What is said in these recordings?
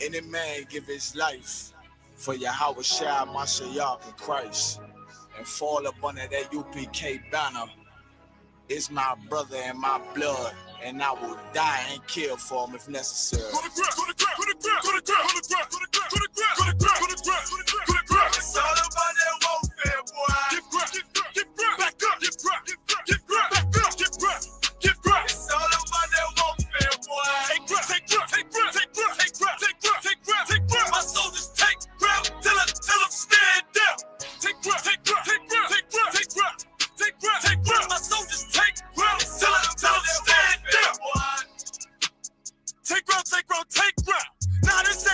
Any man give his life for Yahweh Shai Mashiach in Christ and fall up under that UPK banner is my brother and my blood, and I will die and kill for him if necessary. It's all about that warfare, boy. Back up, it's all about that warfare, boy. Take grip. My soldiers take grip till I stand down. Take grip. My soldiers take grip till I stand down. Take grip. Now this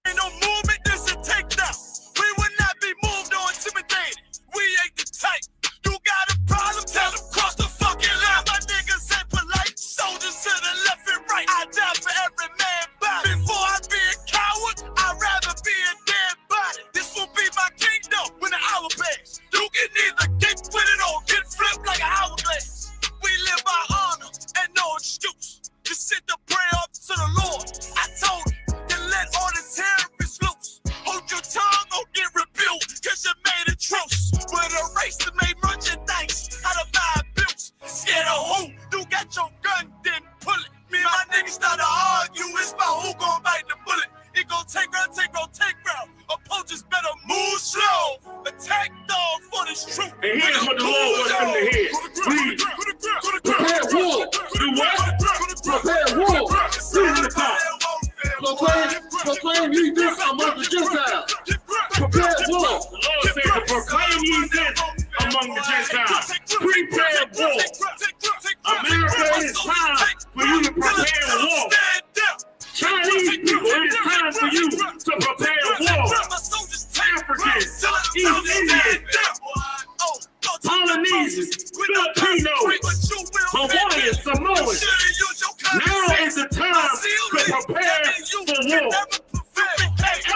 ain't no movement, this a takedown. We will not be moved or intimidated. We ain't the type. You got a problem, tell them cross the fucking line. My niggas ain't polite. Soldiers to the left and right. I die for every man body. Before I be a coward, I'd rather be a dead body. This will be my kingdom when the hour pass. You can either get with it or get flipped like an hourglass. We live by honor and no excuse. Just sit to pray up to the Lord. I told him to let all the terrorists loose. Hold your tongue or get rebuked, cause you made a truce. With a race that made merchandise out of my bills. Scared of who? You got your gun, then pull it. Me and my niggas started to argue. It's about who gon' bite the bullet. It gon' take round. Opponents better move slow. Attack dog for this truth. And here's what the Lord wants them to hear. Read. Prepare war. Do what? Prepare war. Read the top. Proclaim ye this among the Gentiles. Prepare war. The Lord said to proclaim ye this among the Gentiles. Prepare war. America, it is time for you to prepare war. Chinese people, it is time for you to prepare war. Africans, East Indians, Polynesians, Filipinos, Hawaiians, Samoans. Now is the time to prepare for war.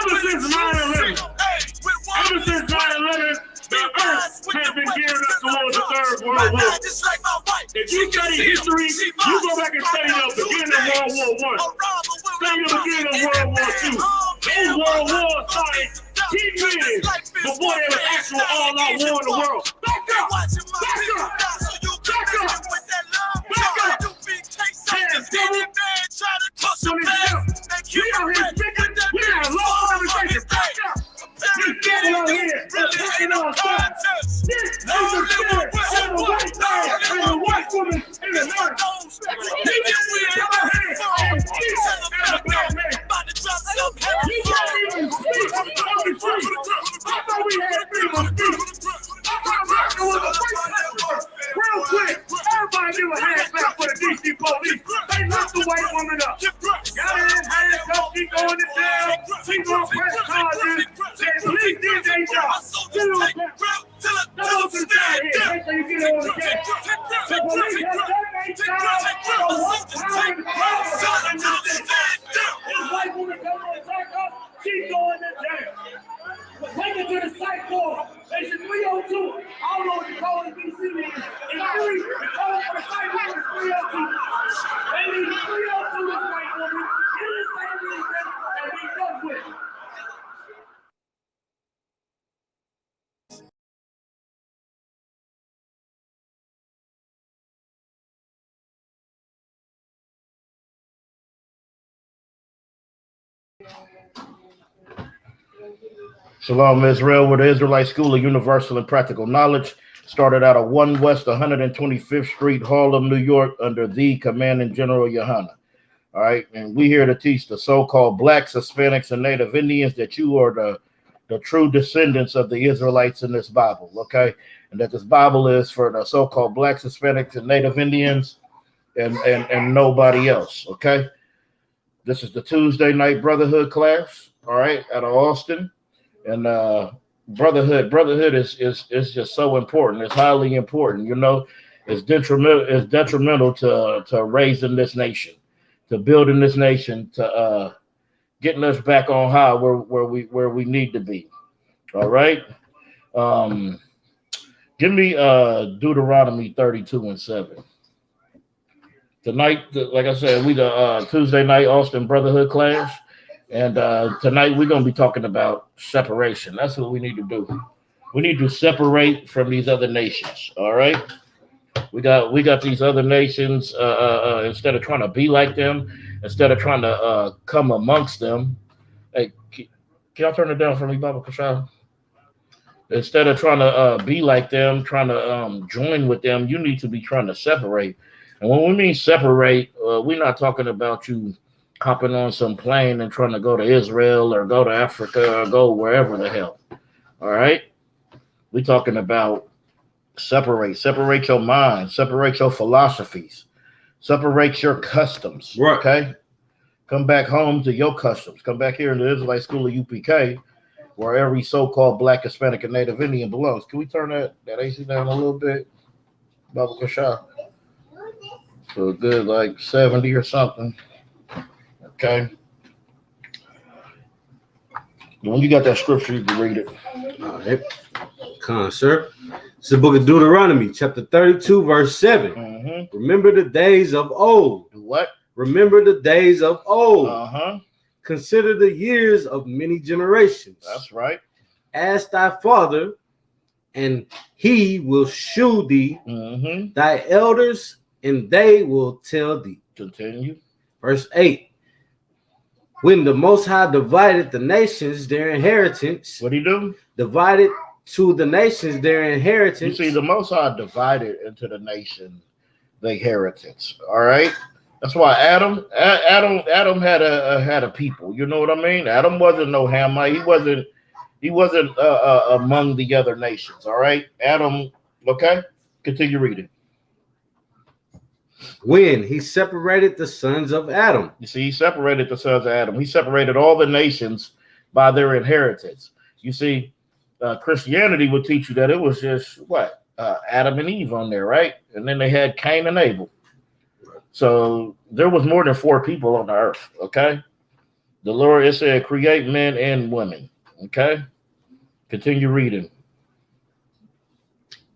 Ever since 9/11, the earth has been geared up towards the Third World War. If you study history, you go back and study the beginning of World War I. Study the beginning of World War II. Those World Wars started 10 years before there was actual all-out war in the world. Back up! We out here speaking. We got a long conversation. Back up! You're getting out here attacking on fire. This is the story of the white man and the white woman in America. You come out here and speak as a black man. You can't even speak on the street. I thought we had freedom of speech. I thought America was a free country. Real quick, everybody knew a handback for the DC police. They locked the white woman up. Got her in handcuffs, she going to jail. She going to press charges. Police did their job. Those who died here, make sure you get on the case. The police have done their job for one time in the past. This white woman comes to attack us, she's going to jail. Take her to the psych ward. Station 302. I don't know what the code in DC is. In 3, the code for the psych ward is 302. They need 302 this white woman. In the same region, and we done with it. Shalom, Israel, with the Israelite School of Universal and Practical Knowledge. Started out at 1 West 125th Street, Harlem, New York, under the Commanding General Yohana. All right, and we here to teach the so-called blacks, Hispanics, and Native Indians that you are the true descendants of the Israelites in this Bible, okay? And that this Bible is for the so-called blacks, Hispanics, and Native Indians and nobody else, okay? This is the Tuesday night Brotherhood class, all right, out of Austin. And brotherhood is just so important. It's highly important. You know, it's detrimental to raising this nation, to building this nation, to getting us back on high where we need to be. All right. Give me Deuteronomy 32:7. Tonight, like I said, we the Tuesday night Austin Brotherhood class. And tonight we're going to be talking about separation. That's what we need to do. We need to separate from these other nations. All right. We got these other nations. Instead of trying to be like them, instead of trying to come amongst them. Hey, can y'all turn it down for me, Baba Kashal? Instead of trying to be like them, trying to join with them, you need to be trying to separate. And when we mean separate, we're not talking about you hopping on some plane and trying to go to Israel or go to Africa or go wherever the hell. All right? We're talking about separate your mind, separate your philosophies, separate your customs. Right. Okay? Come back home to your customs. Come back here in the Israelite School of UPK, where every so-called Black, Hispanic, and Native Indian belongs. Can we turn that AC down a little bit, Baba Kasha? So good, like 70 or something. Okay. When you got that scripture, you can read it. All right. Come on, sir. It's the book of Deuteronomy, chapter 32, verse 7. Mm-hmm. Remember the days of old. What? Remember the days of old. Uh-huh. Consider the years of many generations. That's right. Ask thy father, and he will shew thee Mm-hmm. thy elders, and they will tell thee. Continue. Verse 8. When the Most High divided the nations their inheritance, What do you do? divided to the nations their You inheritance. see, the Most High divided into the nation the inheritance. All right. That's why Adam had a people. You know what I mean? Adam wasn't no Hamite. He wasn't among the other nations. All right. Adam. Okay. Continue reading. When he separated the sons of Adam. You see, he separated the sons of Adam. He separated all the nations by their inheritance. You see, Christianity would teach you that it was just what? Adam and Eve on there, right? And then they had Cain and Abel. So there was more than 4 people on the earth, okay? The Lord, it said, create men and women, okay? Continue reading.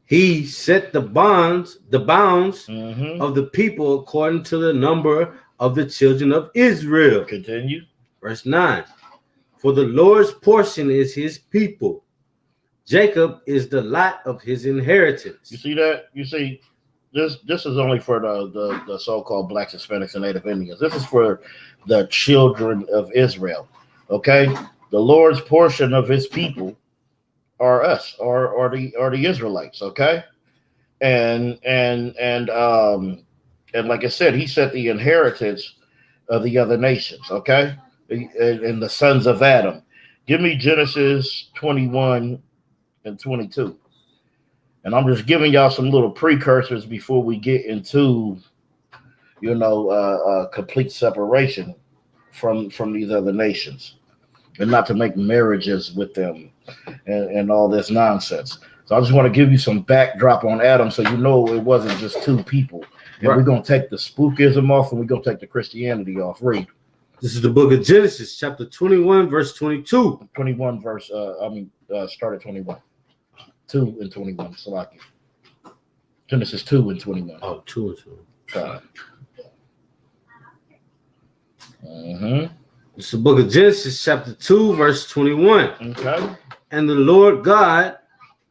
He set the bounds Mm-hmm. of the people according to the number of the children of Israel. Continue. Verse 9. For the Lord's portion is his people. Jacob is the lot of his inheritance. You see that? You see, this is only for the so-called Blacks, Hispanics, and Native Indians. This is for the children of Israel, okay? The Lord's portion of his people are us, or the Israelites, okay? And like I said, he set the inheritance of the other nations, okay? And the sons of Adam. Give me Genesis 21 and 22. And I'm just giving y'all some little precursors before we get into, complete separation from these other nations, and not to make marriages with them and all this nonsense. So I just want to give you some backdrop on Adam so you know it wasn't just 2 people. And Right. we're going to take the spookism off and we're going to take the Christianity off. Read. This is the book of Genesis, chapter 21, verse 22. 21 verse, start at 21. 2 and 21. Salaki. Genesis 2 and 21. Oh, 2 and 2. God. Mm-hmm. It's the book of Genesis, chapter 2, verse 21. Okay. And the Lord God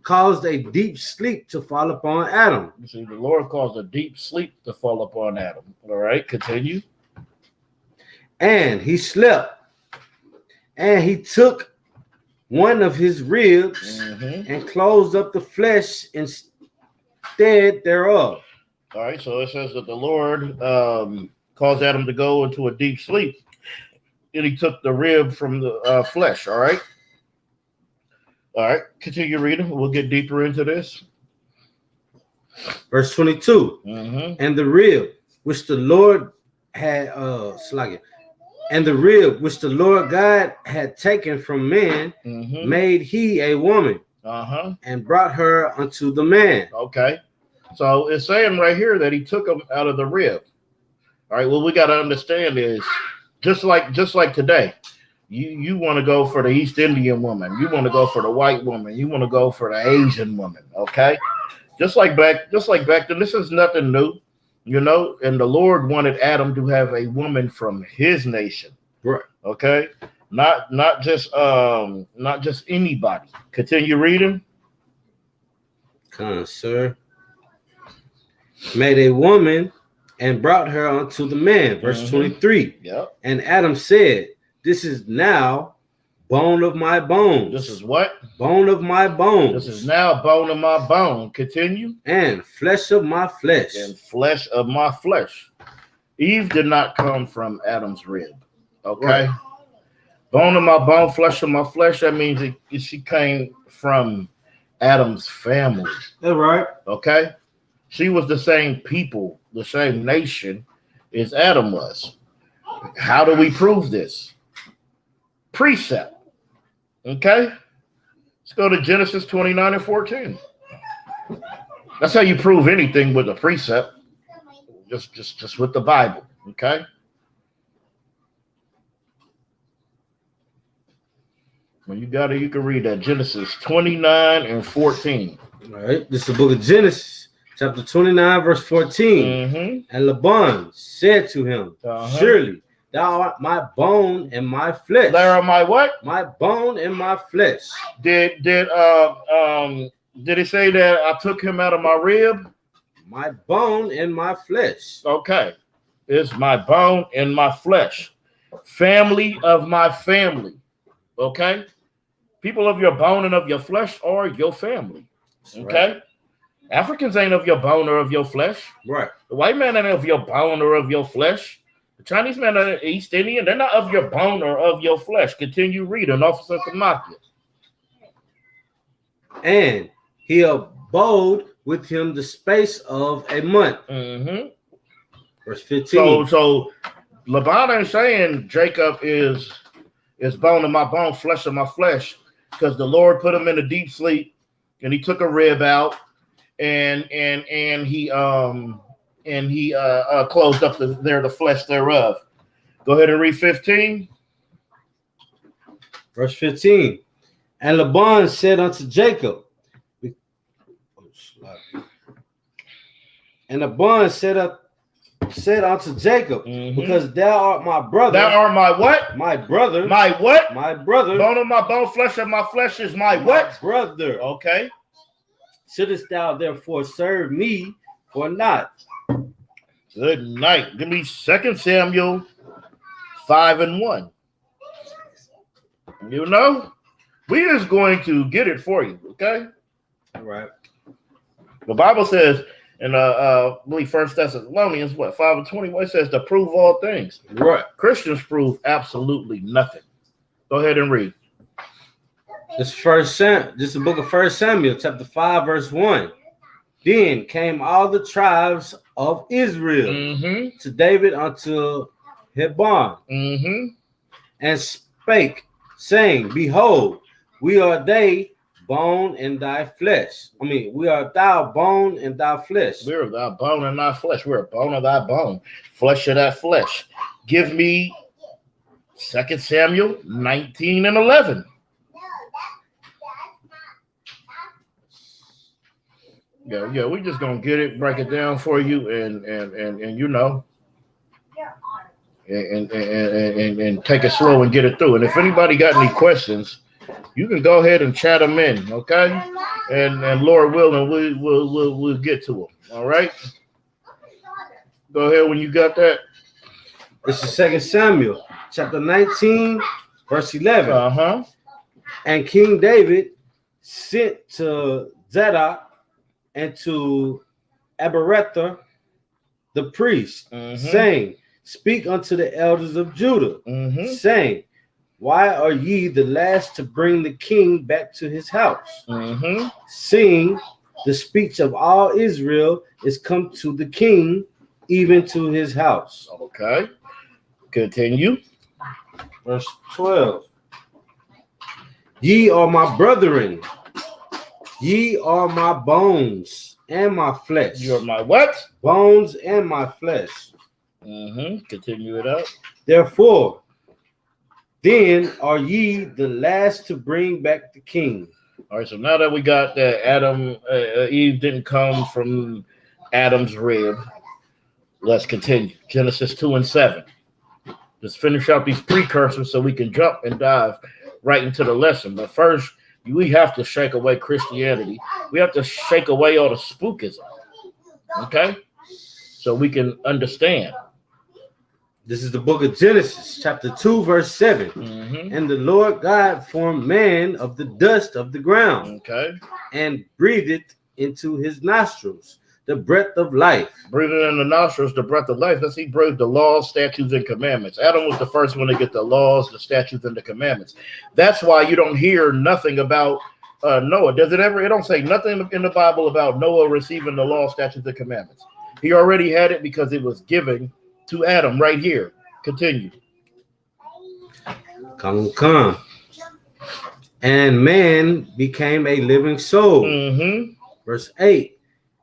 caused a deep sleep to fall upon Adam. You see, the Lord caused a deep sleep to fall upon Adam. All right, continue. And he slept. And he took one of his ribs Mm-hmm. and closed up the flesh instead thereof. All right, so it says that the Lord caused Adam to go into a deep sleep. And he took the rib from the flesh. All right. All right, continue reading. We'll get deeper into this. Verse 22. Mm-hmm. And the rib which the Lord had and the rib which the Lord God had taken from man, Mm-hmm. made he a woman Uh-huh. and brought her unto the man. Okay. So it's saying right here that he took them out of the rib. All right. What we got to understand is just like today, you want to go for the East Indian woman. You want to go for the white woman. You want to go for the Asian woman. Okay. Just like back then, this is nothing new, And the Lord wanted Adam to have a woman from his nation. Right. Okay, not just anybody. Continue reading. Come, sir. Made a woman and brought her unto the man. Verse 23. Yep. And Adam said, "This is now bone of my bones." This is what? Bone of my bones. This is now bone of my bone. Continue. And flesh of my flesh. And flesh of my flesh. Eve did not come from Adam's rib. Okay. Right. Bone of my bone, flesh of my flesh. That means she came from Adam's family. That's right. Okay. She was the same people, the same nation as Adam was. How do we prove this? Precept. Okay. Let's go to Genesis 29 and 14. That's how you prove anything with a precept. Just with the Bible. Okay. When you got it, you can read that. Genesis 29 and 14. All right. This is the book of Genesis, chapter 29, verse 14. And Laban said to him, "Surely thou art my bone and my flesh." There are my what? My bone and my flesh. Did it say that I took him out of my rib? My bone and my flesh. Okay. It's my bone and my flesh. Family of my family. Okay. People of your bone and of your flesh are your family. Okay. Right. Africans ain't of your bone or of your flesh. Right. The white man ain't of your bone or of your flesh. The Chinese man are East Indian. They're not of your bone or of your flesh. Continue reading, Officer Kamaki. And he abode with him the space of a month. Verse 15. So Laban ain't saying Jacob is bone of my bone, flesh of my flesh, because the Lord put him in a deep sleep, and he took a rib out, and he closed up the flesh thereof. Go ahead and read 15. Verse 15. And Laban said unto Jacob, and Laban said unto Jacob, because thou art my brother. Thou art my what? My brother. My what? My brother. Bone of my bone, flesh of my flesh is my what? Brother. Okay. Shouldest thou therefore serve me or not? Good night. Give me 2 Samuel 5 and 1. You know, we is going to get it for you, okay? All right. The Bible says in I believe 1 Thessalonians 5 and 21, it says to prove all things. Right. Christians prove absolutely nothing. Go ahead and read. This is the book of 1 Samuel, chapter 5, verse 1. Then came all the tribes of Israel to David unto Hebron, and spake, saying, Behold, we are they bone and thy flesh. We are thou bone and thy flesh. We are thy bone and thy flesh. We're a bone of thy bone, flesh of that flesh. Give me 2 Samuel 19 and 11. Yeah, we're just gonna get it, break it down for you, and you know, and take it slow and get it through. And if anybody got any questions, you can go ahead and chat them in, okay? And Lord willing, we'll get to them. All right. Go ahead when you got that. This is 2 Samuel, chapter 19, verse 11. And King David sent to Zadok and to Abiathar the priest, saying, Speak unto the elders of Judah, saying, Why are ye the last to bring the king back to his house? Seeing the speech of all Israel is come to the king, even to his house. Okay. Continue. Verse 12. Ye are my brethren. Ye are my bones and my flesh. You are my what? Bones and my flesh. Continue it up. Therefore, then are ye the last to bring back the king. All right, so now that we got that Eve didn't come from Adam's rib, let's continue. Genesis 2 and 7. just finish out these precursors so we can jump and dive right into the lesson. But first, we have to shake away Christianity. We have to shake away all the spookism, okay? So we can understand. This is the book of Genesis, chapter 2, verse 7. Mm-hmm. And the Lord God formed man of the dust of the ground, okay, and breathed into his nostrils the breath of life. Breathing in the nostrils, the breath of life. He breathed the laws, statutes, and commandments. Adam was the first one to get the laws, the statutes, and the commandments. That's why you don't hear nothing about Noah. Does it ever? It don't say nothing in the Bible about Noah receiving the law, statutes, and commandments. He already had it because it was given to Adam right here. Continue. Come. And man became a living soul. Mm-hmm. Verse 8.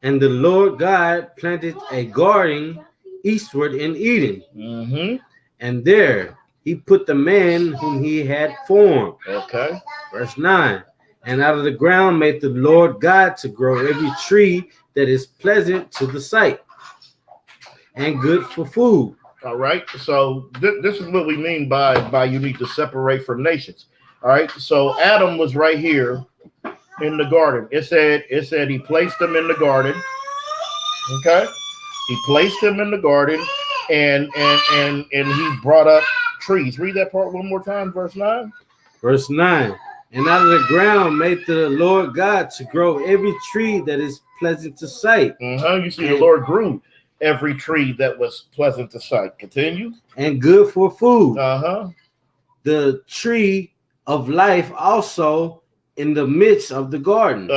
And the Lord God planted a garden eastward in Eden. Mm-hmm. And there he put the man whom he had formed. Okay. Verse 9. And out of the ground made the Lord God to grow every tree that is pleasant to the sight and good for food. All right. So this is what we mean by you need to separate from nations. All right. So Adam was right here in the garden. It said he placed him in the garden. Okay. He placed him in the garden and he brought up trees. Read that part one more time, verse 9. Verse 9. And out of the ground made the Lord God to grow every tree that is pleasant to sight. You see, the Lord grew every tree that was pleasant to sight. Continue. And good for food. The tree of life also in the midst of the garden.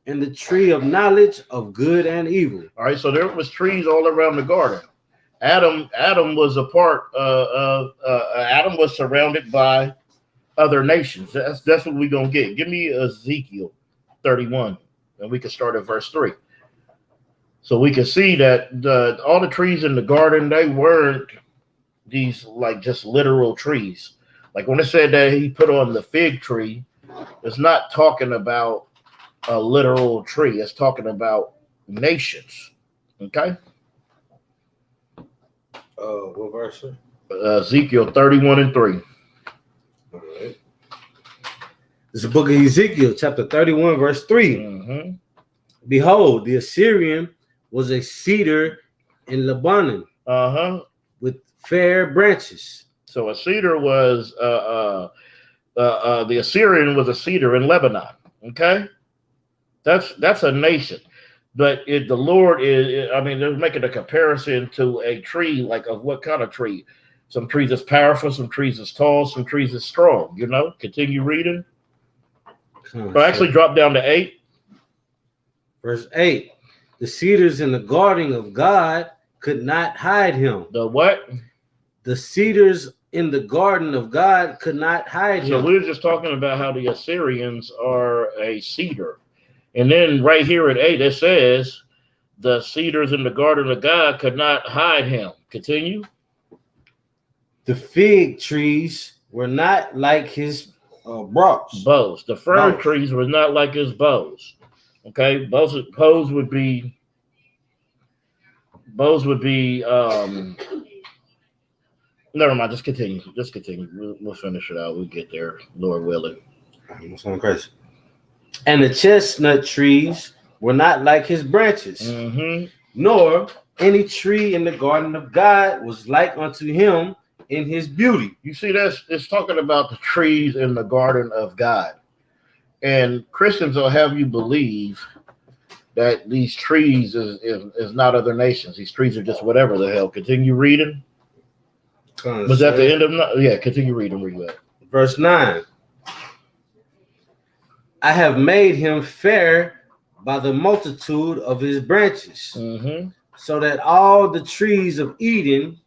And the tree of knowledge of good and evil. All right, so there was trees all around the garden. Adam was a part of Adam was surrounded by other nations. That's what we're gonna get. Give me Ezekiel 31, and we can start at verse 3. So we can see that all the trees in the garden, they weren't these like just literal trees. Like when it said that he put on the fig tree, it's not talking about a literal tree. It's talking about nations. Okay. What verse? Ezekiel 31 and 3. All right. This is the book of Ezekiel, chapter 31, verse 3. Behold, the Assyrian was a cedar in Lebanon with fair branches. So a cedar was the Assyrian was a cedar in Lebanon. Okay, that's a nation, but the Lord is. I mean, they're making a comparison to a tree, like of what kind of tree? Some trees is powerful, some trees is tall, some trees is strong. You know. Continue reading. So actually, drop down to 8. Verse 8. The cedars in the garden of God could not hide him. The what? The cedars in the garden of God could not hide him. So we were just talking about how the Assyrians are a cedar. And then right here at 8, it says the cedars in the garden of God could not hide him. Continue. The fig trees were not like his bows. The fir trees were not like his bows. Okay, bows would be never mind, just continue. We'll finish it out. We'll get there, Lord willing. That's something crazy. And the chestnut trees were not like his branches, nor any tree in the garden of God was like unto him in his beauty. You see, it's talking about the trees in the garden of God. And Christians will have you believe that these trees is not other nations. These trees are just whatever the hell. Continue reading. Was that the end of? Yeah, continue reading. Read that. Verse 9. I have made him fair by the multitude of his branches, so that all the trees of Eden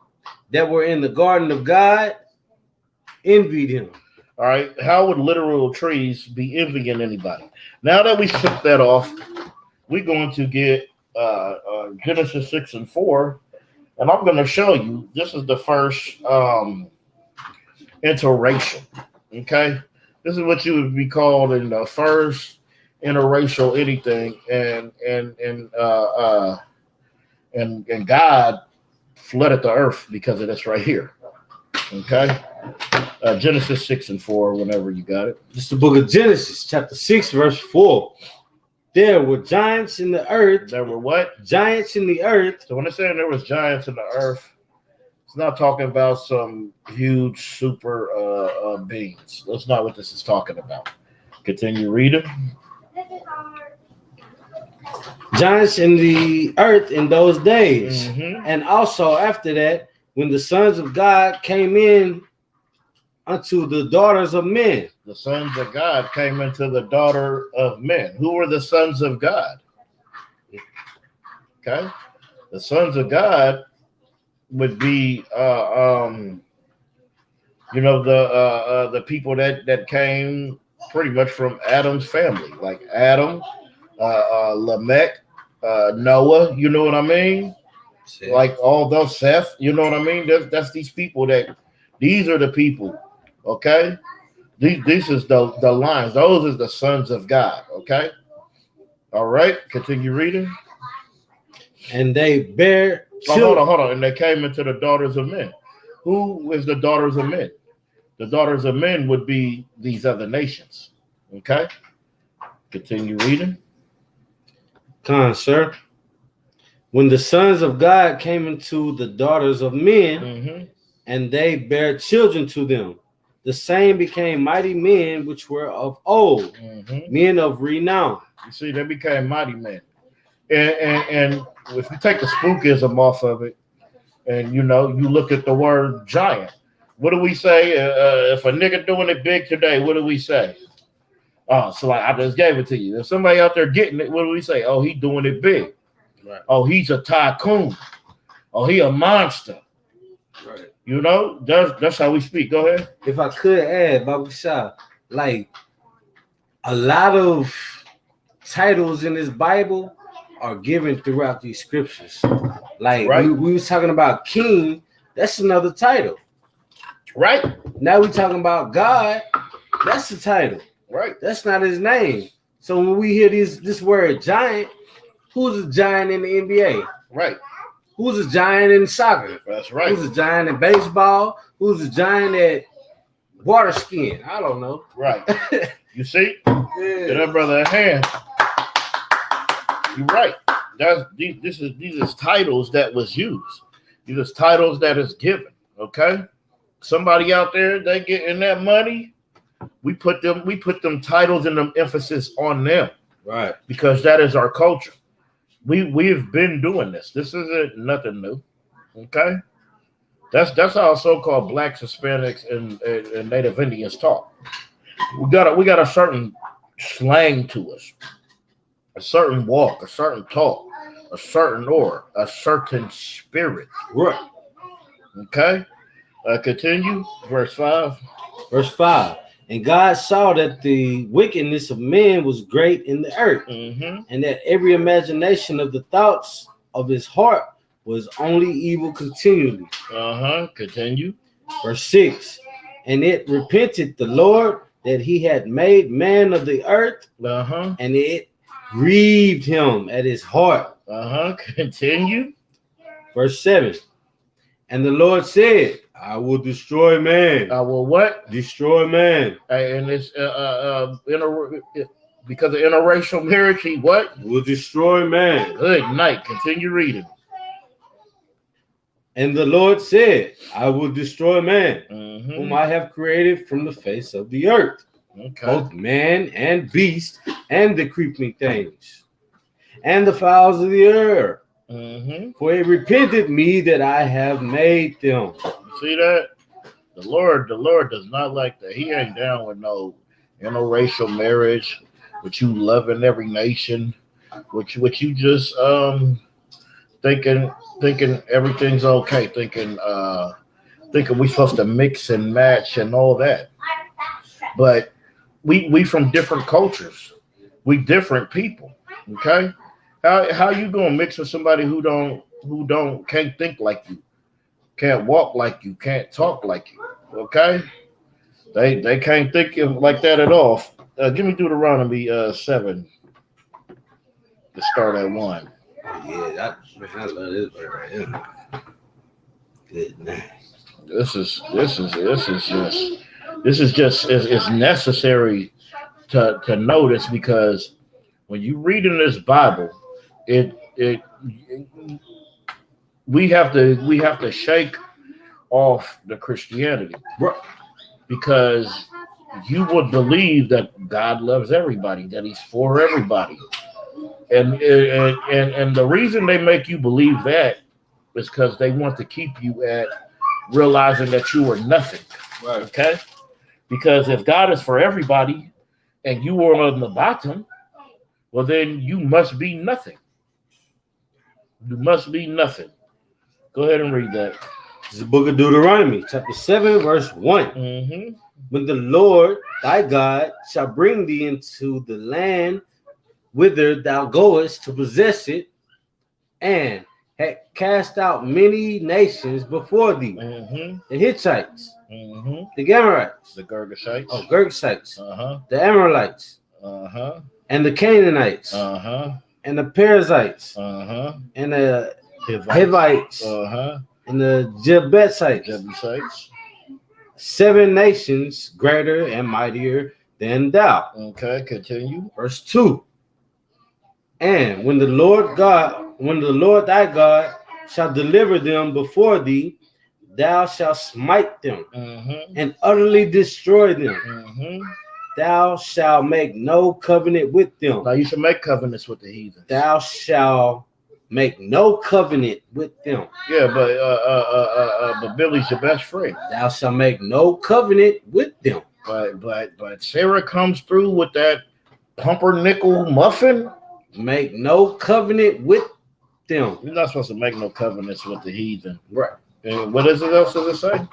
that were in the garden of God envied him. All right. How would literal trees be envying anybody? Now that we took that off, we're going to get Genesis 6 and 4. And I'm going to show you, this is the first interracial. Okay. This is what you would be called in the first interracial anything. And God flooded the earth because of this right here. Okay. Genesis 6 and 4, whenever you got it. This is the book of Genesis, chapter 6, verse 4. There were giants in the earth. There were what? Giants in the earth. So when it's saying there was giants in the earth, it's not talking about some huge super beings. That's not what this is talking about. Continue reading. Giants in the earth in those days. Mm-hmm. And also after that, when the sons of God came in unto the daughters of men. The sons of God came into the daughter of men. Who were the sons of God? Okay. The sons of God would be the people that came pretty much from Adam's family, like Adam, Lamech, Noah, you know what I mean? Seth. Like all those Seth, you know what I mean? That's these people these are the people, okay? This is the lines. Those are the sons of God, okay? All right, continue reading. And they bear children. Hold on. And they came into the daughters of men. Who is the daughters of men? The daughters of men would be these other nations, okay? Continue reading. Come on, sir. When the sons of God came into the daughters of men, mm-hmm. and they bare children to them, the same became mighty men which were of old, mm-hmm. men of renown. You see, they became mighty men. And if you take the spookism off of it, and you look at the word giant, what do we say? If a nigga doing it big today, what do we say? Oh, so like I just gave it to you. If somebody out there getting it, what do we say? Oh, he doing it big. Right. Oh, he's a tycoon. Oh, he a monster. Right. That's how we speak. Go ahead. If I could add, Baba Shah, like a lot of titles in this Bible are given throughout these scriptures. Like right. we was talking about king, that's another title. Right. Now we talking about God, that's the title. Right. That's not his name. So when we hear this word giant, who's a giant in the NBA? Right. Who's a giant in soccer? That's right. Who's a giant in baseball? Who's a giant at water skiing? I don't know. Right. You see? Yeah. Get that brother a hand. You're right. These is titles that was used. These is titles that is given. Okay. Somebody out there, they getting that money. We put them titles and them emphasis on them. Right. Because that is our culture. We've been doing this. This isn't nothing new. Okay. That's how so-called blacks, Hispanics, and Native Indians talk. We got a certain slang to us, a certain walk, a certain talk, a certain aura, a certain spirit. Right. Okay. Continue. Verse 5. Verse 5. And God saw that the wickedness of men was great in the earth, mm-hmm. and that every imagination of the thoughts of his heart was only evil continually. Continue. Verse 6. And it repented the Lord that he had made man of the earth, and it grieved him at his heart. Continue. Verse 7. And the Lord said, I will destroy man. I will what? Destroy man. And it's because of interracial marriage, he what? Will destroy man. Good night. Continue reading. And the Lord said, I will destroy man, mm-hmm. whom I have created from the face of the earth, both man and beast, and the creeping things, and the fowls of the air. Mm-hmm. For it repented me that I have made them. You see that? The Lord does not like that. He ain't down with no interracial marriage, with you loving every nation, with you just thinking everything's okay, thinking we supposed to mix and match and all that. But we from different cultures. We different people. Okay? How you gonna mix with somebody who can't think like you, can't walk like you, can't talk like you? Okay? They can't think like that at all. Give me Deuteronomy 7 to start at 1. Yeah, I love this word right here. Good night. This is just it's necessary to notice, because when you read in this Bible, it we have to shake off the Christianity, because you would believe that God loves everybody, that He's for everybody, and the reason they make you believe that is because they want to keep you at realizing that you are nothing. Right. Okay, because if God is for everybody and you are on the bottom, well then you must be nothing. You must be nothing. Go ahead and read that. This is the book of Deuteronomy, chapter 7, verse 1. Mm-hmm. When the Lord thy God shall bring thee into the land whither thou goest to possess it, and had cast out many nations before thee, Mm-hmm. the Hittites, Mm-hmm. the Amorites, The Girgashites. Girgashites, Uh-huh. the Amalekites, Uh-huh. and the Canaanites, Uh-huh. and the Perizzites, Uh-huh. and the Hivites. Hivites, Uh-huh. and the Jebusites. Jebusites. 7 nations greater and mightier than thou. Okay, continue. Verse 2. And when the Lord thy God shall deliver them before thee, thou shalt smite them Mm-hmm. and utterly destroy them. Mm-hmm. Thou shalt make no covenant with them. Now you should make covenants with the heathens. Thou shalt make no covenant with them. Yeah, but Billy's your best friend. Thou shalt make no covenant with them. But Sarah comes through with that pumpernickel muffin. Make no covenant with them. You're not supposed to make no covenants with the heathen. Right. And what else does it say?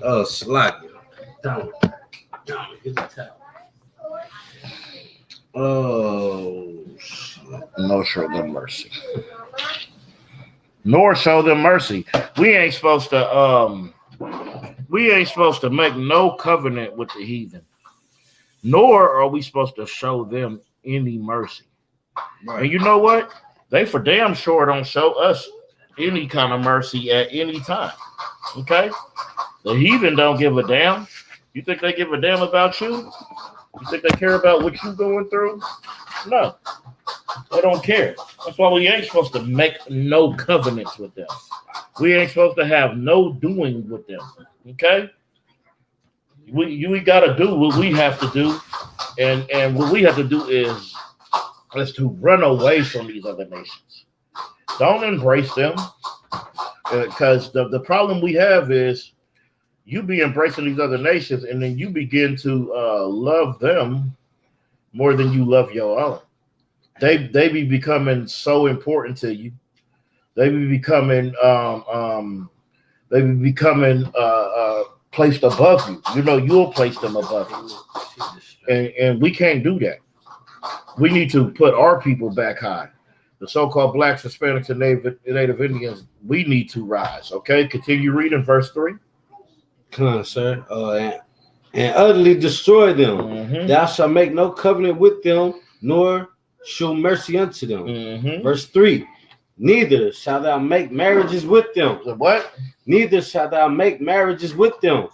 Oh, slack. Down. Get the towel. Oh, No, show them mercy. Nor show them mercy. We ain't supposed to make no covenant with the heathen. Nor are we supposed to show them any mercy. right. And you know what? They for damn sure don't show us any kind of mercy at any time. Okay? The heathen don't give a damn. You think they give a damn about you? You think they care about what you're going through? No. They don't care. That's why we ain't supposed to make no covenants with them. We ain't supposed to have no doing with them. Okay? We got to do what we have to do. And what we have to do is to run away from these other nations. Don't embrace them. Because the problem we have is you be embracing these other nations, and then you begin to love them more than you love your own. They be becoming so important to you. They be becoming placed above you. You know, you'll place them above you, and we can't do that. We need to put our people back high. The so-called blacks, Hispanics, and Native Indians. We need to rise. Okay, continue reading verse 3. Come on, sir. And utterly destroy them. Mm-hmm. Thou shalt make no covenant with them, nor show mercy unto them. Mm-hmm. Verse 3. Neither shalt thou make marriages with them. The what? Neither shalt thou make marriages with them.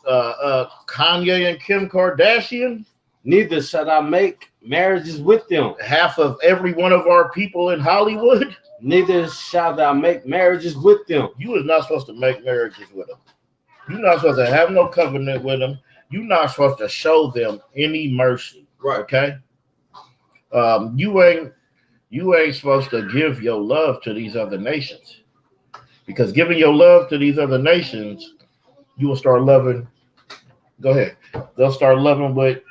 Kanye and Kim Kardashian. Neither shalt thou make marriages with them. Half of every one of our people in Hollywood. Neither shalt thou make marriages with them. You is not supposed to make marriages with them. You're not supposed to have no covenant with them. You're not supposed to show them any mercy. Right. Okay. You ain't supposed to give your love to these other nations, because giving your love to these other nations, you will start loving. Go ahead. They'll start loving what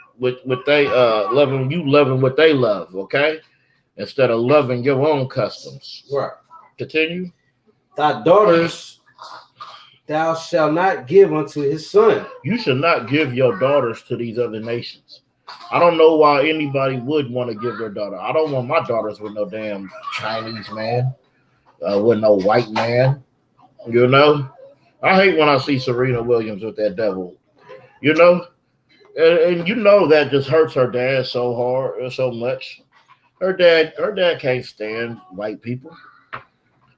they loving what they love. Okay, instead of loving your own customs. Right. Continue. Thy daughters thou shalt not give unto his son. You should not give your daughters to these other nations. I don't know why anybody would want to give their daughter. I don't want my daughters with no damn Chinese man, with no white man. You know, I hate when I see Serena Williams with that devil. You know, and you know that just hurts her dad so hard, so much. Her dad can't stand white people.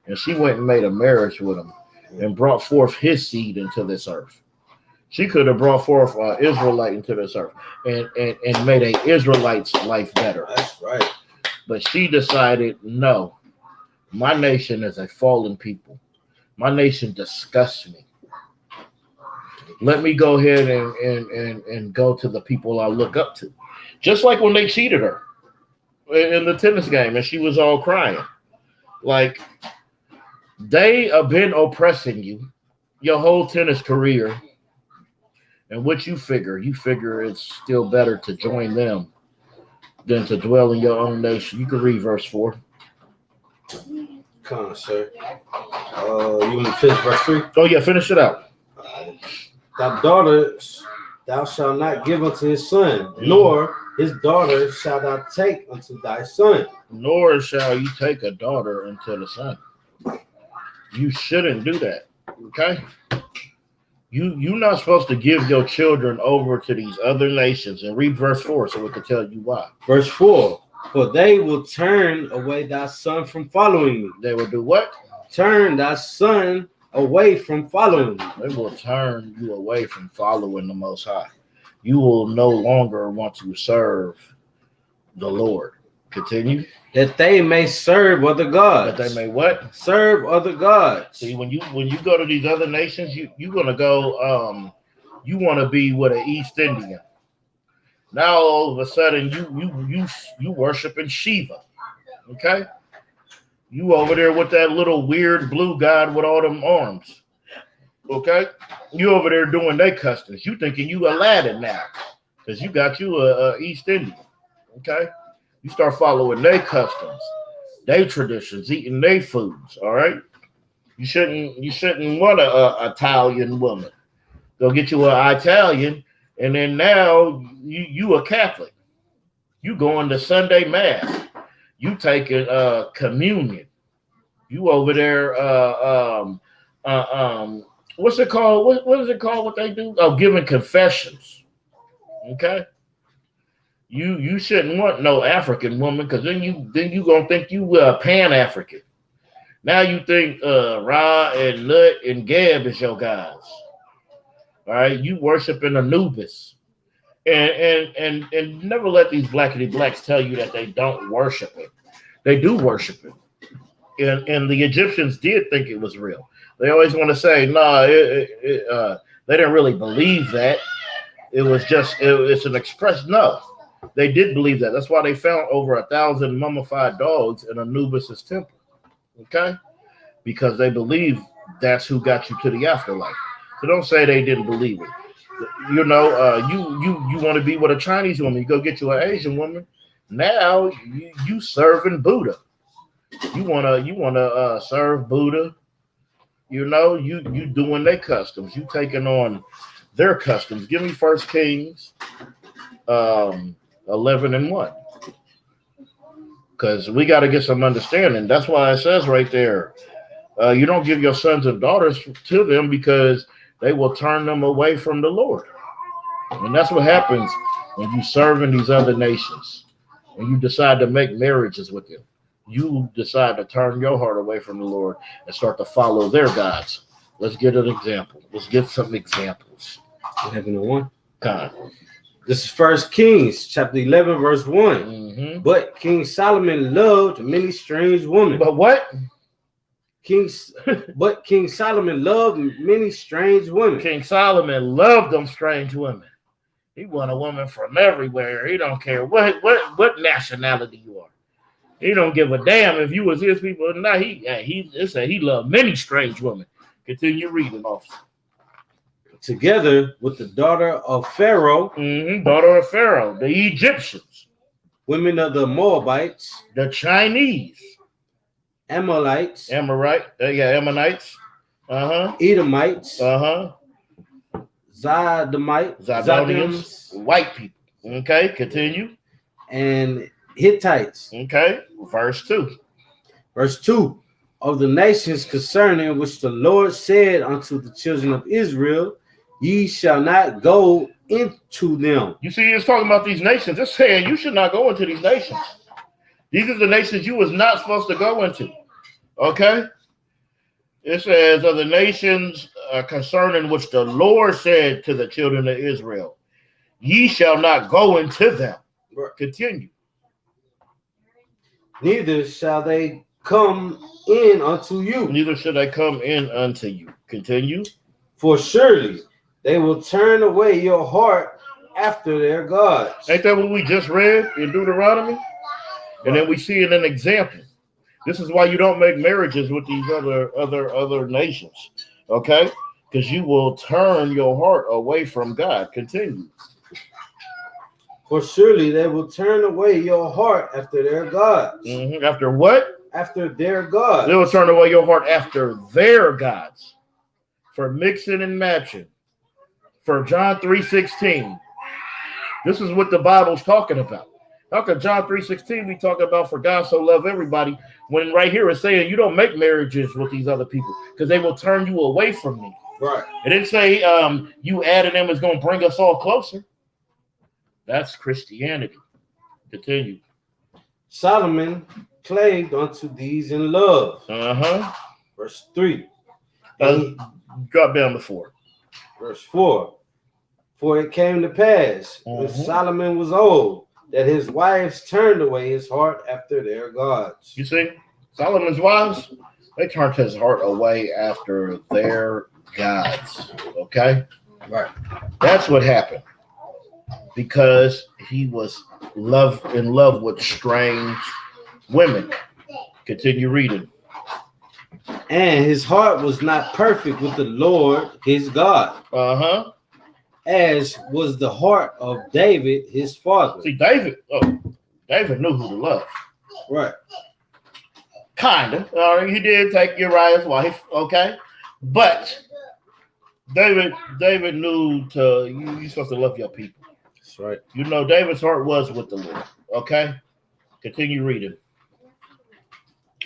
and she went and made a marriage with him and brought forth his seed into this earth. She could have brought forth an Israelite into this earth and made an Israelite's life better. That's right. But she decided, no, my nation is a fallen people. My nation disgusts me. Let me go ahead and go to the people I look up to. Just like when they cheated her in the tennis game and she was all crying. Like, they have been oppressing you your whole tennis career. And what you figure it's still better to join them than to dwell in your own nation. You can read verse 4. Come on, sir. You want to finish verse 3? Oh, yeah, finish it out. Thy daughter thou shalt not give unto his son, nor his daughter shalt thou take unto thy son. Nor shall you take a daughter unto the son. You shouldn't do that, okay? You're not supposed to give your children over to these other nations. And read verse 4 so we can tell you why. Verse 4, for they will turn away thy son from following me. They will do what? Turn thy son away from following me. They will turn you away from following the Most High. You will no longer want to serve the Lord. Continue. That they may serve other gods. That they may what? Serve other gods. See, when you go to these other nations, you're gonna go. You want to be with an East Indian. Now all of a sudden you worshiping Shiva. Okay. You over there with that little weird blue god with all them arms. Okay. You over there doing their customs. You thinking you Aladdin now because you got you a East Indian. Okay. You start following their customs, their traditions, eating their foods. All right. You shouldn't want a Italian woman. Go get you an Italian, and then now you a Catholic. You going to Sunday mass. You taking communion. You over there. What's it called? What is it called? What they do? Oh, giving confessions. Okay. You shouldn't want no African woman because then you gonna think you Pan-African. Now you think Ra and Nut and Geb is your guys. All right, you worshiping Anubis, and never let these blackity blacks tell you that they don't worship it. They do worship it, and the Egyptians did think it was real. They always want to say, nah, they didn't really believe that. It was just it's an express. No. They did believe that. That's why they found over 1,000 mummified dogs in Anubis' temple. Okay? Because they believe that's who got you to the afterlife. So don't say they didn't believe it. You know, you want to be with a Chinese woman, you go get you an Asian woman. Now you serving Buddha. You wanna serve Buddha. You know, you doing their customs. You taking on their customs. Give me 1 Kings 11:1, because we got to get some understanding. That's why it says right there, you don't give your sons and daughters to them because they will turn them away from the Lord. And that's what happens when you serve in these other nations and you decide to make marriages with them. You decide to turn your heart away from the Lord and start to follow their gods. Let's get an example. Let's get some examples. 11:1. God. This is 1 Kings chapter 11 verse 1. Mm-hmm. But King Solomon loved many strange women. But what? But King Solomon loved many strange women. King Solomon loved them strange women. He want a woman from everywhere. He don't care what nationality you are. He don't give a damn if you was his people or not. He loved many strange women. Continue reading, officer. Together with the daughter of Pharaoh, daughter of Pharaoh, the Egyptians, women of the Moabites, the Chinese, Ammonites, Ammonites, Edomites, Zidonians, white people. Okay, continue. And Hittites. Okay, verse 2. Verse 2. Of the nations concerning which the Lord said unto the children of Israel, ye shall not go into them. You see, it's talking about these nations. It's saying you should not go into these nations. These are the nations you was not supposed to go into. Okay? It says, of the nations concerning which the Lord said to the children of Israel, ye shall not go into them. Continue. Neither shall they come in unto you. Neither shall they come in unto you. Continue. For surely they will turn away your heart after their gods. Ain't that what we just read in Deuteronomy? And then we see it in an example. This is why you don't make marriages with these other nations, okay? Because you will turn your heart away from God. Continue. For surely they will turn away your heart after their gods. Mm-hmm. After what? After their gods. They will turn away your heart after their gods. For mixing and matching. For John 3:16. This is what the Bible's talking about. How can John 3:16 we talk about for God so love everybody when right here it's saying you don't make marriages with these other people because they will turn you away from me. Right. It didn't say you adding them is going to bring us all closer. That's Christianity. Continue. Solomon clave unto these in love. Verse 3. Drop down to 4. Verse 4. For it came to pass when Solomon was old, that his wives turned away his heart after their gods. You see, Solomon's wives, they turned his heart away after their gods. Okay? Right. That's what happened. Because he was in love with strange women. Continue reading. And his heart was not perfect with the Lord his God. As was the heart of David, his father. See, David knew who to love. Right. Kinda. He did take Uriah's wife, okay? But David knew you're supposed to love your people. That's right. You know, David's heart was with the Lord, okay? Continue reading.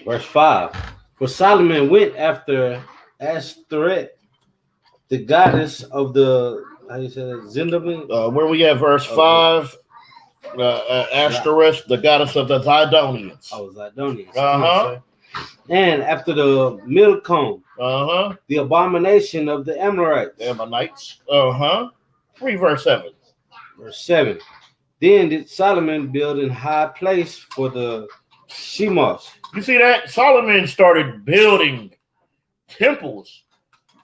Verse 5. For Solomon went after Ashtoreth, the goddess of the Zindaban. Where we at, verse 5, Ashtoreth, the goddess of the Zidonians. Zidonians. And after the Milcom, the abomination of the Amorites. Ammonites. Read verse 7. Verse 7. Then did Solomon build an high place for the Shemos. You see that? Solomon started building temples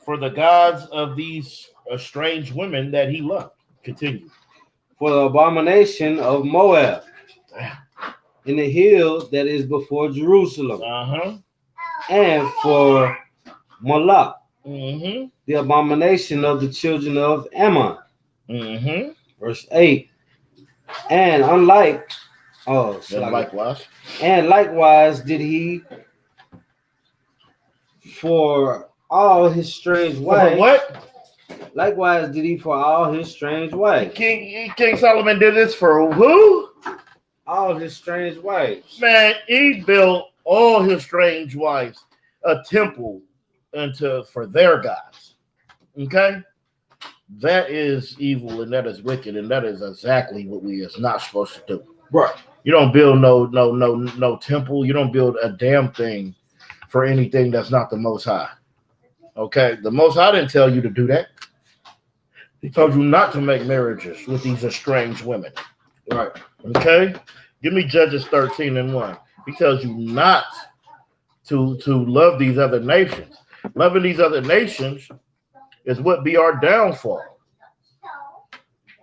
for the gods of these strange women that he loved. Continue. For the abomination of Moab in the hill that is before Jerusalem. And for Moloch, the abomination of the children of Ammon. Verse 8. And likewise did he for all his strange wives. What? Likewise did he for all his strange wives. King Solomon did this for who? All his strange wives. Man, he built all his strange wives a temple for their gods. Okay? That is evil and that is wicked, and that is exactly what we is not supposed to do. Right. You don't build no temple. You don't build a damn thing for anything that's not the Most High. Okay? The Most High didn't tell you to do that. He told you not to make marriages with these estranged women. Right. Okay? Give me Judges 13:1. He tells you not to love these other nations. Loving these other nations is what be our downfall.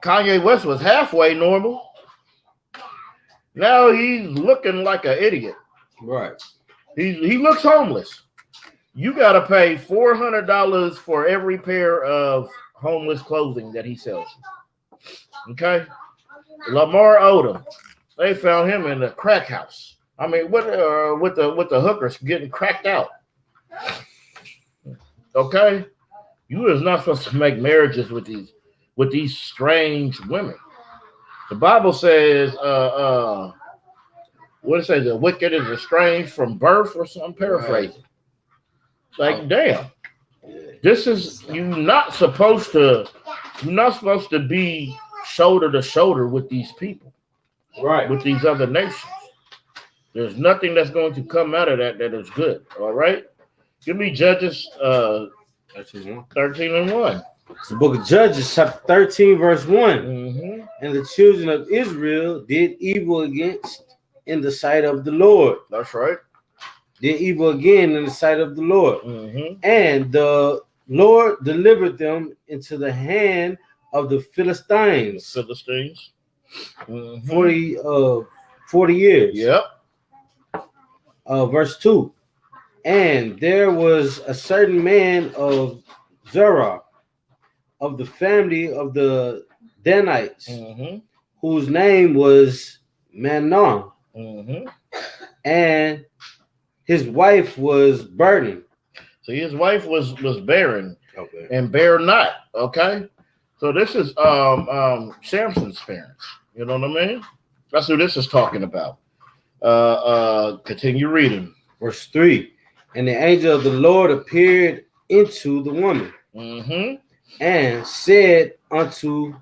Kanye West was halfway normal. Now he's looking like an idiot. Right. He looks homeless. You got to pay $400 for every pair of homeless clothing that he sells. Okay? Lamar Odom, they found him in a crack house. I mean, with the hookers getting cracked out. Okay? You is not supposed to make marriages with these strange women. The Bible says, what it says, the wicked is estranged from birth, or something, paraphrasing. Right. Like, damn. This is you're not supposed to be shoulder to shoulder with these people. Right. With these other nations. There's nothing that's going to come out of that is good. All right. Give me Judges 13 and 1. It's the book of Judges, chapter 13, verse 1. Mm-hmm. And the children of Israel did evil in the sight of the Lord. That's right. Did evil again in the sight of the Lord. Mm-hmm. And the Lord delivered them into the hand of the Philistines. Mm-hmm. 40 years. Yep. Verse 2. And there was a certain man of Zerah, of the family of the Danites, mm-hmm. whose name was Manon, mm-hmm. and his wife was barren. So his wife was barren, Okay, and bear not. Okay, so this is Samson's parents. You know what I mean? That's who this is talking about. Continue reading. Verse 3. And the angel of the Lord appeared into the woman, mm-hmm. and said unto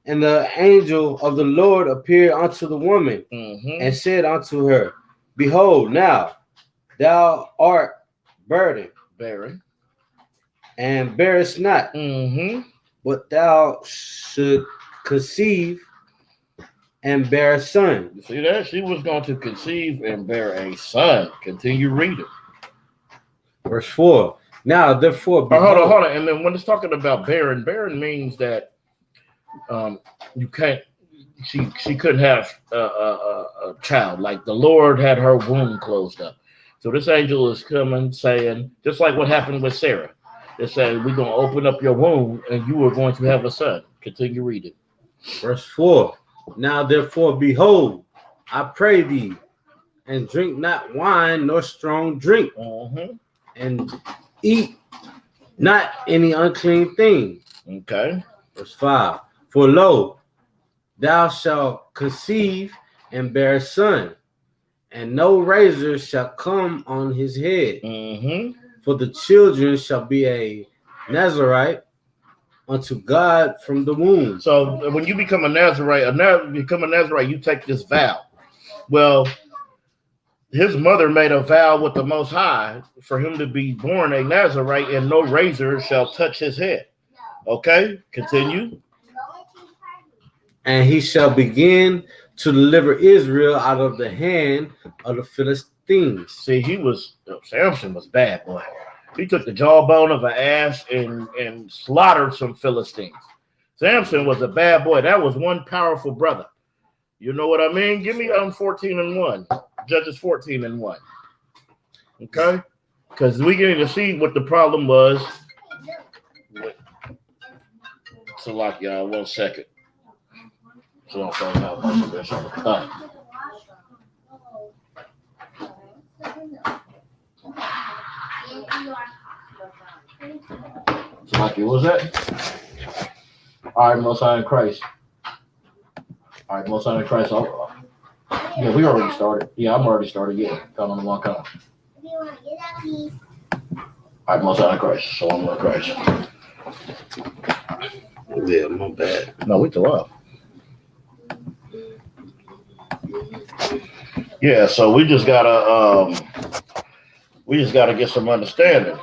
and the angel of the Lord appeared unto the woman, mm-hmm. and said unto her, Behold, now thou art barren, and bearest not, mm-hmm. but thou should conceive and bear a son. You see that? She was going to conceive and bear a son. Continue reading. Verse 4. Now, therefore, behold, hold on. And then when it's talking about barren means that you can't. She couldn't have a child. Like the Lord had her womb closed up. So this angel is coming saying, just like what happened with Sarah. They said, we're going to open up your womb and you are going to have a son. Continue reading. Verse 4. Now, therefore, behold, I pray thee, and drink not wine nor strong drink, mm-hmm. and eat not any unclean thing. Okay. Verse 5. For lo, thou shalt conceive and bear a son, and no razor shall come on his head. Mm-hmm. For the children shall be a Nazarite unto God from the womb. So when you become a Nazarite, you take this vow. Well, his mother made a vow with the Most High for him to be born a Nazarite, and no razor shall touch his head. Okay, continue. And he shall begin to deliver Israel out of the hand of the Philistines. See, Samson was bad boy. He took the jawbone of an ass and slaughtered some Philistines. Samson was a bad boy. That was one powerful brother. You know what I mean? Give me 14 and 1. Judges 14 and 1. Okay? Because we get to see what the problem was. So like y'all, 1 second. So I'm talking about most of this on the top. So like, what was that? All right, Most High in Christ. All right, Most High in Christ. Yeah, we already started. Yeah, I'm already started. Yeah, count on the one count. All right, Most High in Christ. So I'm in Christ. Yeah, my bad. No, we still up. Yeah, so we just gotta get some understanding.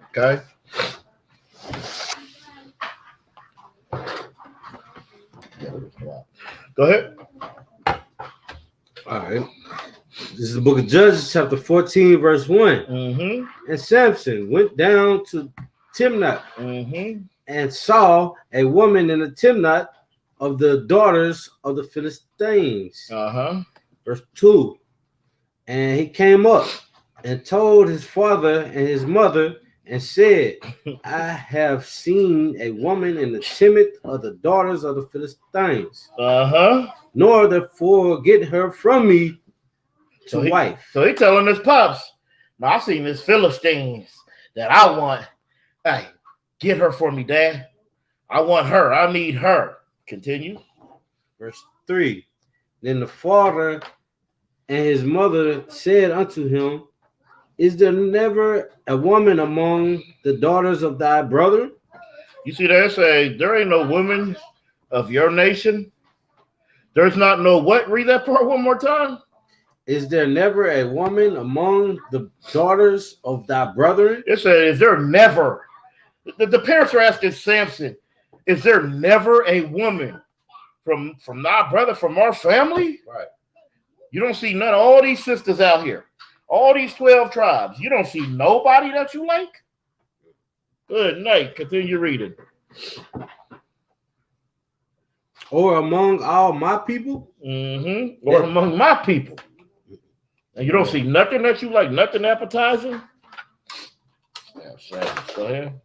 Okay. Go ahead. All right. This is the book of Judges, chapter 14, verse 1. Mm-hmm. And Samson went down to Timnath mm-hmm. and saw a woman in the Timnath of the daughters of the Philistines. Uh-huh. Verse 2. And he came up and told his father and his mother and said, I have seen a woman in the Timnath of the daughters of the Philistines. Uh-huh. Nor therefore get her from me to wife. So he telling his pops, now I seen this Philistines that I want. Hey, get her for me, Dad. I want her. I need her. Continue. Verse 3. Then the father and his mother said unto him, Is there never a woman among the daughters of thy brother? You see there say, there ain't no woman of your nation. There's not no what? Read that part one more time. is there never a woman among the daughters of thy brethren? It says, is there never, the parents are asking Samson, is there never a woman from thy brother, from our family? Right. You don't see none of all these sisters out here. All these 12 tribes. You don't see nobody that you like? Good night. Continue reading. Or among all my people? Mm-hmm. Or among my people. And you don't see nothing that you like, nothing appetizing? Yeah, go ahead.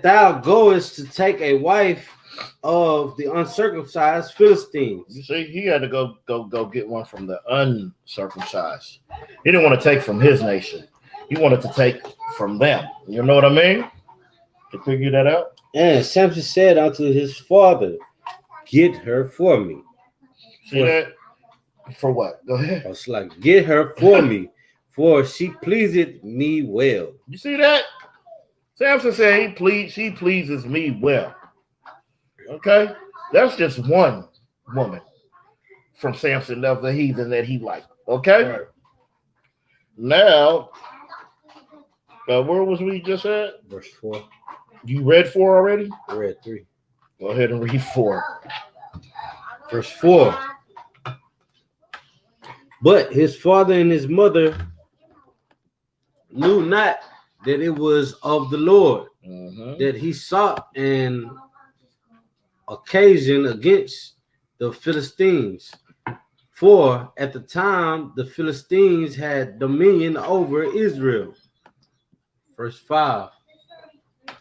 Thou goest to take a wife of the uncircumcised Philistines. You see, he had to go get one from the uncircumcised. He didn't want to take from his nation. He wanted to take from them. You know what I mean? To figure that out. And Samson said unto his father, get her for me. See that? For what? Go ahead. I was like, get her for me, for she pleaseth me well. You see that? Samson said she pleases me well. Okay? That's just one woman from Samson of the heathen that he liked. Okay? Right. Now, where was we just at? Verse 4. You read 4 already? I read 3. Go ahead and read 4. Verse 4. But his father and his mother knew not that it was of the Lord, that he sought an occasion against the Philistines. For at the time the Philistines had dominion over Israel. Verse 5.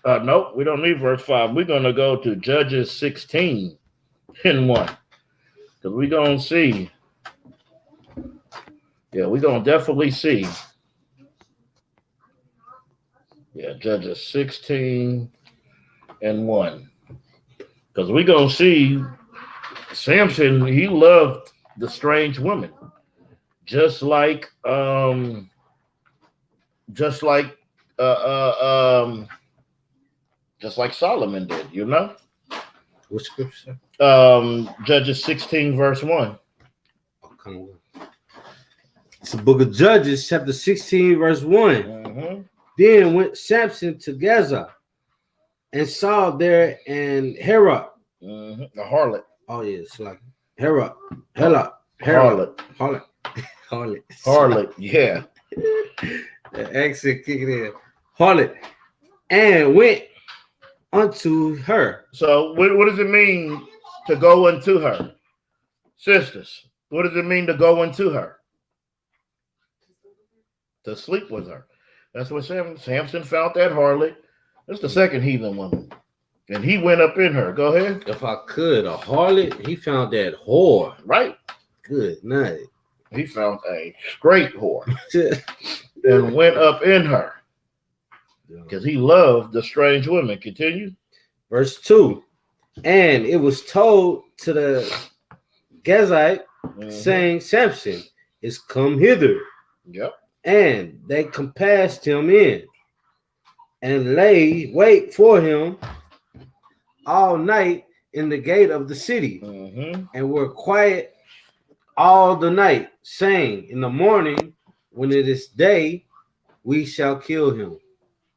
Nope, we don't need verse 5. We're going to go to Judges 16 and 1. Because we're going to see. Yeah, we're going to definitely see. Yeah, Judges 16 and 1. Because we're going to see Samson, he loved the strange women. Just like Solomon did, you know? What scripture? Judges 16, verse 1. Okay. It's the book of Judges, chapter 16, verse 1. Then went Samson to Gaza and saw there an harlot. A harlot. Oh, yeah, it's like harlot. Harlot, yeah. The accent kicking in. Harlot. And went unto her. So what does it mean to go unto her? Sisters, what does it mean to go unto her? To sleep with her. That's what Samson found that harlot. That's the second heathen woman. And he went up in her. Go ahead. If I could, a harlot, he found that whore. Right. Good night. He found a straight whore and went up in her. Because he loved the strange women. Continue. Verse 2. And it was told to the Gazite, saying, Samson is come hither. Yep. And they compassed him in and lay wait for him all night in the gate of the city, and were quiet all the night, saying, in the morning, when it is day, we shall kill him.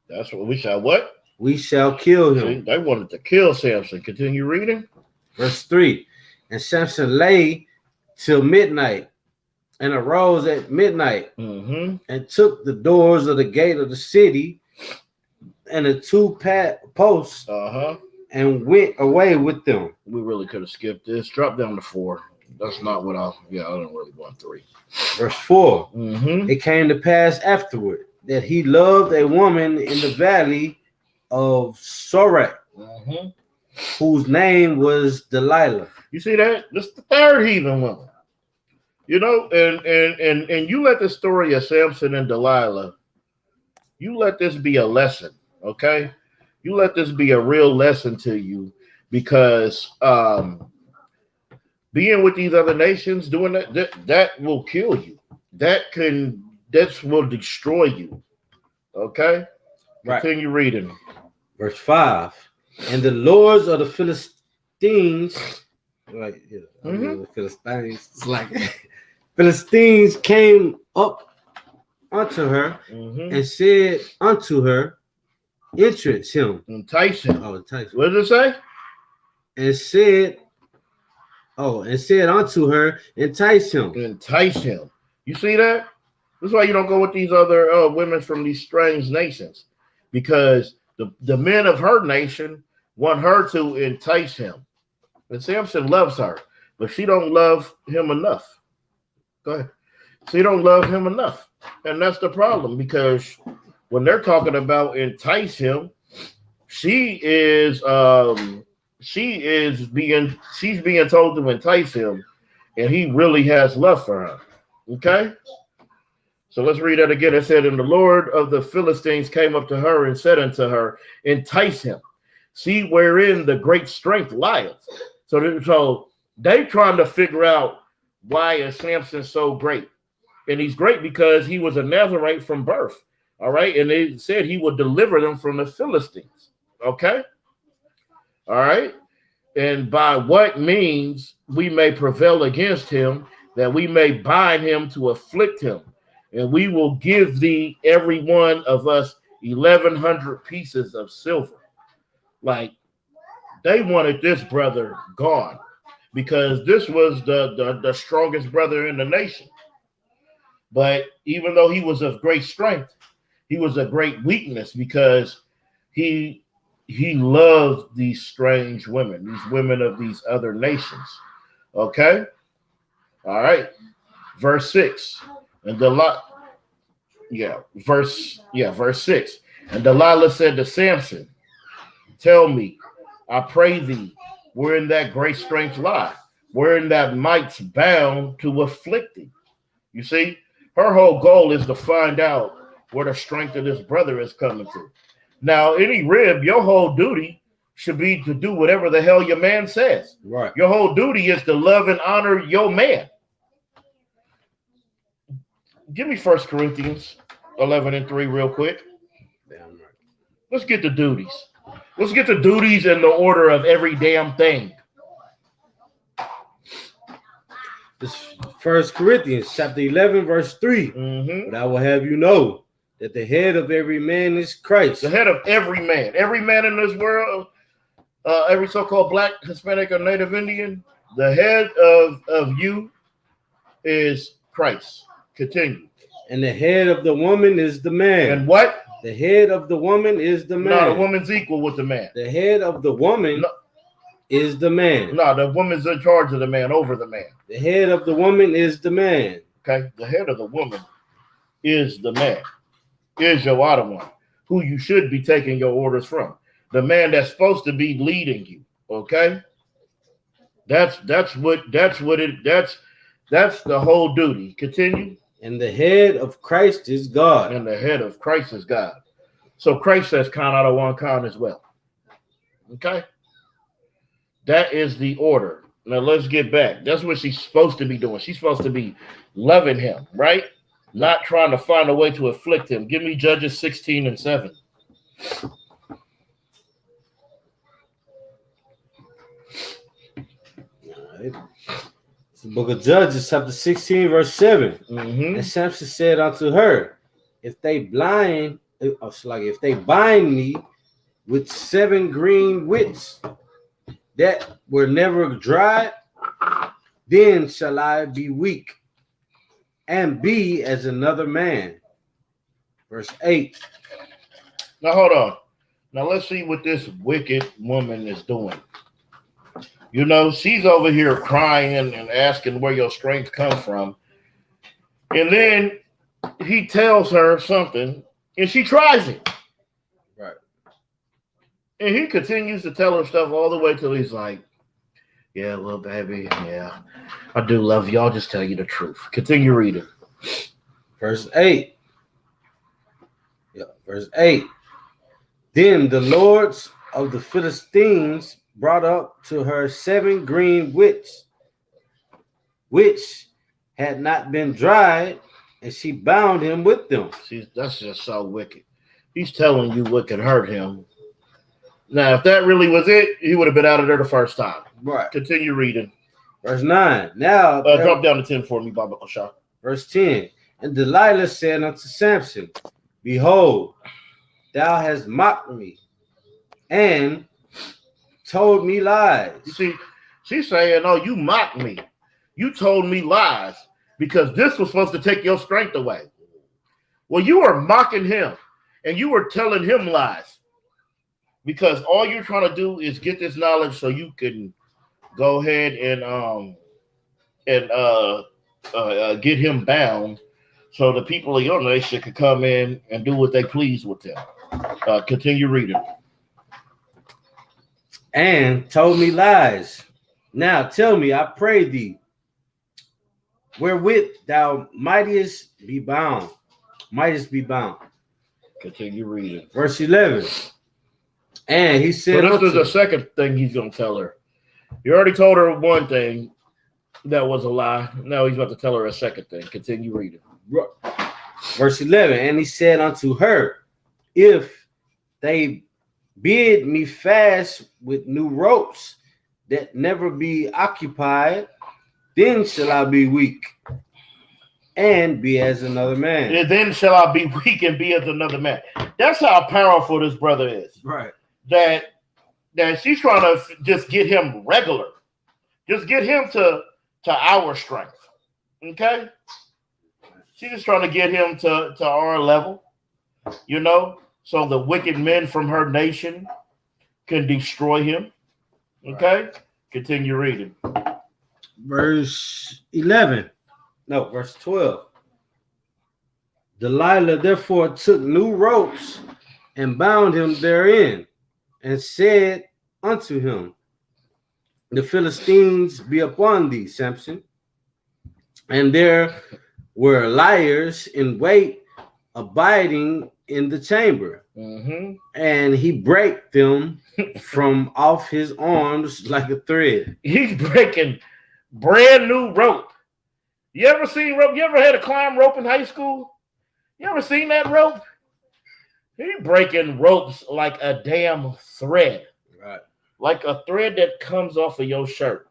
That's what we shall what? We shall kill him. See, they wanted to kill Samson. Continue reading. Verse 3. And Samson lay till midnight, and arose at midnight, and took the doors of the gate of the city and the 2 posts, and went away with them. We really could have skipped this. Drop down to 4. That's not what I don't really want 3. Verse 4. It came to pass afterward that he loved a woman in the valley of Sorek, whose name was Delilah. You see that? This is the third heathen woman. You know, and you let the story of Samson and Delilah, you let this be a lesson, okay? You let this be a real lesson to you, because being with these other nations, doing that will kill you. That will destroy you. Okay? Right. Continue reading. Verse 5. And the lords of the Philistines, like the Philistines, it's like Philistines came up unto her and said unto her, entice him. Entice him. Oh, entice him. What does it say? And said unto her, entice him. Entice him. You see that? That's why you don't go with these other women from these strange nations, because the men of her nation want her to entice him. And Samson loves her, but she don't love him enough. Go ahead. She don't love him enough. And that's the problem, because when they're talking about entice him, she's being told to entice him, and he really has love for her. Okay? So let's read that again. It said, and the Lord of the Philistines came up to her and said unto her, entice him. See wherein the great strength lieth. So they trying to figure out, why is Samson so great? And he's great because he was a Nazarite from birth. All right. And they said he would deliver them from the Philistines. Okay. All right. And by what means we may prevail against him, that we may bind him to afflict him. And we will give thee, every one of us, 1,100 pieces of silver. Like, they wanted this brother gone, because this was the strongest brother in the nation. But even though he was of great strength, he was a great weakness, because he loved these strange women, these women of these other nations. Okay? All right. Verse 6. And verse 6. And Delilah said to Samson, tell me, I pray thee, wherein that great strength lie, wherein that might's bound to afflict thee. You see, her whole goal is to find out where the strength of this brother is coming to. Now, any rib, your whole duty should be to do whatever the hell your man says. Right. Your whole duty is to love and honor your man. Give me 1 Corinthians 11:3 real quick. Damn right. Let's get the duties. Let's get the duties in the order of every damn thing. This 1 Corinthians chapter 11, verse 3. But I will have you know that the head of every man is Christ. The head of every man. Every man in this world, every so-called black, Hispanic, or Native Indian, the head of you is Christ. Continue. And the head of the woman is the man. And what? The head of the woman is the man. No, the woman's equal with the man. The head of the woman is the man. No, the woman's in charge of the man, over the man. The head of the woman is the man. Okay? The head of the woman is the man. Is your other one, who you should be taking your orders from. The man that's supposed to be leading you. Okay? That's the whole duty. Continue. And the head of Christ is God. And the head of Christ is God. So Christ says, count out of one count as well. Okay? That is the order. Now let's get back. That's what she's supposed to be doing. She's supposed to be loving him, right? Not trying to find a way to afflict him. Give me Judges 16:7. All right. The book of Judges, chapter 16, verse 7. And Samson said unto her, if they bind me with 7 green withs that were never dried, then shall I be weak and be as another man. Verse 8. Now hold on. Now let's see what this wicked woman is doing. You know, she's over here crying and asking where your strength comes from. And then he tells her something, and she tries it. Right. And he continues to tell her stuff all the way till he's like, yeah, well, baby, yeah, I do love you. I'll just tell you the truth. Continue reading. Verse 8. Yeah, verse 8. Then the lords of the Philistines brought up to her 7 green withs, which had not been dried, and she bound him with them. See, that's just so wicked. He's telling you what could hurt him. Now, if that really was it, he would have been out of there the first time. Right. Continue reading. Verse 9. Now drop down to 10 for me, Baba Kosha. Verse 10. And Delilah said unto Samson, Behold, thou hast mocked me and told me lies. You see, she's saying, "Oh, you mocked me. You told me lies because this was supposed to take your strength away." Well, you were mocking him and you were telling him lies because all you're trying to do is get this knowledge so you can go ahead and get him bound, so the people of your nation could come in and do what they please with them. Continue reading. And told me lies. Now tell me, I pray thee, wherewith thou mightest be bound. Continue reading. Verse 11. And he said, so this is the second thing he's going to tell her. You already told her one thing that was a lie. Now he's about to tell her a second thing. Continue reading. Verse 11. And he said unto her, if they bid me fast with new ropes that never be occupied, then shall I be weak and be as another man. And then shall I be weak and be as another man. That's how powerful this brother is. Right. That she's trying to just get him regular. Just get him to our strength. Okay? She's just trying to get him to our level. You know? So the wicked men from her nation can destroy him. Okay? Right. Continue reading. Verse 11. No, verse 12. Delilah therefore took new ropes and bound him therein, and said unto him, the Philistines be upon thee, Samson. And there were liars in wait, abiding in the chamber. Mm-hmm. And he brake them from off his arms like a thread. He's breaking brand new rope. You ever seen rope? You ever had to climb rope in high school? You ever seen that rope? He breaking ropes like a damn thread. Right. Like a thread that comes off of your shirt.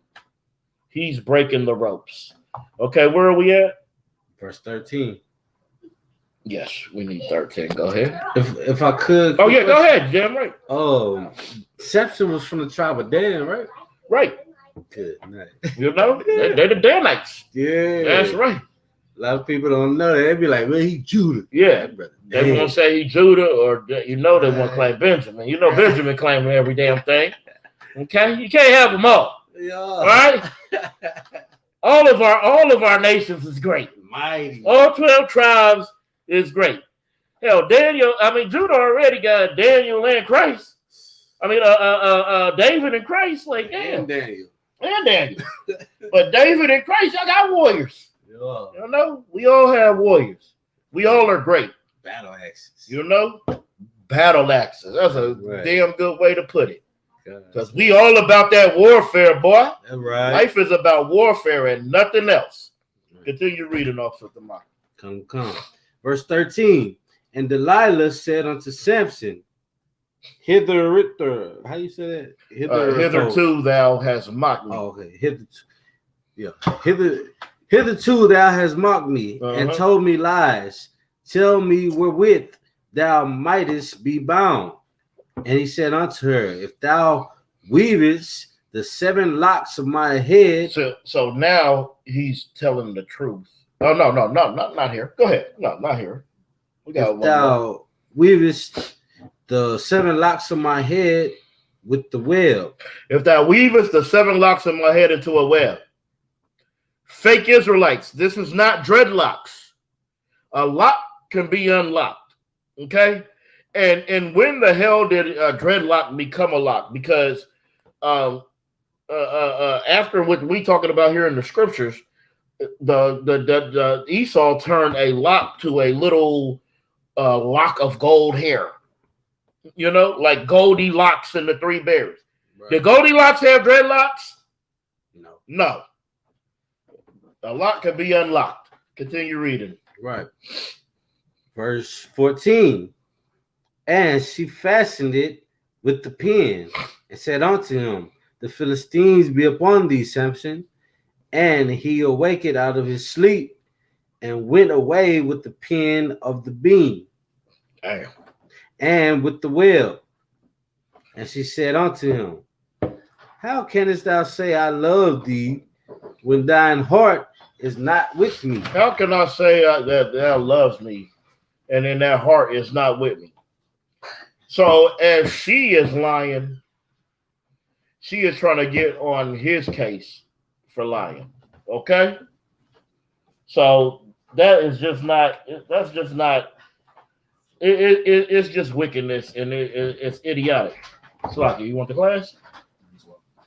He's breaking the ropes. Okay, where are we at? Verse 13. Yes, we need 13. Go ahead. If I could. Oh, yeah, go ahead. Damn right. Oh, Samson was from the tribe of Dan, right? Right. Good night. You know, they're the Danites. Yeah. That's right. A lot of people don't know that. They be like, well, he Judah. Yeah. They won't say he Judah, or they won't claim Benjamin. You know, Benjamin claiming every damn thing. Okay? You can't have them all. Yeah. All right? all of our nations is great. Mighty. All 12 tribes is great. Hell, Judah already got Daniel and Christ. David and Christ, like, damn. And Daniel. But David and Christ, y'all got warriors. Yeah. You know, we all have warriors. We all are great. Battle axes. You know? Battle axes. That's a damn good way to put it. Because we all about that warfare, boy. That's right. Life is about warfare and nothing else. Right. Continue reading off of the mic. Come. Verse 13. And Delilah said unto Samson, hitherto, how you say that? Hitherto thou hast mocked me. Oh, okay. Hitherto thou hast mocked me and told me lies. Tell me wherewith thou mightest be bound. And he said unto her, if thou weavest the 7 locks of my head. So now he's telling the truth. Oh, no, not here. Go ahead. No, not here. We got if thou weavest the 7 locks of my head with the web. If thou weavest the 7 locks of my head into a web. Fake Israelites, this is not dreadlocks. A lock can be unlocked. Okay? And when the hell did a dreadlock become a lock? Because after what we talking about here in the scriptures, the Esau turned a lock to a little lock of gold hair. You know, like Goldilocks and the 3 Bears. Right. Did Goldilocks have dreadlocks? No. A lock can be unlocked. Continue reading. Right. Verse 14. And she fastened it with the pin and said unto him, the Philistines be upon thee, Samson. And he awaked out of his sleep and went away with the pen of the beam. Damn. And with the well. And she said unto him, how canst thou say I love thee when thine heart is not with me? How can I say that thou loves me and in that heart is not with me? So as she is lying, she is trying to get on his case for lying. Okay? So that is just not, that's just not, it's just wickedness and it's idiotic. Slocky, you want the class?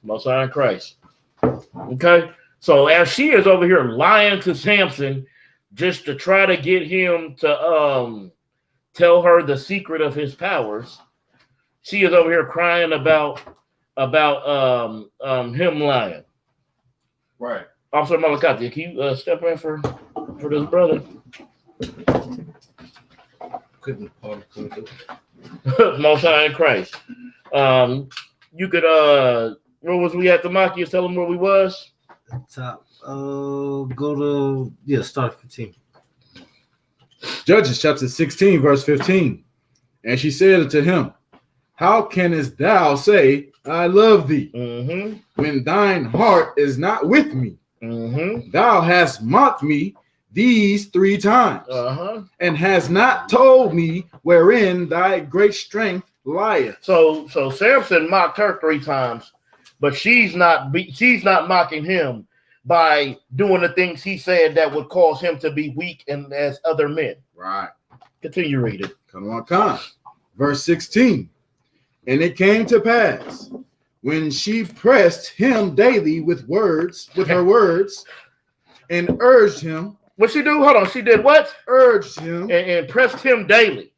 Most High in Christ. Okay? So as she is over here lying to Samson just to try to get him to tell her the secret of his powers, she is over here crying about him lying. Right. Officer Malakati, can you step in for this brother? Couldn't Most High in Christ. You could where was we at the Maki? Tell them where we was. top. Go to start 15. Judges chapter 16, verse 15. And she said unto him, how canst thou say I love thee when thine heart is not with me? Thou hast mocked me these 3 times and hast not told me wherein thy great strength lieth. So Samson mocked her 3 times, but she's not mocking him by doing the things he said that would cause him to be weak and as other men. Right. Continue reading. Come on. Verse 16. And it came to pass when she pressed him daily with her words, and urged him. What she do? Hold on. She did what? Urged him and pressed him daily.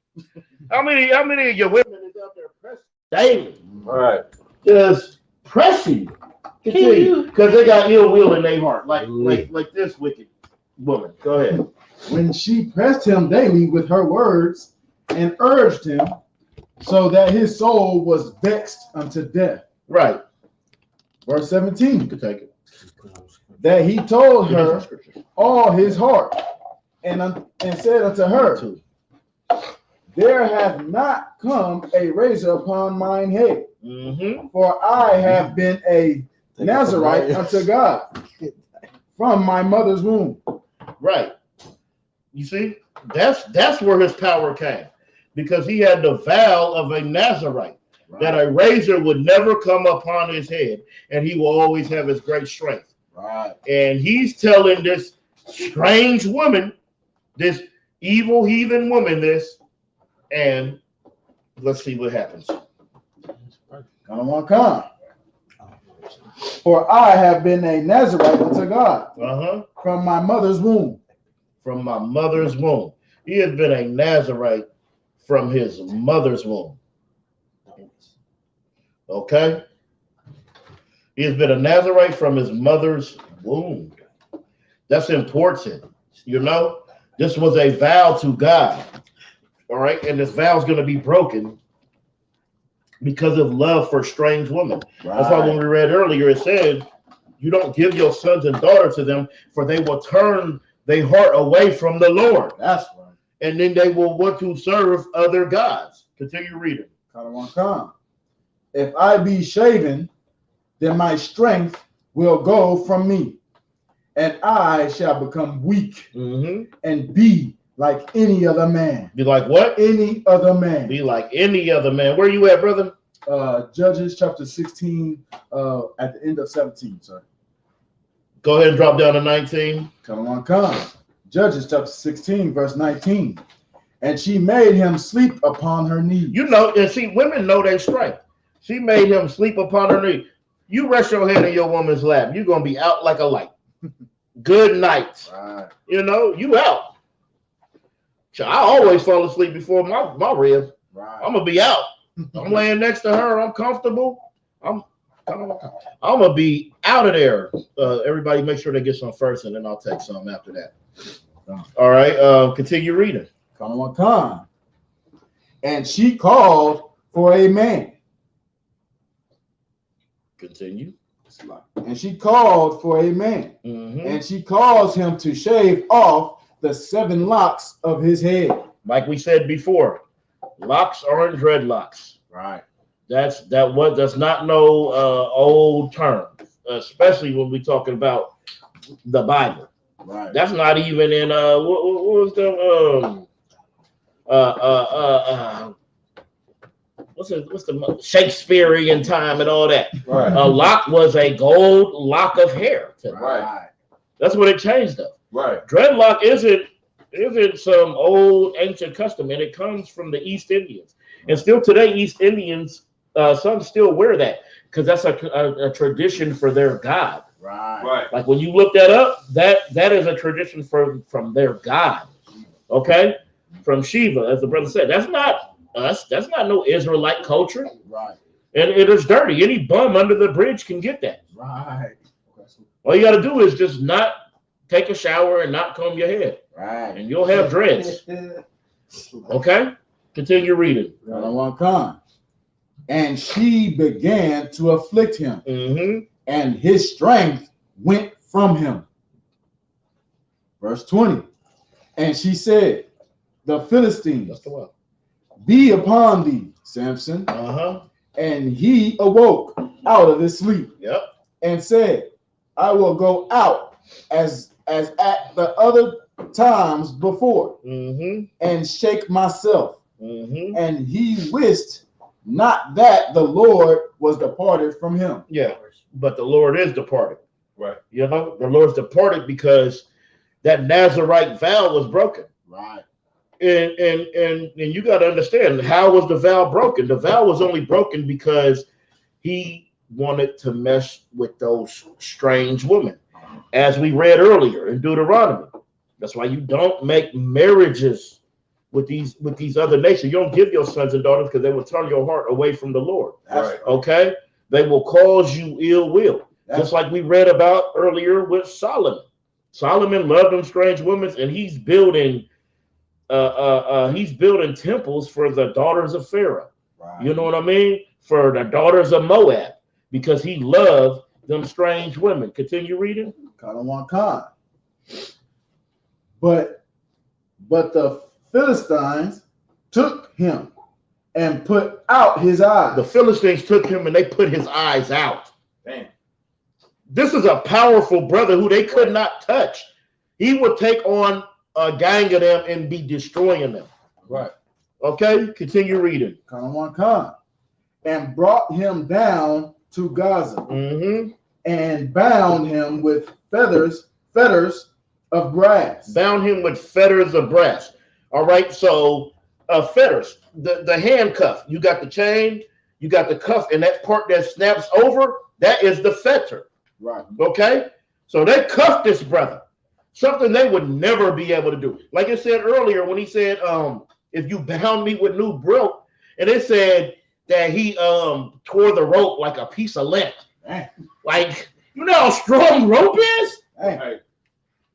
How many of your women is out there pressed daily? All right. Just pressing. Continue. Because they got ill will in their heart, like this wicked woman. Go ahead. when she pressed him daily with her words and urged him, so that his soul was vexed unto death. Right. Verse 17. You can take it. That he told her all his heart, and said unto her, there hath not come a razor upon mine head, for I have been a Nazarite unto God from my mother's womb. Right. You see, that's where his power came, because he had the vow of a Nazarite, that a razor would never come upon his head, and he will always have his great strength. Right. And he's telling this strange woman, this evil heathen woman, this, and let's see what happens. Come. For I have been a Nazarite unto God from my mother's womb. From my mother's womb. He has been a Nazarite from his mother's womb. Okay? He has been a Nazarite from his mother's womb. That's important. You know, this was a vow to God. All right? And this vow is going to be broken because of love for strange women. Right. That's why when we read earlier, it said, you don't give your sons and daughters to them, for they will turn their heart away from the Lord. That's right. And then they will want to serve other gods. Continue reading. Come. If I be shaven, then my strength will go from me, and I shall become weak and be like any other man. Be like what? Any other man. Be like any other man. Where you at, brother? Judges chapter 16, at the end of 17, sir. Go ahead and drop down to 19. Come. Judges chapter 16, verse 19. And she made him sleep upon her knees. You know, and see, women know their strength. She made him sleep upon her knee. You rest your head in your woman's lap, you're going to be out like a light. Good night. Right. You know, you out. So I always fall asleep before my rib. Right. I'm going to be out. I'm laying next to her. I'm comfortable. I'm going to be out of there. Everybody make sure they get some first, and then I'll take some after that. All right. Continue reading. Come. And she called for a man. Continue. And she called for a man, and she caused him to shave off the 7 locks of his head. Like we said before, locks aren't dreadlocks. Right. That's not no old term, especially when we're talking about the Bible. Right. That's not even in what was the what's the Shakespearean time and all that. Right. A lock was a gold lock of hair. Right. That's what it changed up. Right. Dreadlock isn't some old ancient custom, and it comes from the East Indians. And still today, East Indians, some still wear that because that's a tradition for their god. Right. Like when you look that up, that is a tradition from their god. Okay, from Shiva, as the brother said. That's not us. That's not no Israelite culture. Right. And it is dirty. Any bum under the bridge can get that. Right. All you got to do is just not take a shower and not comb your head. Right. And you'll have dreads. Okay? Continue reading. And she began to afflict him, and his strength went from him. Verse 20. And she said, the Philistines be upon thee, Samson. And he awoke out of his sleep. Yep. And said, I will go out as at the other times before, and shake myself. And he wist not that the Lord was departed from him. Yeah, but the Lord is departed. Right. You know, the Lord's departed because that Nazarite vow was broken. Right. And you got to understand, how was the vow broken? The vow was only broken because he wanted to mess with those strange women, as we read earlier in Deuteronomy. That's why you don't make marriages with these other nations. You don't give your sons and daughters because they will turn your heart away from the Lord. Right. Okay? They will cause you ill will. Just like we read about earlier with Solomon. Solomon loved them strange women, and he's building temples for the daughters of Pharaoh. Right. You know what I mean? For the daughters of Moab, because he loved them strange women. Continue reading. But the Philistines took him and put out his eyes. The Philistines took him and they put his eyes out. Damn. This is a powerful brother who they could not touch. He would take on a gang of them and be destroying them. Right. Okay, continue reading. And brought him down to Gaza, and bound him with fetters of brass. Bound him with fetters of brass. All right, so fetters, the handcuff. You got the chain, you got the cuff, and that part that snaps over, that is the fetter. Right. Okay, so they cuffed this brother. Something they would never be able to do. Like I said earlier when he said, if you bound me with new rope, and it said that he tore the rope like a piece of lint. Like, you know how strong rope is?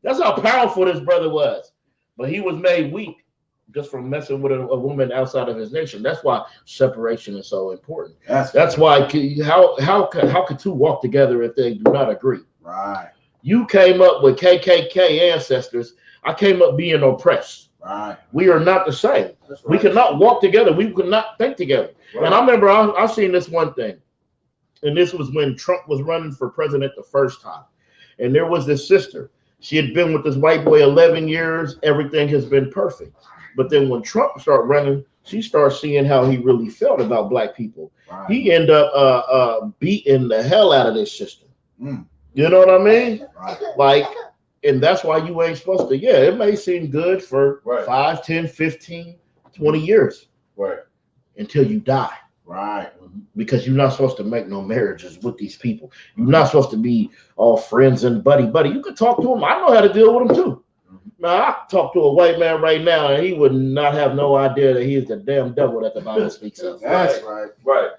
That's how powerful this brother was. But he was made weak just from messing with a woman outside of his nation. That's why separation is so important. That's why how could two walk together if they do not agree? Right. You came up with KKK ancestors. I came up being oppressed. Right. We are not the same. Right. We cannot walk together. We could not think together. Right. And I remember I seen this one thing. And this was when Trump was running for president the first time. And there was this sister. She had been with this white boy 11 years. Everything has been perfect. But then when Trump started running, she started seeing how he really felt about black people. Right. He ended up beating the hell out of this sister. You know what I mean? Right. Like, and that's why you ain't supposed to. Yeah, it may seem good for 5, 10, 15, 20 years. Right. Until you die. Right. Because you're not supposed to make no marriages with these people. You're not supposed to be all friends and buddy. You can talk to them. I know how to deal with them too. Now, I talk to a white man right now, and he would not have no idea that he is the damn devil that the Bible speaks of. That's right. Right.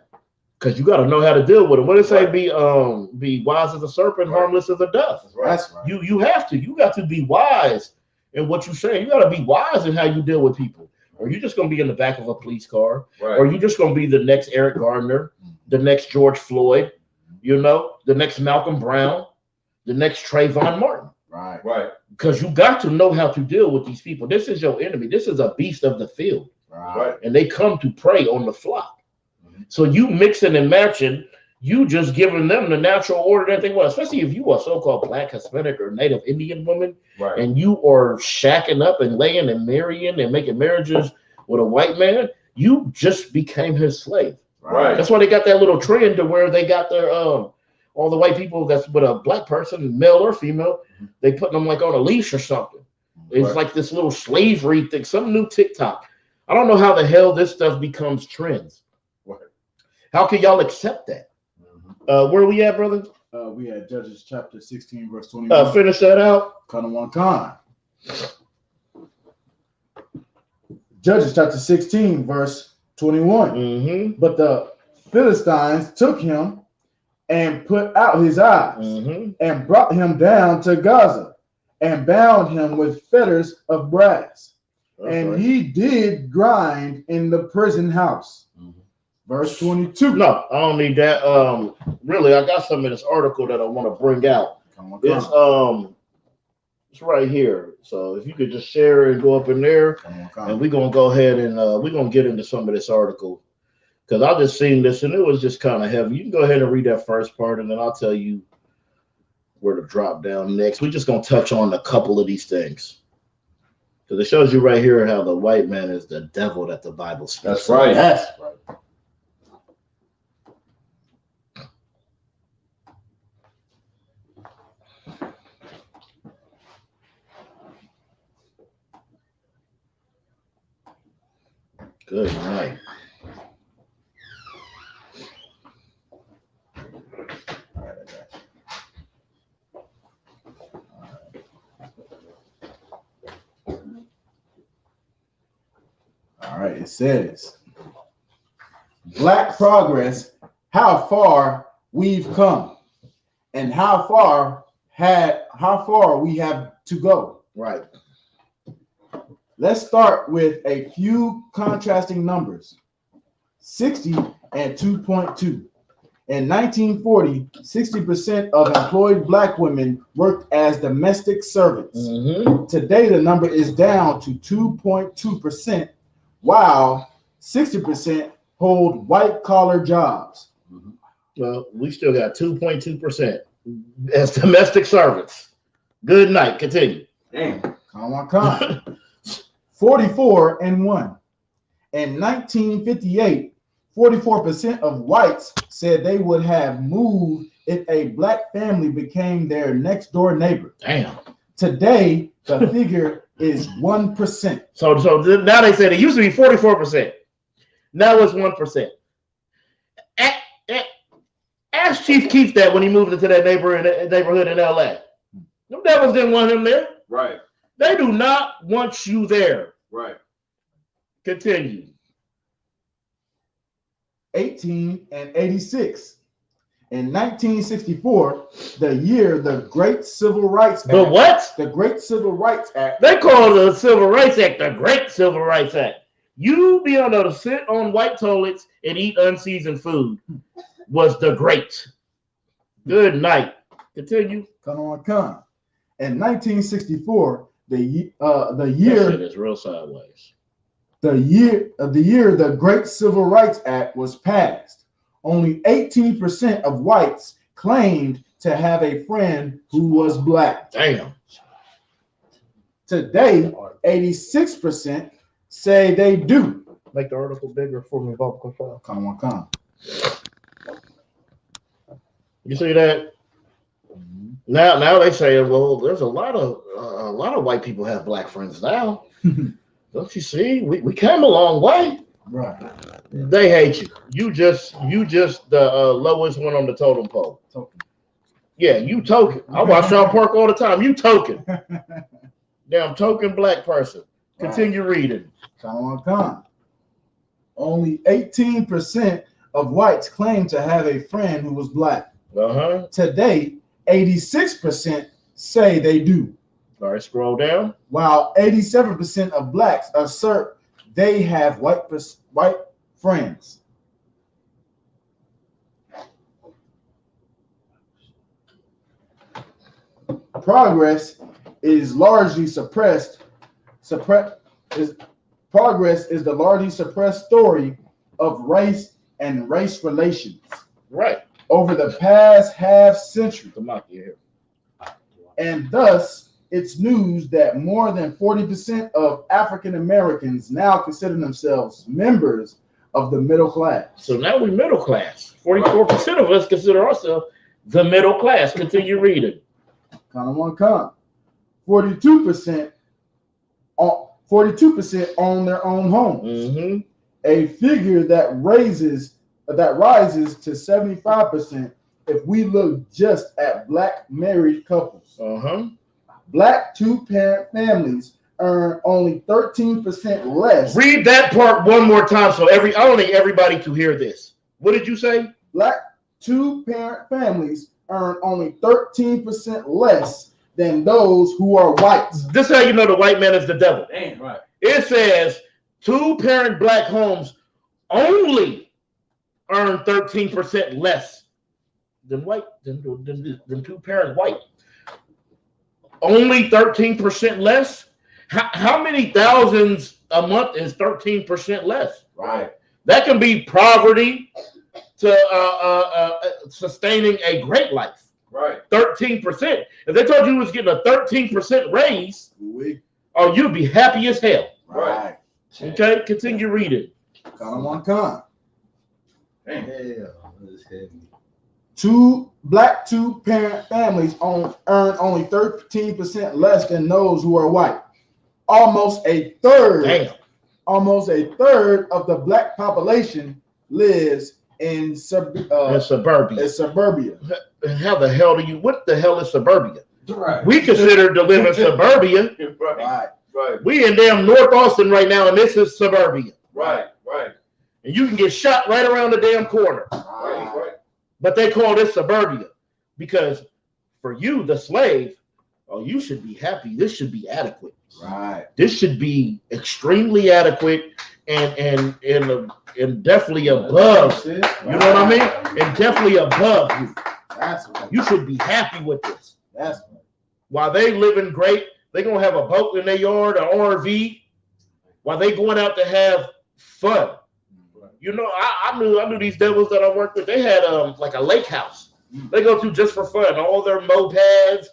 Because you got to know how to deal with it. What did it say? Be wise as a serpent, harmless as a dove. That's right. You have to. You got to be wise in what you say. You got to be wise in how you deal with people. Or you're just going to be in the back of a police car. Right. Or you're just going to be the next Eric Gardner, the next George Floyd. You know, the next Malcolm Brown, the next Trayvon Martin. Right. Because you got to know how to deal with these people. This is your enemy. This is a beast of the field. Right. And they come to prey on the flock. So you mixing and matching, you just giving them the natural order that they want, especially if you are so-called Black, Hispanic, or Native Indian woman, and you are shacking up and laying and marrying and making marriages with a white man, you just became his slave. Right. That's why they got that little trend to where they got their all the white people that's with a Black person, male or female, they put them like on a leash or something. It's like this little slavery thing, some new TikTok. I don't know how the hell this stuff becomes trends. How can y'all accept that? Where we at, brother? We at Judges chapter 16, verse 21. Finish that out. Judges chapter 16, verse 21. But the Philistines took him and put out his eyes and brought him down to Gaza and bound him with fetters of brass. He did grind in the prison house. Verse 22. No, I don't need that. Really, I got some in this article that I want to bring out. It's right here. So if you could just share it and go up in there, and we're gonna go ahead and we're gonna get into some of this article because I just seen this and it was just kind of heavy. You can go ahead and read that first part, and then I'll tell you where to drop down next. We're just gonna touch on a couple of these things because it shows you right here how the white man is the devil that the Bible speaks. That's right. That's right. Good night. All right, it says, Black progress, how far we've come, and how far we have to go. Right. Let's start with a few contrasting numbers. 60 and 2.2. In 1940, 60% of employed Black women worked as domestic servants. Today, the number is down to 2.2%, while 60% hold white-collar jobs. Well, we still got 2.2% as domestic servants. Good night. Continue. Damn. Come on. 44 and 1. In 1958, 44% of whites said they would have moved if a Black family became their next door neighbor. Damn. Today, the figure is 1%. So now they said it used to be 44%. Now it's 1%. Ask Chief Keef that when he moved into that neighborhood in LA. Them devils didn't want him there. Right. They do not want you there. Right. Continue. 18 and 86. In 1964, the year the Great Civil Rights Act. The what? The Great Civil Rights Act. They call the Civil Rights Act the Great Civil Rights Act. You be able to sit on white toilets and eat unseasoned food was the great. Good night. Continue. Come on. In 1964, the year that shit is real sideways. The year the Great Civil Rights Act was passed, only 18% of whites claimed to have a friend who was Black. Damn. Today, 86% say they do. Make the article bigger for me, Bob Control. Come on. You see that? Now they say, well, there's a lot of white people have Black friends now. Don't you see? We came a long way. Right. They hate you. You just the lowest one on the totem pole. Token. Yeah, you token. I watch South Park all the time. You token. Damn token Black person. Continue reading. Come on. Only 18% of whites claim to have a friend who was Black. Today, 86% say they do. All right, scroll down. While 87% of Blacks assert they have white friends. Progress is largely suppressed. Progress is the largely suppressed story of race and race relations. Right. Over the past half century. And thus, it's news that more than 40% of African Americans now consider themselves members of the middle class. So now we're middle class. 44% of us consider ourselves the middle class. Continue reading. Kind of one come. 42% own their own homes. Mm-hmm. A figure that rises to 75% if we look just at black married couples. Uh-huh. Black two-parent families earn only 13% less. Read that part one more time so I want everybody to hear this. What did you say? Black two-parent families earn only 13% less than those who are whites. This is how you know the white man is the devil. Damn, right. It says two-parent black homes only earn 13% less than two-parent white. Only 13% less? How many thousands a month is 13% less? Right. That can be poverty to sustaining a great life. Right. 13%. If they told you was getting a 13% raise, oh, you'd be happy as hell. Right. Okay, continue reading. Kind of one con. Damn. Black two-parent families earn only 13% less than those who are white. Almost a third of the black population lives in suburbia. How the hell what the hell is suburbia? Right. We consider to live in suburbia. Right. We in damn North Austin right now, and this is suburbia. Right. And you can get shot right around the damn corner. Right. But they call this suburbia because for you, the slave, oh, you should be happy. This should be adequate. Right. This should be extremely adequate and definitely above. You know what I mean? And definitely above you. That's right. You should be happy with this. That's right. While they living great, they gonna have a boat in their yard, an RV, while they going out to have fun. You know, I knew these devils that I worked with. They had like a lake house. They go to just for fun. All their mopeds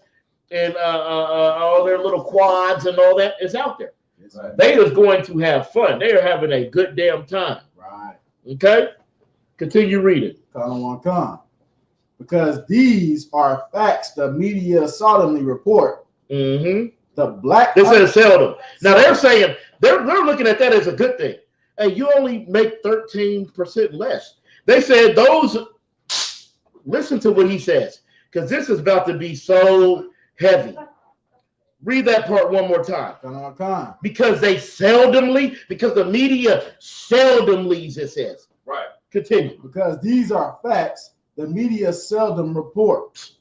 and all their little quads and all that is out there. Right. They is going to have fun. They are having a good damn time. Right. Okay? Continue reading. Con. Because these are facts the media solemnly report. Mm-hmm. The black. This is seldom. Now they're saying they're looking at that as a good thing. Hey, you only make 13% less. They said those. Listen to what he says, because this is about to be so heavy. Read that part one more time. Because the media seldomly, it says. Right. Continue. Because these are facts the media seldom reports.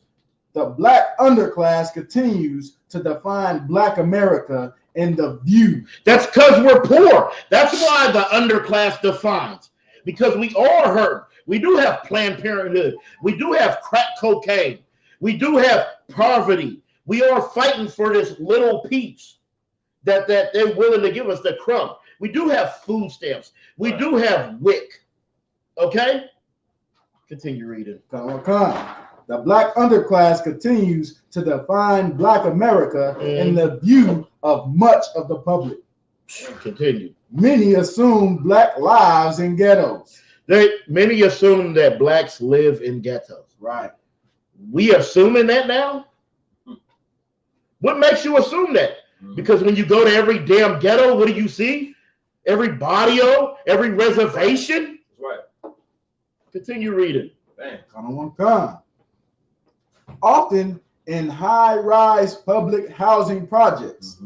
The black underclass continues to define black America in the view. That's because we're poor. That's why the underclass defines. Because we are hurt. We do have Planned Parenthood. We do have crack cocaine. We do have poverty. We are fighting for this little piece that they're willing to give us, the crumb. We do have food stamps. We do have WIC. Okay? Continue reading. The black underclass continues to define black America in the view of much of the public. Continue. Many assume black lives in ghettos. Many assume that blacks live in ghettos. Right. We assuming that now? What makes you assume that? Because when you go to every damn ghetto, what do you see? Every barrio, every reservation. Right. Continue reading. Often in high-rise public housing projects,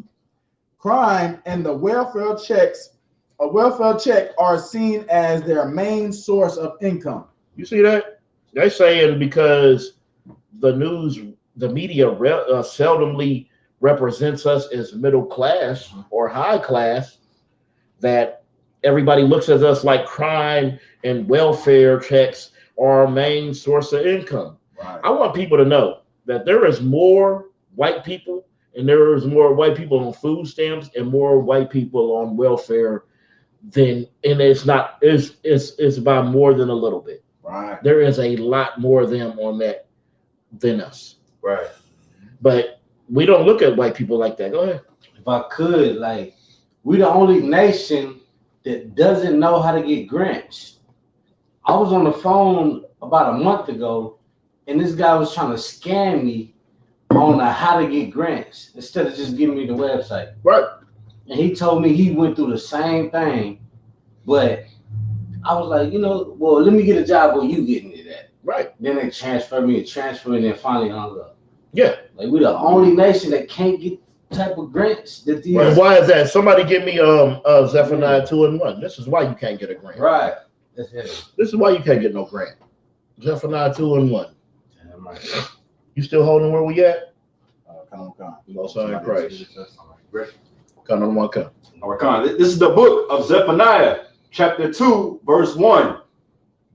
crime and the welfare check are seen as their main source of income. You see that? They're saying because the media seldomly represents us as middle class or high class, that everybody looks at us like crime and welfare checks are our main source of income. Right. I want people to know that there is more white people, and there is more white people on food stamps and more white people on welfare than, and it's by more than a little bit. Right. There is a lot more of them on that than us. Right. But we don't look at white people like that. Go ahead. If I could, like, we the only nation that doesn't know how to get grants. I was on the phone about a month ago, and this guy was trying to scam me on how to get grants instead of just giving me the website. Right. And he told me he went through the same thing, but I was like, well, let me get a job where you getting it at. Right. Then they transferred me, and then finally hung up. Yeah. Like, we the only nation that can't get type of grants that these. Well, why is that? Somebody give me Zephaniah 2:1. This is why you can't get a grant. Right. That's it. This is why you can't get no grant. Zephaniah 2:1. Damn right. You still holding where we at? Come on. Most High in Christ. Come on, one come. All right, come on. This is the book of Zephaniah, chapter 2, verse 1.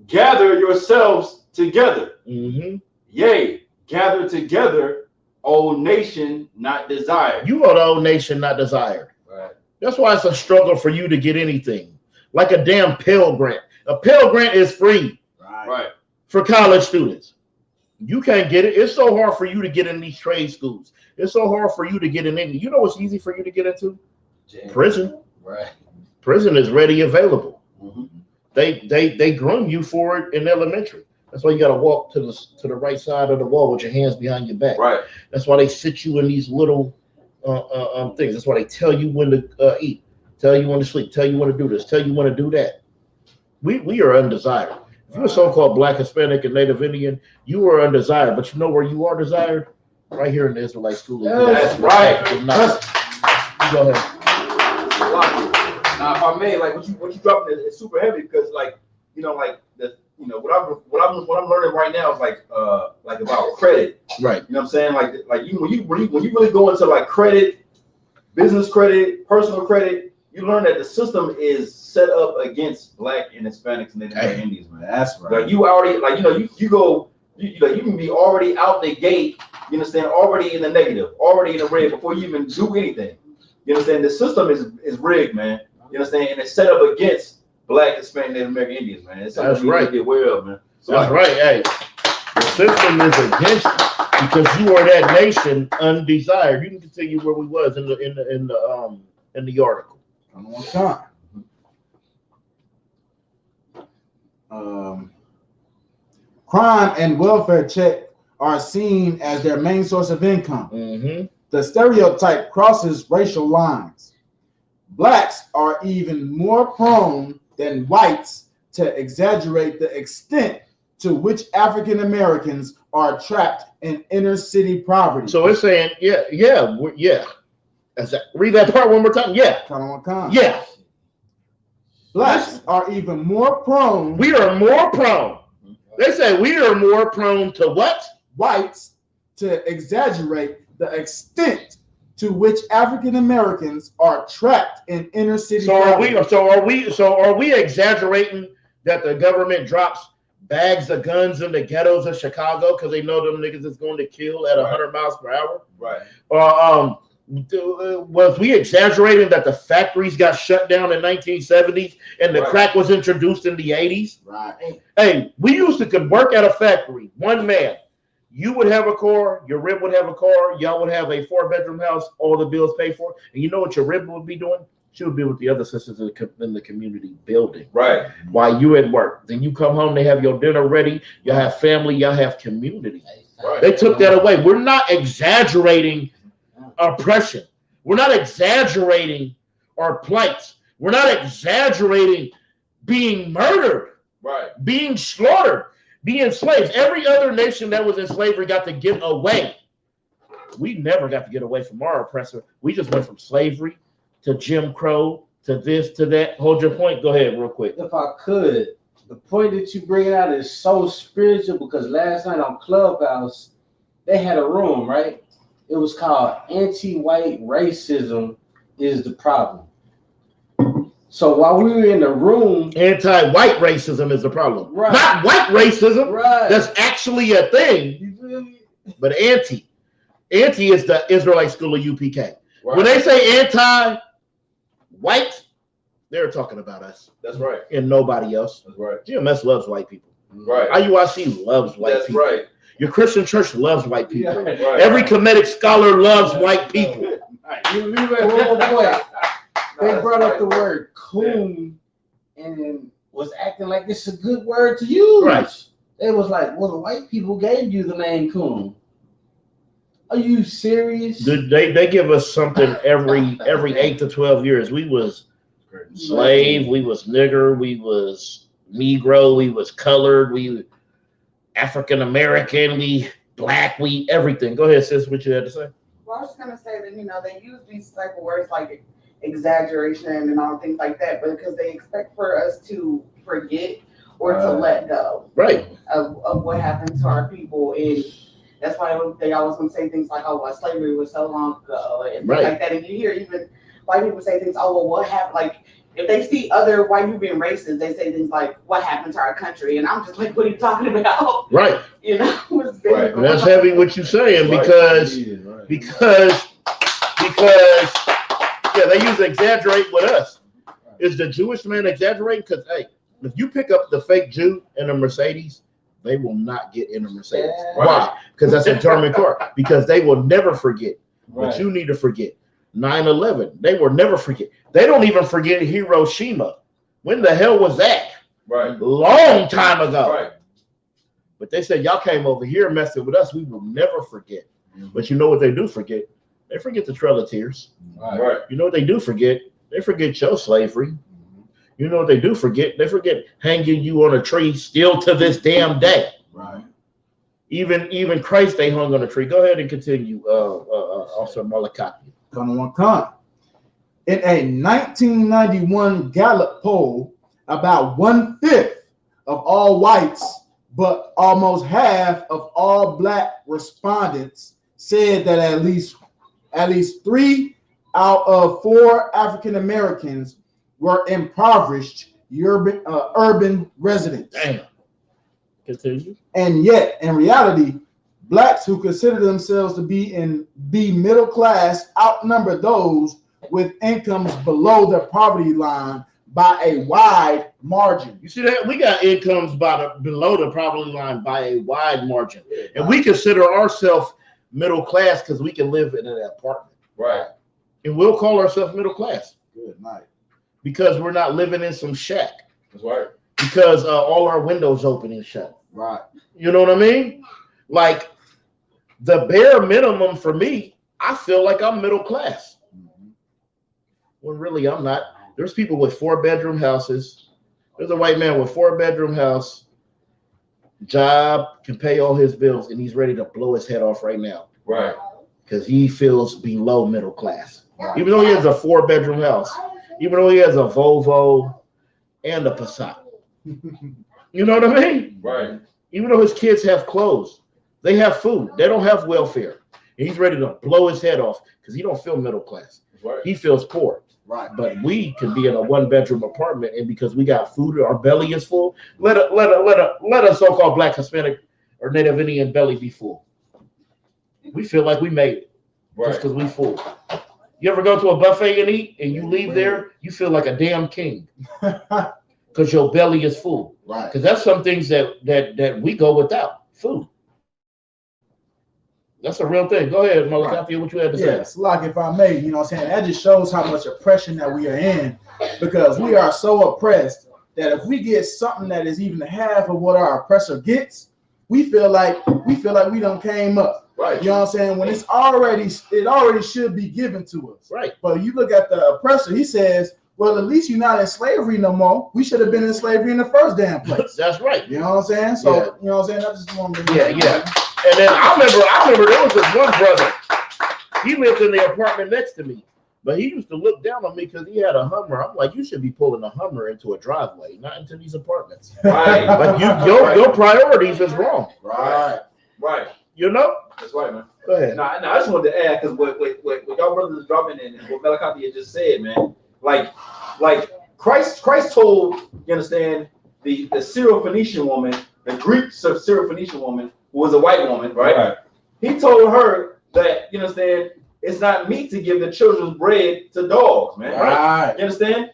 Gather yourselves together. Mm-hmm. Yea, gather together, O nation not desired. You are the old nation not desired. Right. That's why it's a struggle for you to get anything. Like a damn Pell Grant. A Pell Grant is free Right. for college students. You can't get it. It's so hard for you to get in these trade schools. It's so hard for you to get in. You know what's easy for you to get into? Prison. Right. Prison is ready, available. Mm-hmm. They groom you for it in elementary. That's why you got to walk to the right side of the wall with your hands behind your back. Right. That's why they sit you in these little things. That's why they tell you when to eat, tell you when to sleep, tell you when to do this, tell you when to do that. We are undesired. If you're so-called Black, Hispanic, and Native Indian, you are undesired. But you know where you are desired? Right here in the Israelite school. That's right. Go ahead. Now, if I may, like what you dropping is super heavy because, like, what I'm learning right now is like about credit. Right. You know what I'm saying? Like you when you really go into like credit, business credit, personal credit, you learn that the system is set up against Black and Hispanics and Native American Indians, man. That's right. Like you already, like, you can be already out the gate, you understand, already in the negative, already in the red before you even do anything. You understand? The system is rigged, man. You understand? And it's set up against Black, Hispanic, Native American Indians, man. It's something you need to be aware of, man. So that's right. Hey, the system is against you because you are that nation undesired. You can continue where we was in the article. Come on, son. Crime and welfare check are seen as their main source of income. Mm-hmm. The stereotype crosses racial lines. Blacks are even more prone than whites to exaggerate the extent to which African Americans are trapped in inner city poverty. So it's saying, yeah. Read that part one more time. Yeah. Come on. Yeah. Blacks are even more prone. We are more prone. They say we are more prone to what? Whites to exaggerate the extent to which African Americans are trapped in inner city. So are we exaggerating that the government drops bags of guns in the ghettos of Chicago because they know them niggas is going to kill at 100 miles per hour? Right. Was we exaggerating that the factories got shut down in 1970s and the crack was introduced in the 80s? Right. Hey, we used to could work at a factory, one man. You would have a car, your rib would have a car, y'all would have a 4-bedroom house, all the bills paid for. And you know what your rib would be doing? She would be with the other sisters in the community building. Right. While you at work. Then you come home, they have your dinner ready, y'all have family, y'all have community. Right. They took that away. We're not exaggerating oppression. We're not exaggerating our plights. We're not exaggerating being murdered, being slaughtered, being slaves. Every other nation that was in slavery got to get away. We never got to get away from our oppressor. We just went from slavery to Jim Crow to this to that. Hold your point. Go ahead real quick. If I could, the point that you bring out is so spiritual because last night on Clubhouse, they had a room, right? It was called Anti-White Racism is the Problem. So while we were in the room, anti-white racism is the problem. Right. Not white racism. Right. That's actually a thing. But anti. Anti is the Israelite School of UPK. Right. When they say anti-white, they're talking about us. That's right. And nobody else. That's right. GMS loves white people. Right. IUIC loves white That's people. right. Your Christian church loves white people. Right. Every Kemetic scholar loves white people. They brought up the word coon and was acting like it's a good word to use. Right. It was like, well, the white people gave you the name coon. Are you serious? They give us something every 8 to 12 years. We was slave, we was nigger, we was Negro, we was colored, we African American, we black, we everything. Go ahead, sis, what you had to say? Well, I was just gonna say that they use these type of words like exaggeration and all things like that, but because they expect for us to forget or to let go, right, of what happened to our people, and that's why they always gonna say things like, "Oh, well, slavery was so long ago," and things like that. And you hear even white people say things, "Oh, well, what happened?" Like if they see other white people being racist, they say things like, "What happened to our country?" And I'm just like, "What are you talking about?" Right. Right. And that's heavy what you're saying because yeah, they use exaggerate with us. Is the Jewish man exaggerating? Because hey, if you pick up the fake Jew in a Mercedes, they will not get in a Mercedes. Right. Why? Because that's a German car. Because they will never forget. Right. But you need to forget 9/11. They will never forget. They don't even forget Hiroshima. When the hell was that? Right. Long time ago. Right. But they said y'all came over here messing with us. We will never forget. But you know what they do forget? They forget the Trail of Tears. Right. You know what they do forget? They forget your slavery. You know what they do forget? They forget hanging you on a tree still to this damn day. Right. Even Christ they hung on a tree. Go ahead and continue, Officer Malakaki. Come on. In a 1991 Gallup poll, about 1/5 of all whites, but almost half of all black respondents said that at least 3 out of 4 African Americans were impoverished urban residents. Damn. Continue. And yet, in reality, blacks who consider themselves to be middle class outnumber those with incomes below the poverty line by a wide margin. You see that? We got incomes below the poverty line by a wide margin. And we consider ourselves middle class because we can live in an apartment. Right. And we'll call ourselves middle class. Good night. Because we're not living in some shack. That's right. Because all our windows open and shut. Right. You know what I mean? Like the bare minimum for me, I feel like I'm middle class. When really I'm not. There's people with 4-bedroom houses. There's a white man with 4-bedroom house, job, can pay all his bills, and he's ready to blow his head off right now. Right. Because he feels below middle class. Even though he has a 4-bedroom house, even though he has a Volvo and a Passat. You know what I mean? Right. Even though his kids have clothes, they have food, they don't have welfare. And he's ready to blow his head off because he don't feel middle class. Right. He feels poor. Right. But we can be in a 1-bedroom apartment, and because we got food, our belly is full. Let a so-called Black, Hispanic, or Native Indian belly be full. We feel like we made it just because we full. You ever go to a buffet and eat, and you leave there, you feel like a damn king because your belly is full. Right. Because that's some things that we go without food. That's a real thing. Go ahead, Malakafia, what you had to say. Yes, like if I may, you know what I'm saying? That just shows how much oppression that we are in, because we are so oppressed that if we get something that is even half of what our oppressor gets, we feel like we done came up. Right. You know what I'm saying? When it already should be given to us. Right. But you look at the oppressor, he says, well, at least you're not in slavery no more. We should have been in slavery in the first damn place. That's right. You know what I'm saying? So, you know what I'm saying? I just wanted to And then I remember there was this one brother. He lived in the apartment next to me, but he used to look down on me because he had a Hummer. I'm like, you should be pulling a Hummer into a driveway, not into these apartments. Right. Like your priorities is wrong. Right. Right. You know? That's right, man. Go ahead. Now, I just wanted to add, because what y'all brothers is dropping in and what Malakati just said, man. Like Christ told, you understand, the Syro-Phoenician woman, the Greek Syro-Phoenician woman, who was a white woman, right? He told her, that, you understand, it's not meat to give the children's bread to dogs, man. Right. You understand?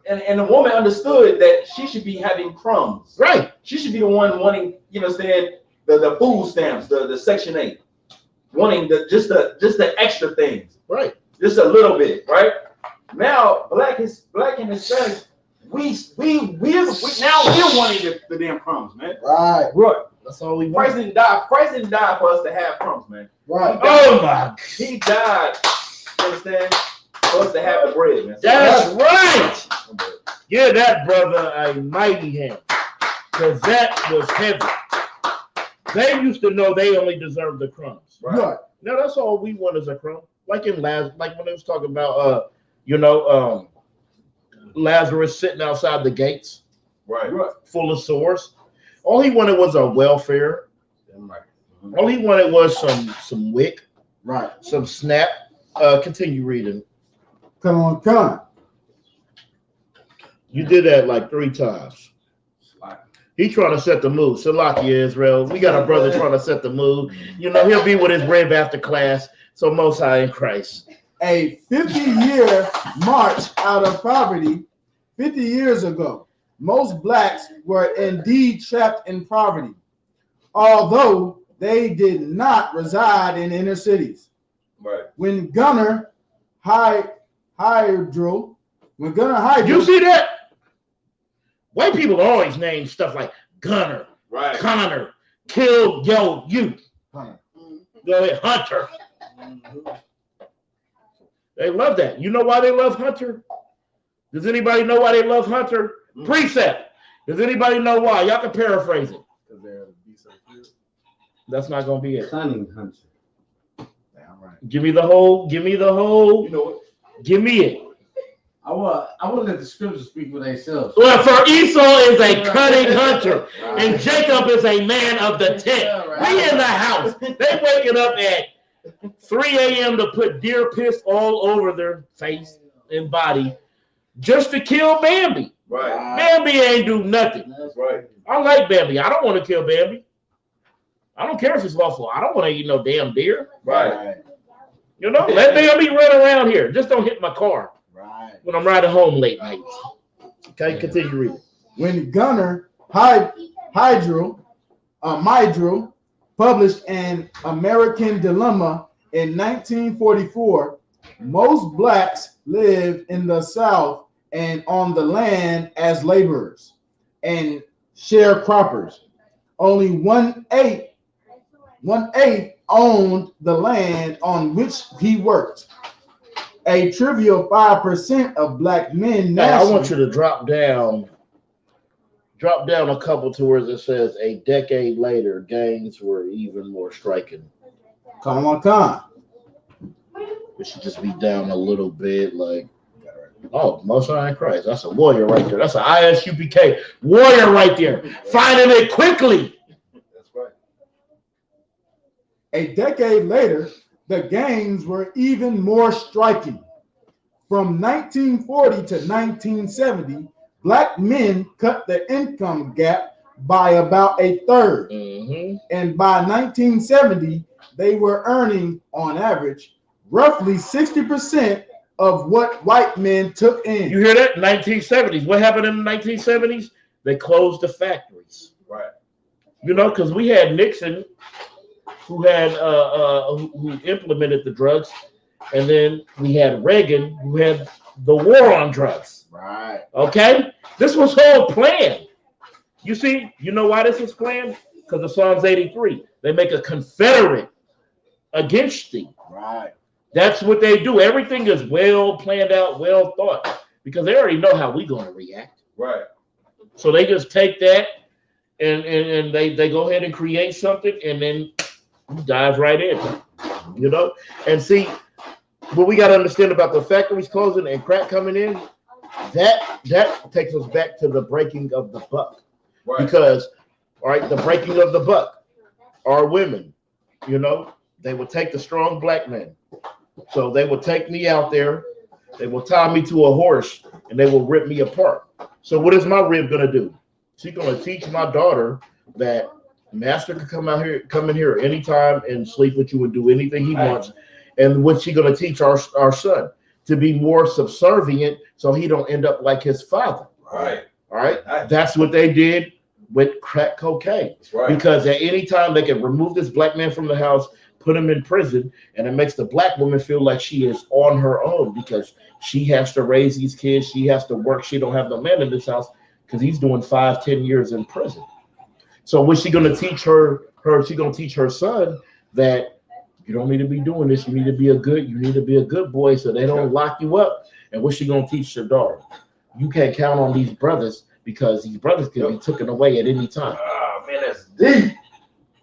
And the woman understood that she should be having crumbs. Right. She should be the one wanting, you understand, the food stamps, the Section 8, wanting just the extra things. Right. Just a little bit, right? Now, black and Hispanics, we now we're wanting the damn crumbs, man. Right. Right. That's all we want. Christ didn't die for us to have crumbs, man. Right. Oh my. He died, you understand, for us to have the bread, man. That's right. Give that brother a mighty hand, because that was heavy. They used to know they only deserved the crumbs. Right. Now that's all we want is a crumb. Like in like when they was talking about Lazarus sitting outside the gates, Right. full of sores. All he wanted was a welfare. Right. All he wanted was some wick, Right. some snap. Continue reading. Come on. You did that like 3 times. He trying to set the mood. Salakia, Israel. We got a brother trying to set the mood. You know, he'll be with his rib after class. So Most High in Christ. A 50-year march out of poverty 50 years ago. Most blacks were indeed trapped in poverty, although they did not reside in inner cities. Right. When Gunner Hydro, You see that? White people always name stuff like Gunner, Right. Connor, Kill Yo You, Hunter. Go ahead, Hunter. They love that. You know why they love Hunter? Does anybody know why they love Hunter? Precept. Does anybody know why? Y'all can paraphrase it. That's not gonna be it. Cunning Hunter. Damn right. Give me the whole. You know it. Give me it. I want to let the scriptures speak for themselves. Well, for Esau is a cunning hunter, and Jacob is a man of the tent. We in the house. They waking up at 3 a.m. to put deer piss all over their face and body just to kill Bambi. Right. Bambi ain't do nothing. That's right. I like Bambi. I don't want to kill Bambi. I don't care if it's lawful. I don't want to eat no damn deer. Right. You know, let Bambi run around here. Just don't hit my car Right. when I'm riding home late nights. Okay, continue reading. When Gunner Midro published an American Dilemma in 1944, most blacks lived in the South and on the land as laborers and sharecroppers. Only one eighth owned the land on which he worked. A trivial 5% of black men. Hey, I want you to drop down a couple to where it says a decade later, gangs were even more striking. Come on. It should just be down a little bit, like, oh, Most High in Christ. That's a warrior right there. That's an ISUPK warrior right there. Finding it quickly. That's right. A decade later, the gangs were even more striking. From 1940 to 1970, black men cut the income gap by about a third. Mm-hmm. And by 1970, they were earning, on average, roughly 60% of what white men took in. You hear that? 1970s. What happened in the 1970s? They closed the factories. Right. You know, because we had Nixon, who had who implemented the drugs, and then we had Reagan, who had the war on drugs. Right. Okay, this was all planned. You see, you know why this was planned? Because of Psalms 83. They make a confederate against thee. Right. That's what they do. Everything is well planned out, well thought, because they already know how we're going to react. Right. So they just take that and they go ahead and create something, and then dive right in, you know. And see, what we got to understand about the factories closing and crack coming in, that takes us back to the breaking of the buck. Right. Because, all right, the breaking of the buck are women, you know. They would take the strong black men. So they will take me out there, they will tie me to a horse, and they will rip me apart. So what is my rib going to do? She's going to teach my daughter that Master could come in here anytime and sleep with you and do anything he wants. And what's she gonna teach our son? To be more subservient so he don't end up like his father. Right. All right. That's what they did with crack cocaine. Right. Because at any time they can remove this black man from the house, put him in prison, and it makes the black woman feel like she is on her own because she has to raise these kids, she has to work, she don't have no man in this house because he's doing 5-10 years in prison. So what's she gonna teach her? She's gonna teach her son that you don't need to be doing this. You need to be a good boy so they don't lock you up. And what's she gonna teach her daughter? You can't count on these brothers because these brothers can be taken away at any time. Oh man, that's deep.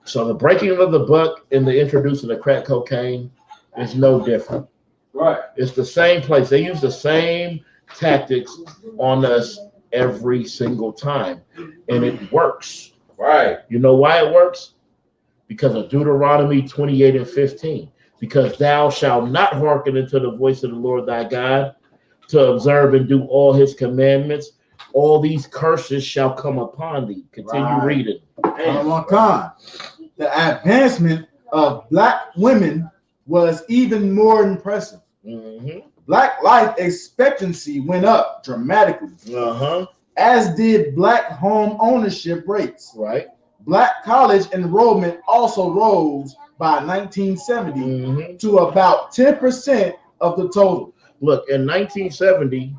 So the breaking of the buck and the introducing of crack cocaine is no different. Right. It's the same place. They use the same tactics on us every single time, and it works. Right. You know why it works? Because of Deuteronomy 28:15. Because thou shalt not hearken unto the voice of the Lord thy God to observe and do all his commandments. All these curses shall come upon thee. Continue reading. The advancement of black women was even more impressive. Mm-hmm. Black life expectancy went up dramatically, as did black home ownership rates. Right. Black college enrollment also rose by 1970 to about 10% of the total. Look, in 1970,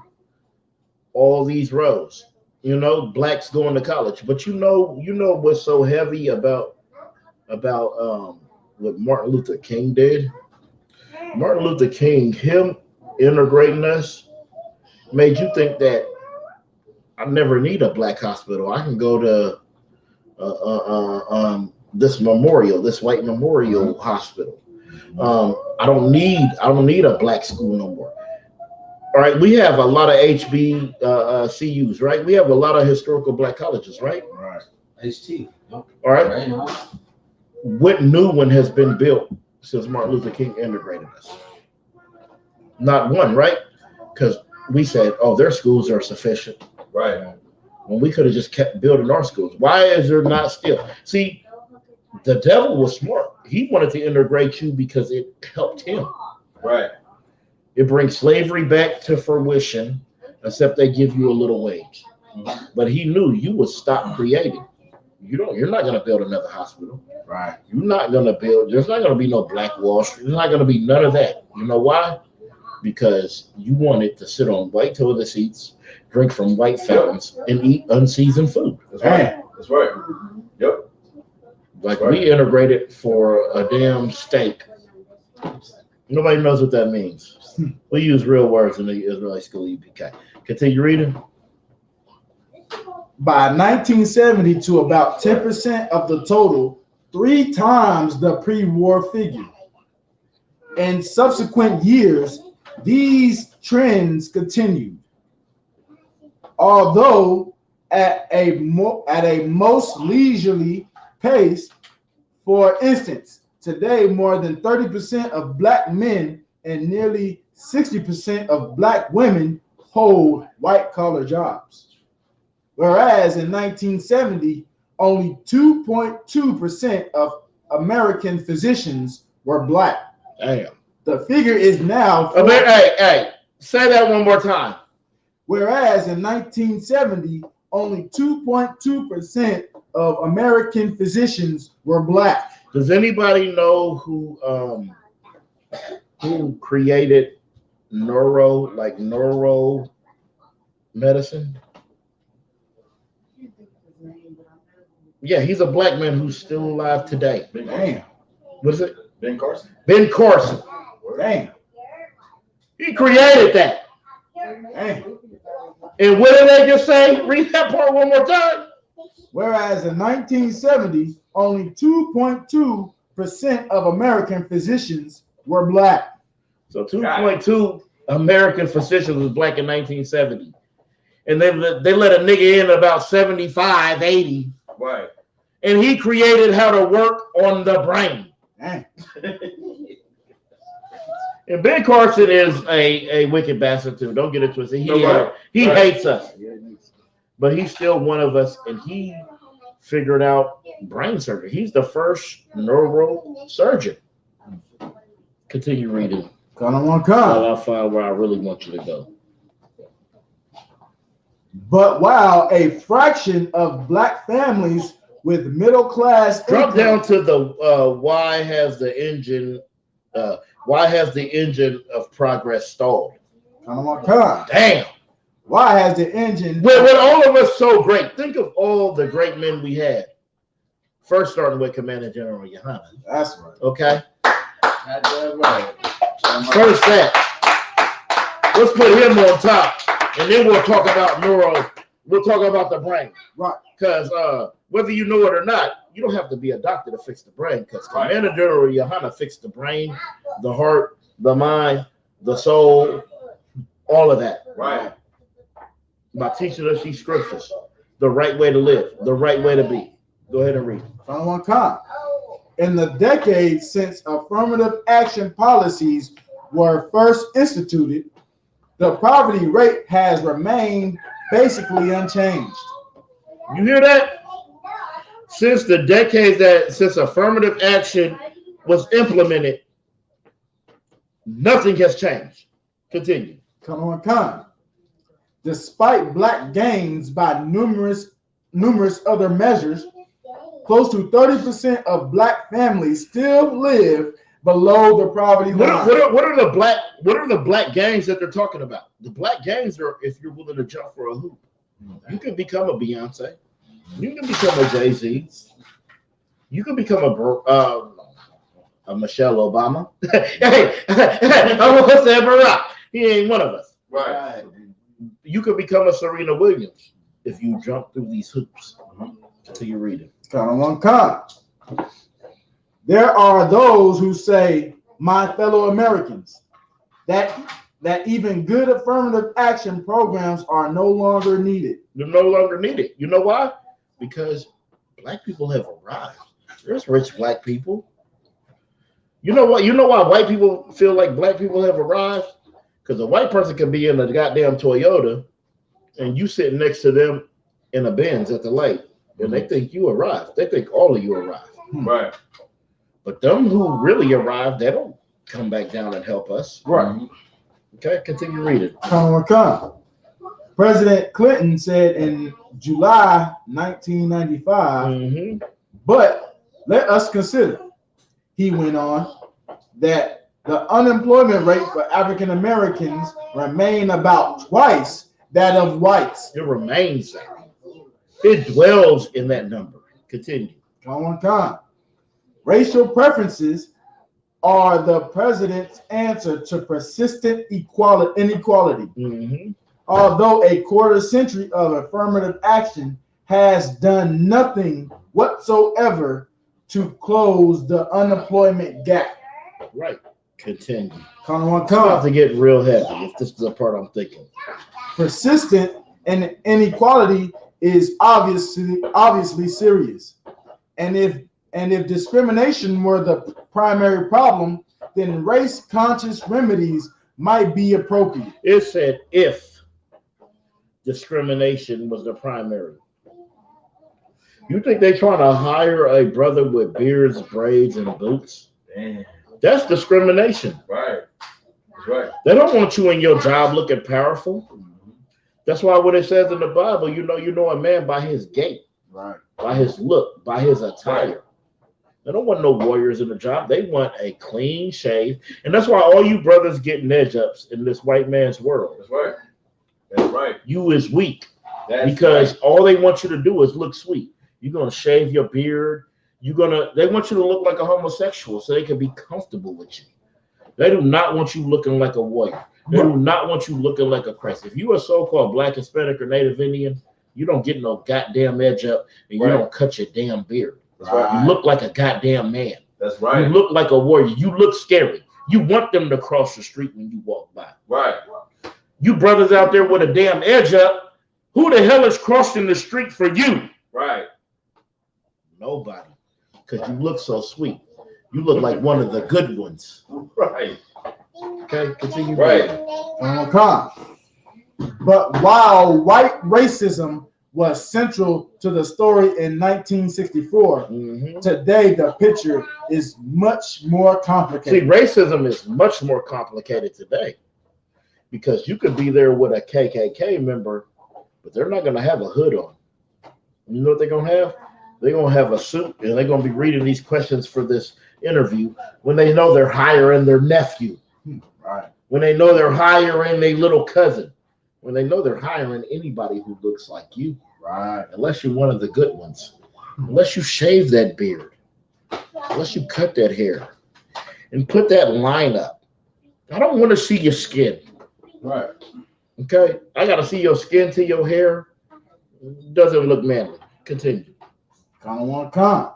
all these rose. You know, blacks going to college. But you know what's so heavy about what Martin Luther King did? Martin Luther King, him integrating us, made you think that I never need a black hospital. I can go to this white memorial hospital. I don't need a black school no more. All right, we have a lot of HBCUs, right? We have a lot of historical black colleges, right? Right. HT. All right. What new one has been built since Martin Luther King integrated us? Not one, right? Because we said, oh, their schools are sufficient. Right. When we could have just kept building our schools. Why is there not still? See, the devil was smart. He wanted to integrate you because it helped him. Right. It brings slavery back to fruition, except they give you a little wage. But he knew you would stop creating. You're not going to build another hospital. Right. You're not going to build. There's not going to be no Black Wall Street. There's not going to be none of that. You know why? Because you wanted to sit on white toilet seats, drink from white fountains, and eat unseasoned food. That's right. That's right. Yep. Like we integrated for a damn steak. Nobody knows what that means. We use real words in the Israeli school EPK. Continue reading. By 1970 to about 10% of the total, 3 times the pre-war figure. In subsequent years, these trends continued, although at a most leisurely pace. For instance, today more than 30% of black men and nearly 60% of black women hold white-collar jobs, whereas in 1970, only 2.2% of American physicians were black. Damn. The figure is now... Hey, say that one more time. Whereas in 1970, only 2.2% of American physicians were black. Does anybody know who created neuro medicine? Yeah, he's a black man who's still alive today. Damn. What is it? Ben Carson. Ben Carson. Damn. He created that. Damn. And what did they just say? Read that part one more time. Whereas in 1970, only 2.2% of American physicians were black. So 2.2 American physicians was black in 1970. And they let a nigga in about 75, 80. Right. And he created how to work on the brain. Damn. And Ben Carson is a wicked bastard too. Don't get it twisted. He hates us. But he's still one of us, and he figured out brain surgery. He's the first neurosurgeon. Continue reading. While I find where I really want you to go. But while a fraction of black families with middle class drop down to the why has the engine of progress stalled? Damn. Why has the engine? With all of us so great, think of all the great men we had. First, starting with Commander General Yohana. That's right. Okay. That's right. First that. Let's put him on top, and then we'll talk about We'll talk about the brain. Right. Because whether you know it or not, you don't have to be a doctor to fix the brain. Because Commander General Yohana fixed the brain, the heart, the mind, the soul, all of that. Right. By teaching us these scriptures, the right way to live, the right way to be. Go ahead and read. In the decades since affirmative action policies were first instituted, the poverty rate has remained basically unchanged. You hear that? Since the decades since affirmative action was implemented, nothing has changed. Continue. Come on. Despite black gains by numerous other measures, close to 30% of black families still live below the poverty line. What are the black gains that they're talking about? The black gains are if you're willing to jump for a hoop. You can become a Beyonce. You can become a Jay-Z. You can become a Michelle Obama. Hey, I want to say Barack. He ain't one of us. Right. You could become a Serena Williams if you jump through these hoops. Until you read it. There are those who say, my fellow Americans, that even good affirmative action programs are no longer needed. They're no longer needed. You know why? Because black people have arrived. There's rich black people. You know what? You know why white people feel like black people have arrived? Because a white person can be in a goddamn Toyota and you sitting next to them in a Benz at the light, and they think you arrived. They think all of you arrived. Right. But them who really arrived, they don't come back down and help us. Right. Okay, continue reading. President Clinton said in July 1995, but let us consider, he went on, that the unemployment rate for African Americans remain about twice that of whites. It remains that. It dwells in that number. Continue. Racial preferences are the president's answer to persistent inequality. Although a quarter century of affirmative action has done nothing whatsoever to close the unemployment gap. Right. Continue. It's about to get real heavy if this is the part I'm thinking. Persistent and inequality is obviously serious. And if discrimination were the primary problem, then race-conscious remedies might be appropriate. It said if discrimination was the primary. You think they're trying to hire a brother with beards, braids, and boots? Damn. That's discrimination. Right. That's right. They don't want you in your job looking powerful. That's why when it says in the Bible, you know a man by his gait, right, by his look, by his attire. They don't want no warriors in the job. They want a clean shave. And that's why all you brothers get edge ups in this white man's world. That's right. That's right. You is weak. That's because right. All they want you to do is look sweet. You're gonna shave your beard. They want you to look like a homosexual so they can be comfortable with you. They do not want you looking like a warrior. They do not want you looking like a Christ. If you are so-called Black, Hispanic, or Native Indian, you don't get no goddamn edge up, and you don't cut your damn beard. That's right. You look like a goddamn man. That's right. You look like a warrior. You look scary. You want them to cross the street when you walk by. Right. You brothers out there with a damn edge up, who the hell is crossing the street for you? Right. Nobody. Because you look so sweet. You look like one of the good ones. Right. Okay, continue. Right. But while white racism was central to the story in 1964. Today, the picture is much more complicated. See, racism is much more complicated today because you could be there with a KKK member, but they're not going to have a hood on. You know what they're going to have? They're going to have a suit, and they're going to be reading these questions for this interview when they know they're hiring their nephew. Right. When they know they're hiring their little cousin. When they know they're hiring anybody who looks like you. Right. Unless you're one of the good ones. Unless you shave that beard. Unless you cut that hair. And put that line up. I don't want to see your skin. Right. Okay? I got to see your skin to your hair. Doesn't look manly. Continue. Kind of want to come.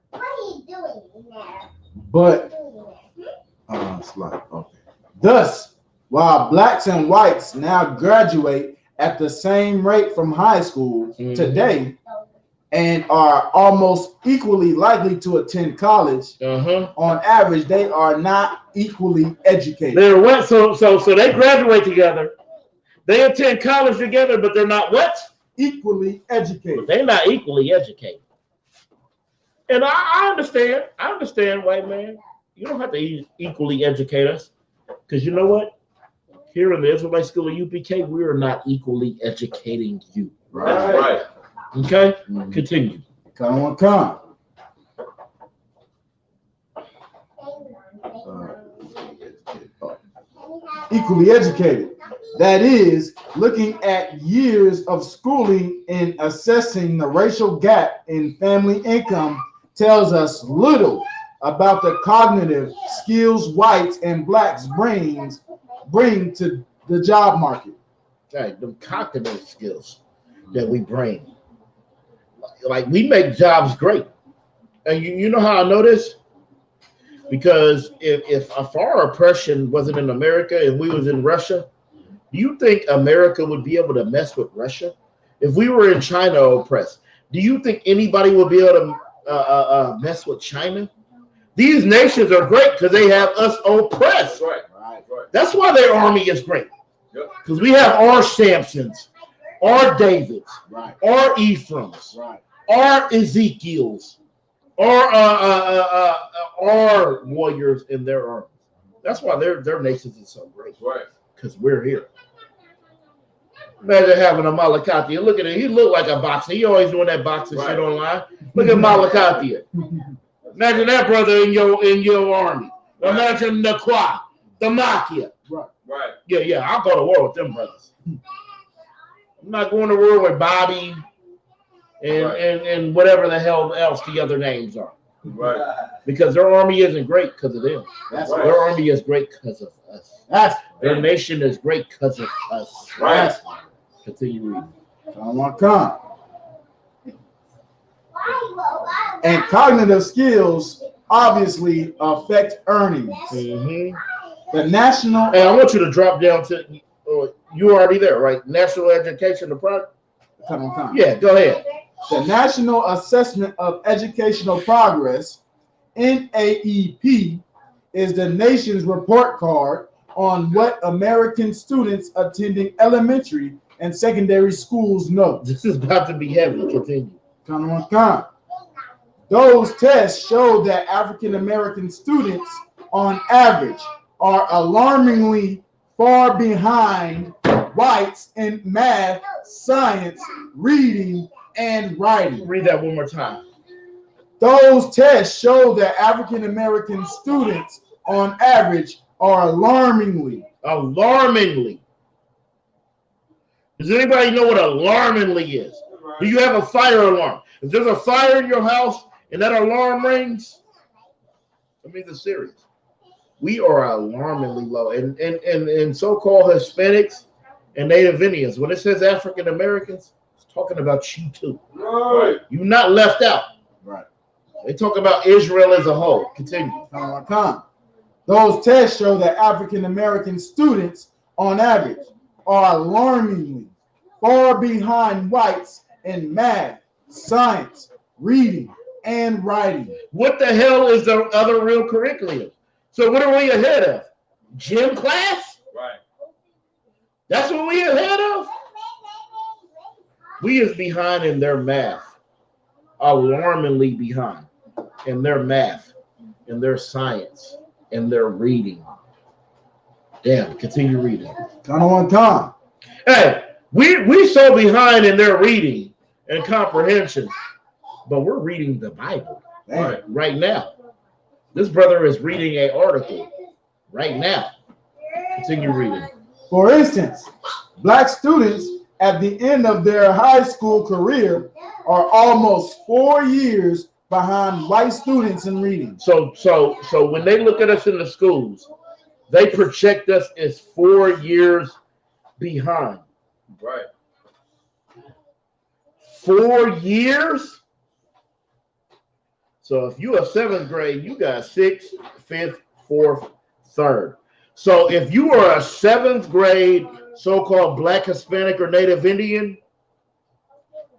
What are you doing in there? But, okay. Thus, while blacks and whites now graduate at the same rate from high school today and are almost equally likely to attend college, on average, they are not equally educated. They're what? So they graduate together. They attend college together, but they're not what? Equally educated. They're not equally educated. And I understand. I understand, white man. You don't have to equally educate us. Because you know what? Here in the Israelite School of UPK, we are not equally educating you. Right. Okay? Continue. Come on, come. Equally educated. That is, looking at years of schooling and assessing the racial gap in family income tells us little about the cognitive skills whites and blacks bring to the job market. Okay, the cognitive skills that we bring. Like we make jobs great. And you know how I know this? Because if our oppression wasn't in America and we was in Russia, do you think America would be able to mess with Russia? If we were in China oppressed, do you think anybody would be able to mess with China? These nations are great because they have us oppressed. Right. That's why their army is great. Because we have our Samsons, our Davids, our Ephraims, our Ezekiels, our warriors in their army. That's why their nations is so great. Right. Because we're here. Imagine having a Malakatia. Look at him. He look like a boxer. He always doing that boxing shit online. Look at Malakatia. Imagine that brother in your army. Imagine the Kwa, the Makia. Right. Yeah. I'll go to war with them brothers. I'm not going to war with Bobby and whatever the hell else the other names are. Right. Because their army isn't great because of them. Their army is great because of us. Their nation is great because of us. Right. Continue reading. Come. And cognitive skills obviously affect earnings. The national. Hey, I want you to drop down to. You already there, right? National Education Product. Come. Yeah, go ahead. The National Assessment of Educational Progress, NAEP, is the nation's report card on what American students attending elementary and secondary schools know. This is about to be heavy. Continue. Come. Those tests show that African American students, on average, are alarmingly far behind whites in math, science, reading, and writing. Read that one more time. Those tests show that African American students, on average, are alarmingly. Does anybody know what alarmingly is? Do you have a fire alarm? If there's a fire in your house and that alarm rings, that means it's serious. We are alarmingly low. And so-called Hispanics and Native Indians, when it says African Americans, it's talking about you too. Right. You're not left out. Right. They talk about Israel as a whole. Continue. Those tests show that African American students, on average, are alarmingly far behind whites in math, science, reading, and writing. What the hell is the other real curriculum? So what are we ahead of? Gym class? Right. That's what we ahead of? We is behind in their math, alarmingly behind in their math, in their science, in their reading. Damn, continue reading. Kind of one time. Hey, we so behind in their reading and comprehension, but we're reading the Bible right now. This brother is reading an article right now. Continue reading. For instance, black students at the end of their high school career are almost 4 years behind white students in reading. So when they look at us in the schools, they project us as 4 years behind. Right. 4 years? So if you are 7th grade, you got 6th, 5th, 4th, 3rd. So if you are a 7th grade so-called Black, Hispanic, or Native Indian,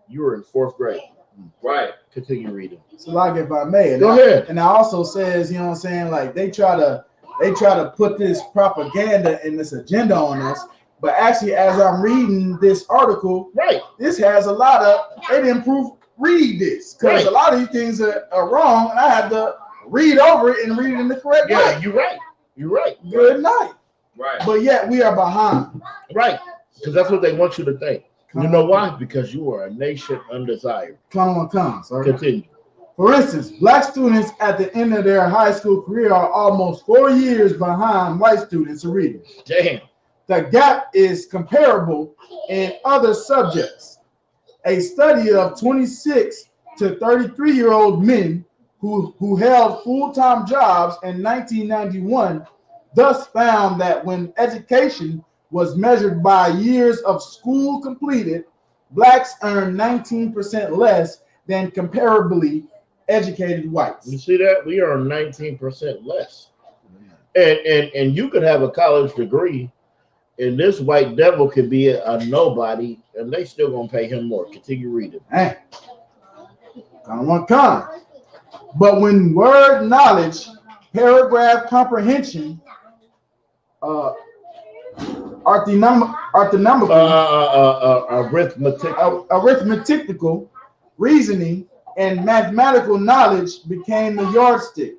you are in 4th grade. Right. Continue reading. So like if I may, Go ahead. And I also says, you know what I'm saying, like they try to put this propaganda and this agenda on us. But actually, as I'm reading this article, right, this has a lot of, they didn't read this because a lot of these things are wrong, and I had to read over it and read it in the correct way. Yeah, you're right. You're right. Good night. Right. But yet we are behind. Right. Because that's what they want you to think. You know why? Because you are a nation undesired. Come on, sir. Continue. For instance, black students at the end of their high school career are almost 4 years behind white students in reading. Damn. The gap is comparable in other subjects. A study of 26 to 33-year-old men who held full-time jobs in 1991 thus found that when education was measured by years of school completed, blacks earned 19% less than comparably educated whites. You see that? We earn 19% less. And you could have a college degree, and this white devil could be a nobody, and they still gonna pay him more. Continue reading. Hey, but when word knowledge, paragraph comprehension, arithmetical, reasoning, and mathematical knowledge became the yardstick,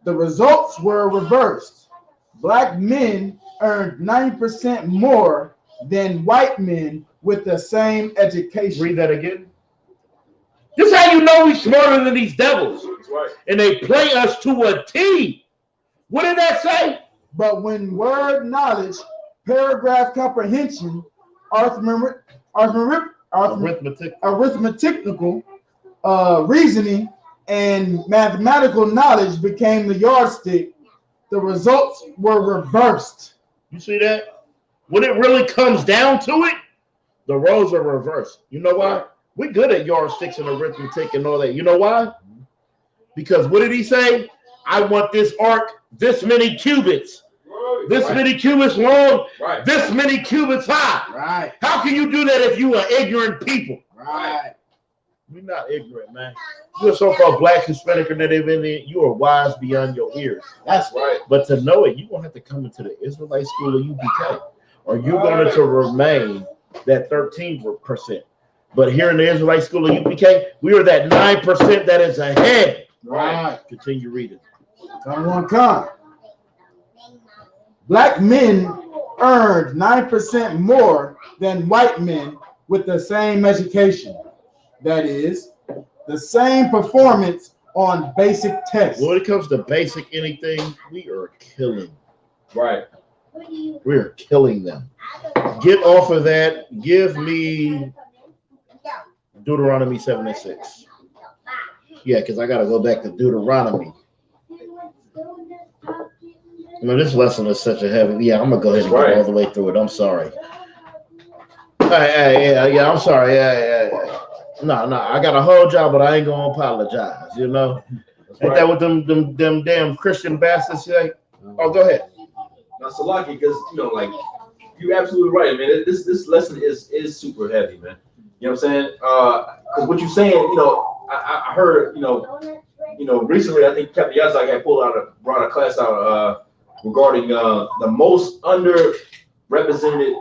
the results were reversed. Black men earned 9% more than white men with the same education. Read that again. This is how you know we're smarter than these devils. Right. And they play us to a T. What did that say? But when word knowledge, paragraph comprehension, arithmetical, reasoning, and mathematical knowledge became the yardstick, the results were reversed. You see that? When it really comes down to it, the roles are reversed. You know why? We're good at yardsticks and arithmetic and all that. You know why? Because what did he say? I want this arc this many cubits. This many cubits long, this many cubits high. Right. How can you do that if you are ignorant people? Right. We're not ignorant, man. You're so-called Black, Hispanic, or Native Indian. You are wise beyond your ears. That's right. But to know it, you're going to have to come into the Israelite school of UPK. Or you're going to remain that 13%. But here in the Israelite school of UPK, we are that 9% that is ahead. Right. Continue reading. Come. Black men earned 9% more than white men with the same education. That is, the same performance on basic tests. When it comes to basic anything, we are killing. Right. We are killing them. Get off of that. Give me Deuteronomy 7:6. Yeah, because I got to go back to Deuteronomy. I mean, this lesson is such a heavy. Yeah, I'm gonna go ahead and go all the way through it. I'm sorry. Yeah, I'm sorry. Yeah. No, I got a whole job, but I ain't gonna apologize. You know, ain't that what them damn Christian bastards say? Oh, go ahead. Now, Salaki, because like you're absolutely right, man. This lesson is super heavy, man. You know what I'm saying? Because what you're saying, I heard, recently I think Captain Yazak had brought a class out regarding the most underrepresented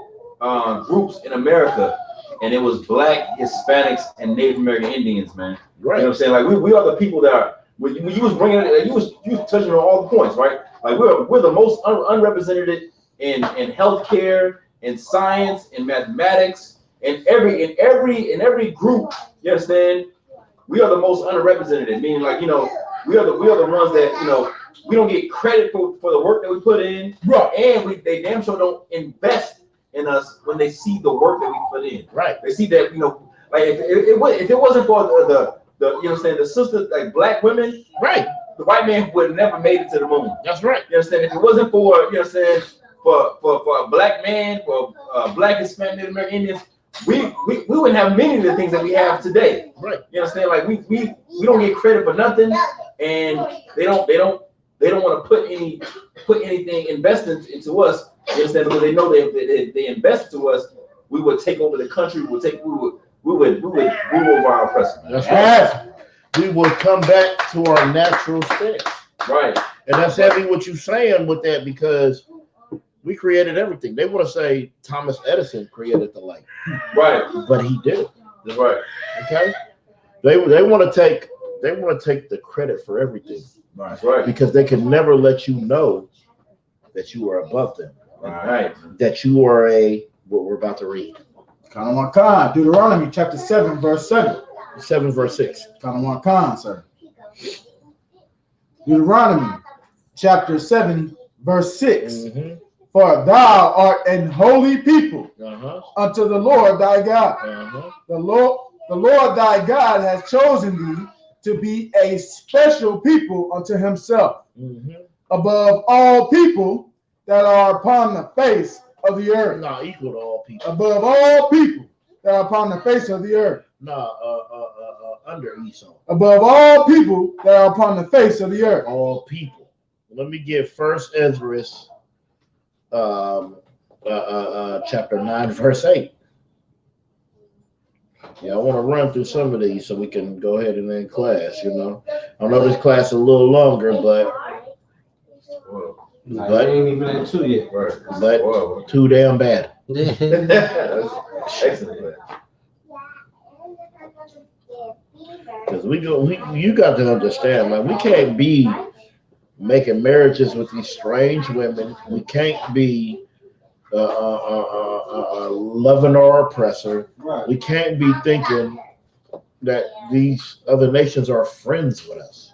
groups in America, and it was black, Hispanics, and Native American Indians, man. Right. You know what I'm saying? Like we are the people that are. When you was bringing it, you was touching on all the points, right? Like we're the most unrepresented in healthcare, in science, in mathematics, in every group. You understand? We are the most underrepresented. Meaning, like, you know, we are the ones that, you know, we don't get credit for the work that we put in, right? And they damn sure don't invest in us when they see the work that we put in, right? They see that, you know, like if it wasn't for the you know what I'm saying, the sisters, like black women, right? The white man would have never made it to the moon. That's right. You understand? If it wasn't for, you know what I'm saying, for a black man, for black Hispanic Native American Indians, we wouldn't have many of the things that we have today. Right. You understand? Like we don't get credit for nothing, and they don't want to put anything invested into us. You understand? Because they know they invest to us, we would take over the country. We would rule over our oppressors. That's right. We will come back to our natural state. Right. And that's heavy what you're saying with that, because we created everything. They want to say Thomas Edison created the light. Right. But he did it. That's right. Okay. They want to take the credit for everything. Right. That's right. Because they can never let you know that you are above them. Right. That you are what we're about to read. Deuteronomy chapter 7, verse 7. 7 verse 6. Sir. Deuteronomy chapter 7, verse 6. Mm-hmm. For thou art an holy people unto the Lord thy God. The Lord thy God has chosen thee to be a special people unto himself, above all people that are upon the face of the earth. No, equal to all people. Above all people that are upon the face of the earth. No, under Esau. Above all people that are upon the face of the earth. All people. Let me get First Ezra, chapter 9, verse 8. Yeah, I want to run through some of these so we can go ahead and end class. You know, I know this class is a little longer, but ain't even at 2 yet, right? But too damn bad. Excellent. Because you got to understand, like, we can't be making marriages with these strange women. We can't be loving our oppressor. Right. We can't be thinking that these other nations are friends with us.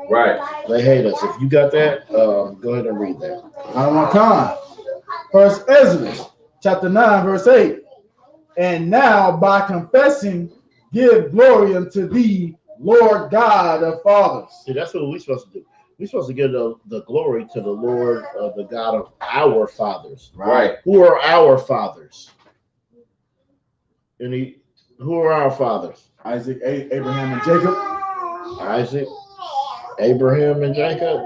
Right. They hate us. If you got that, go ahead and read that. First Ezra, chapter 9, verse 8. And now by confessing, give glory unto thee, Lord God of fathers. See, that's what we're supposed to do. We're supposed to give the glory to the Lord, the God of our fathers. Right. Who are our fathers? Who are our fathers? Isaac, Abraham, and Jacob. Isaac, Abraham, and Jacob?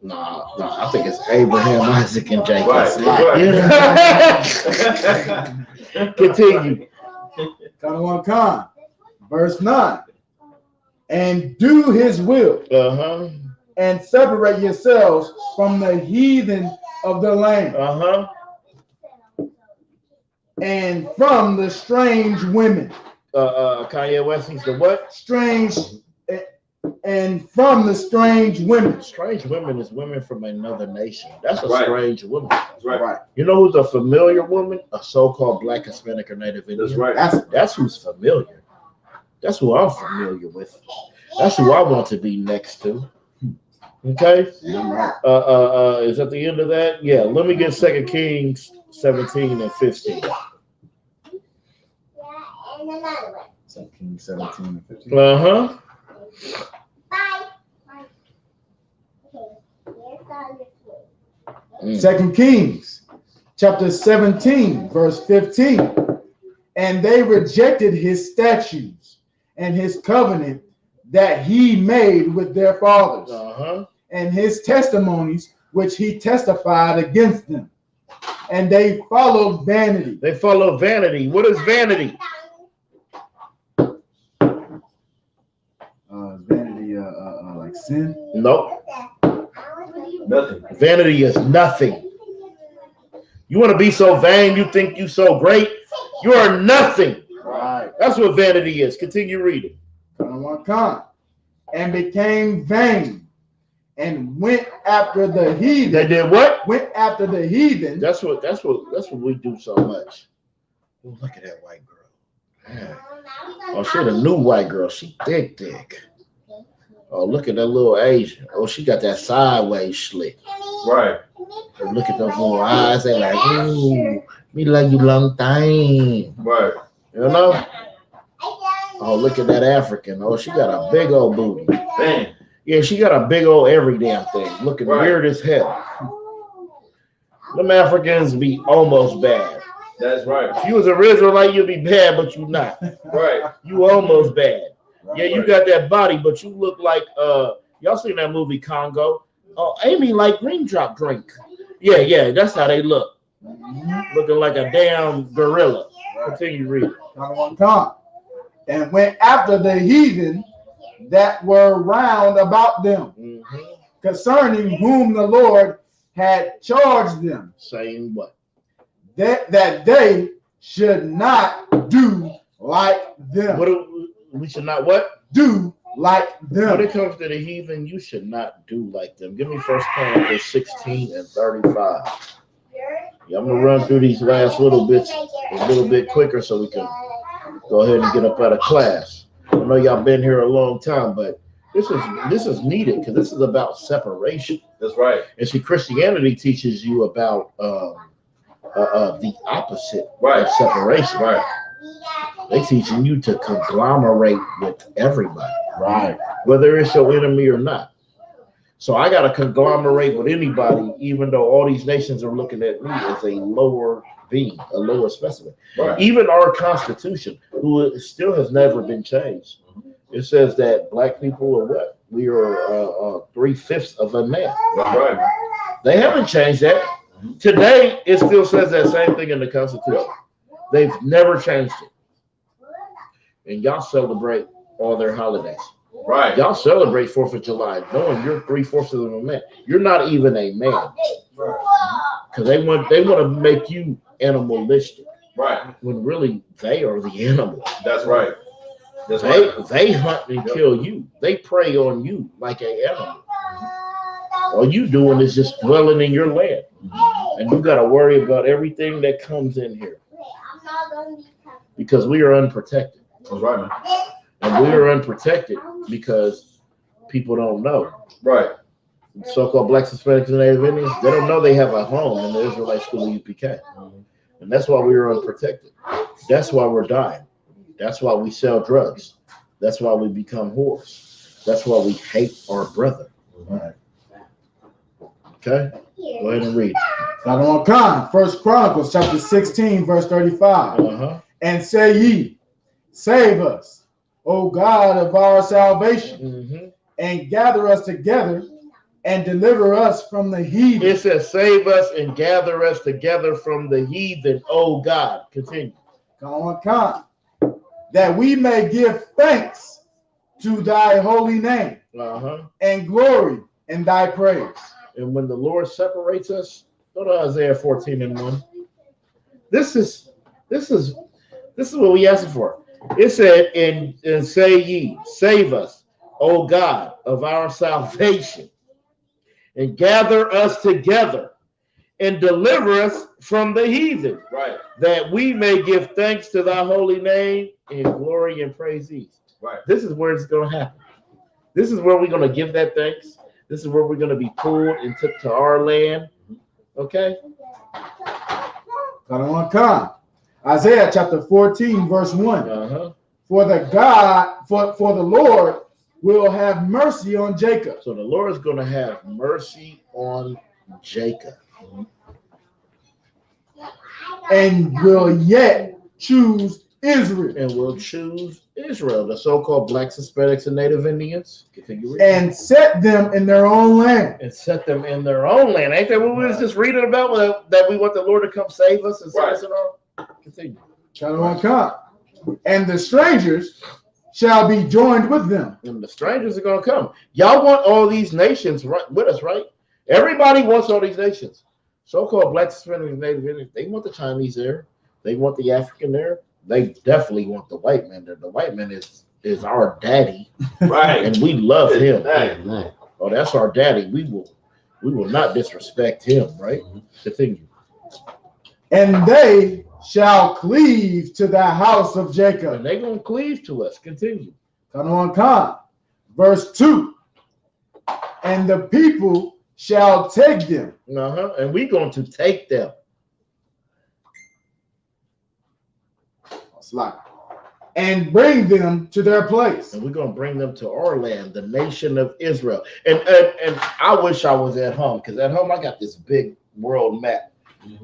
No, I think it's Abraham, Isaac, and Jacob. Right. Continue. Verse 9. And do his will. And separate yourselves from the heathen of the land. And from the strange women. Kanye West, he's the what? Strange. And from the strange women. Strange women is women from another nation. That's a strange woman. That's right. You know who's a familiar woman? A so-called black, Hispanic, or Native Indian. That's right. That's who's familiar. That's who I'm familiar with. That's who I want to be next to. Okay. Is that the end of that? Yeah. Let me get 2 Kings 17 and 15. 2 Kings 17 and 15. 2 Kings chapter 17, verse 15. And they rejected his statutes and his covenant that he made with their fathers, and his testimonies which he testified against them. And they followed vanity. They follow vanity. What is vanity? Vanity, like sin? Nope. Nothing. Vanity is nothing. You want to be so vain, you think you so great? You are nothing. That's what vanity is. Continue reading. And became vain and went after the heathen. They did what? Went after the heathen. That's what we do so much. Oh, look at that white girl. Man. Oh, she the new white girl. She thick. Oh, look at that little Asian. Oh, she got that sideways slick. Right. And look at those little eyes. They like, ooh, me like you long time. Right. You know? Oh, look at that African. Oh, she got a big old booty. Man. Yeah, she got a big old every damn thing. Looking weird as hell. Them Africans be almost bad. That's right. If you was a Israelite, you'd be bad, but you not. Right. You almost bad. Yeah, you got that body, but you look like y'all seen that movie Congo? Oh, Amy like raindrop drink. Yeah, that's how they look. Looking like a damn gorilla. Continue reading. And went after the heathen that were round about them, concerning whom the Lord had charged them. Saying what? That they should not do like them. We should not what? Do like them. When it comes to the heathen, you should not do like them. Give me 1 Chronicles 16 and 35. Yeah, I'm gonna run through these last little bits a little bit quicker so we can go ahead and get up out of class. I know y'all been here a long time, but this is needed because this is about separation. That's right. And see, Christianity teaches you about the opposite of separation. Right. They teaching you to conglomerate with everybody. Right. Whether it's your enemy or not. So I got to conglomerate with anybody, even though all these nations are looking at me as a lower being, a lower specimen. Right. Even our Constitution, who still has never been changed, it says that black people are what? We are 3/5 of a man. That's right. They haven't changed that. Today, it still says that same thing in the Constitution. They've never changed it. And y'all celebrate all their holidays. Right. Y'all celebrate 4th of July, knowing you're 3/4 of a man. You're not even a man. Because they want to make you animalistic. Right. When really they are the animal. That's right. They hunt and kill you. They prey on you like an animal. All you doing is just dwelling in your land. And you got to worry about everything that comes in here. Because we are unprotected. That's right, man. And we are unprotected because people don't know. Right. So-called Blacks, Hispanics, and Native Indians, they don't know they have a home in the Israelite school of UPK. And that's why we are unprotected. That's why we're dying. That's why we sell drugs. That's why we become whores. That's why we hate our brother. Right. Okay? Go ahead and read. 1 Chronicles chapter 16, verse 35. And say ye, save us, O God of our salvation, and gather us together and deliver us from the heathen. It says, save us and gather us together from the heathen, O God. Continue. That we may give thanks to thy holy name and glory in thy praise. And when the Lord separates us, go to Isaiah 14 and 1. This is what we asked for. It said, and say ye, save us, O God of our salvation, and gather us together and deliver us from the heathen. Right. That we may give thanks to thy holy name and glory and praise thee. Right. This is where it's going to happen. This is where we're going to give that thanks. This is where we're going to be pulled and took to our land. Okay? Isaiah chapter 14, verse 1. For the Lord will have mercy on Jacob. So the Lord is going to have mercy on Jacob. And will yet choose Israel. And will choose Israel, the so-called Blacks, Hispanics, and Native Indians. And set them in their own land. And set them in their own land. Ain't that what we was just reading about? That we want the Lord to come save us and set us in our... Continue. And the strangers shall be joined with them. And the strangers are going to come. Y'all want all these nations with us, right? Everybody wants all these nations. So-called Blacks, Hispanics, and Native Indians. They want the Chinese there. They want the African there. They definitely want the white man there. The white man is our daddy, Right. and we love him. Right. Oh, that's our daddy. We will not disrespect him, right? Continue. And they shall cleave to the house of Jacob. And they're gonna cleave to us. Continue. Come on. Verse 2. And the people shall take them. And we're going to take them. And bring them to their place. And we're going to bring them to our land, the nation of Israel. And I wish I was at home, because at home I got this big world map.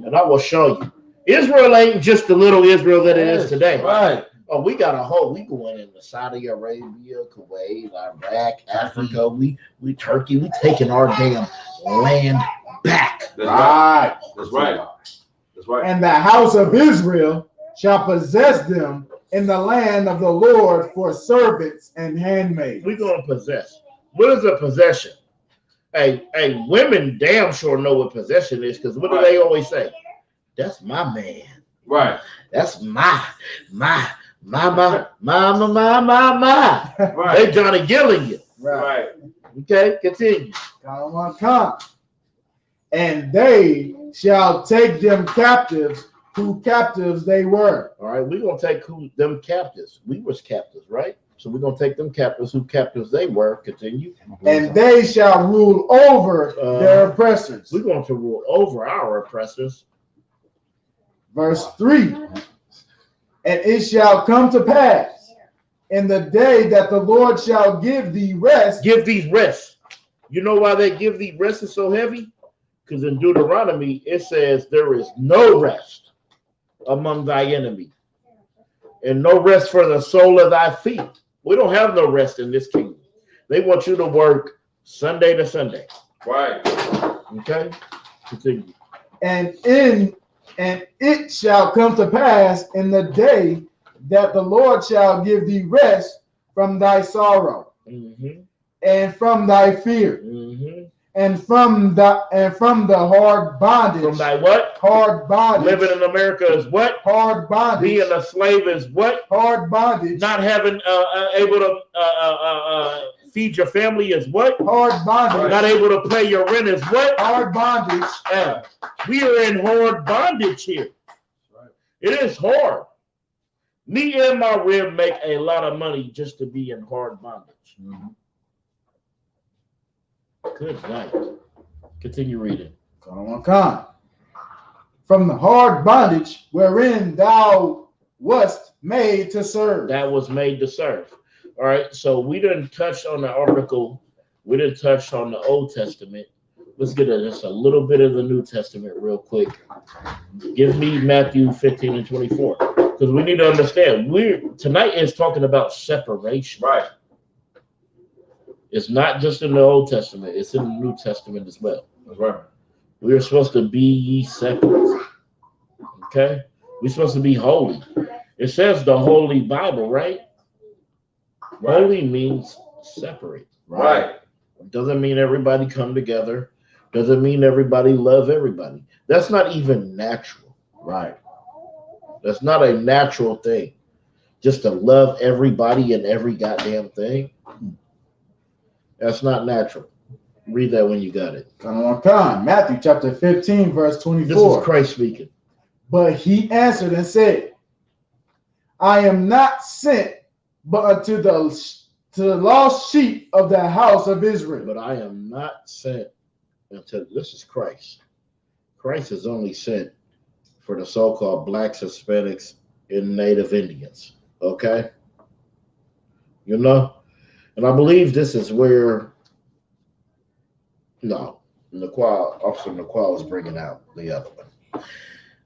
And I will show you. Israel ain't just the little Israel that it is today. Right. Oh, we got a whole, we going into Saudi Arabia, Kuwait, Iraq, Africa, we Turkey, we taking our damn land back. That's right. That's right. And the house of Israel shall possess them in the land of the Lord for servants and handmaids. We're going to possess. What is a possession? Hey, women damn sure know what possession is, because what do they always say? That's my man. Right. That's my. Right. They Johnny Gilling you. Right. Okay, continue. Come. And they shall take them captives, who captives they were. All right, we're going to take them captives. We was captives, right? So we're going to take them captives, who captives they were. Continue. And they shall rule over their oppressors. We're going to rule over our oppressors. Verse 3. And it shall come to pass in the day that the Lord shall give thee rest. Give these rest. You know why they give thee rest is so heavy? Because in Deuteronomy, it says there is no rest among thy enemy, and no rest for the sole of thy feet. We don't have no rest in this kingdom. They want you to work Sunday to Sunday. Right. Okay? Continue. And it shall come to pass in the day that the Lord shall give thee rest from thy sorrow, and from thy fear, and from the hard bondage. From thy what? Hard bondage. Living in America is what? Hard bondage. Being a slave is what? Hard bondage. Not having able to feed your family is what? Hard bondage. Not able to pay your rent is what? Hard bondage. We are in hard bondage here. It is hard. Me and my rib make a lot of money just to be in hard bondage. Good night. Continue reading. Come. From the hard bondage wherein thou wast made to serve. That was made to serve. All right. So we didn't touch on the article. We didn't touch on the Old Testament. Let's get just a little bit of the New Testament real quick. Give me Matthew 15 and 24. Because we need to understand, tonight is talking about separation. Right. It's not just in the Old Testament, it's in the New Testament as well. That's right. We are supposed to be ye separate. Okay? We're supposed to be holy. It says the Holy Bible, right? Holy means separate. Right. Doesn't mean everybody come together. Doesn't mean everybody love everybody. That's not even natural. Right. That's not a natural thing. Just to love everybody and every goddamn thing. That's not natural. Read that when you got it. Come. Matthew chapter 15, verse 24. This is Christ speaking. But he answered and said, I am not sent but unto the lost sheep of the house of Israel. But I am not sent until this is Christ. Christ is only sent for the so-called blacks, Hispanics, and Native Indians. Okay? You know? And I believe this is where Officer Naquan was bringing out the other one.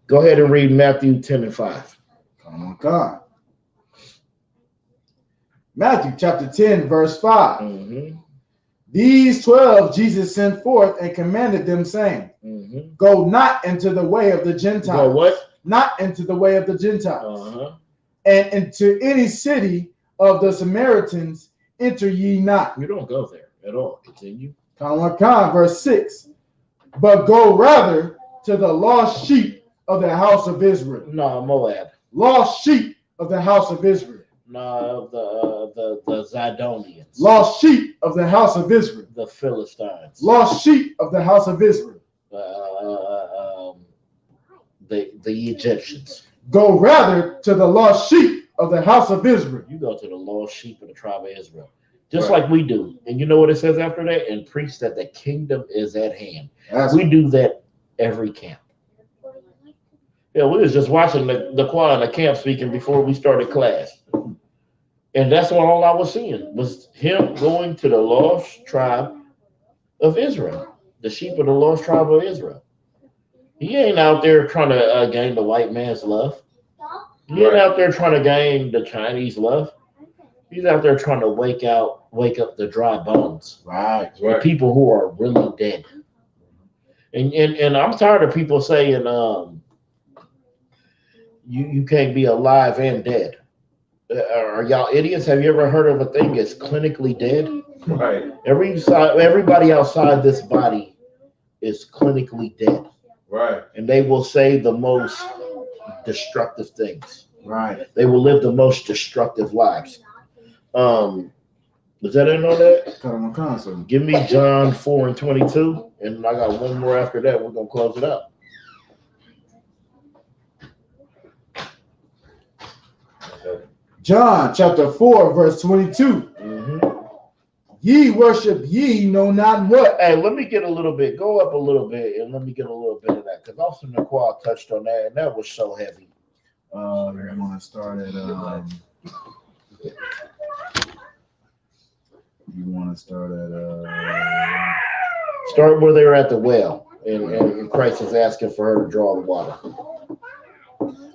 Go ahead and read Matthew 10 and 5. Come. Matthew chapter 10, verse 5. These 12 Jesus sent forth and commanded them, saying, Go not into the way of the Gentiles. Go what? Not into the way of the Gentiles. And into any city of the Samaritans enter ye not. You don't go there at all. Continue. Verse 6. But go rather to the lost sheep of the house of Israel. No, Moab. Lost sheep of the house of Israel. No, the Zidonians. Lost sheep of the house of Israel. The Philistines. Lost sheep of the house of Israel. The Egyptians. Go rather to the lost sheep of the house of Israel. You go to the lost sheep of the tribe of Israel. Just like we do. And you know what it says after that? And preach that the kingdom is at hand. We do that every camp. Yeah, we was just watching the choir in the camp speaking before we started class. And that's all I was seeing was him going to the lost tribe of Israel. The sheep of the lost tribe of Israel. He ain't out there trying to gain the white man's love. He ain't out there trying to gain the Chinese love. He's out there trying to wake up the dry bones. Right. The people who are really dead. And I'm tired of people saying you can't be alive and dead. Are y'all idiots? Have you ever heard of a thing that's clinically dead? Right. Everybody outside this body is clinically dead. Right. And they will say the most destructive things. Right. They will live the most destructive lives. Was that in on that? Give me John 4:22, and I got one more after that. We're gonna close it out. John chapter 4, verse 22. Ye worship ye know not what. Hey, let me get a little bit. Go up a little bit, and let me get a little bit of that, because Austin McQuarrie touched on that, and that was so heavy. You want to start at Start where they're at the well, and Christ is asking for her to draw the water.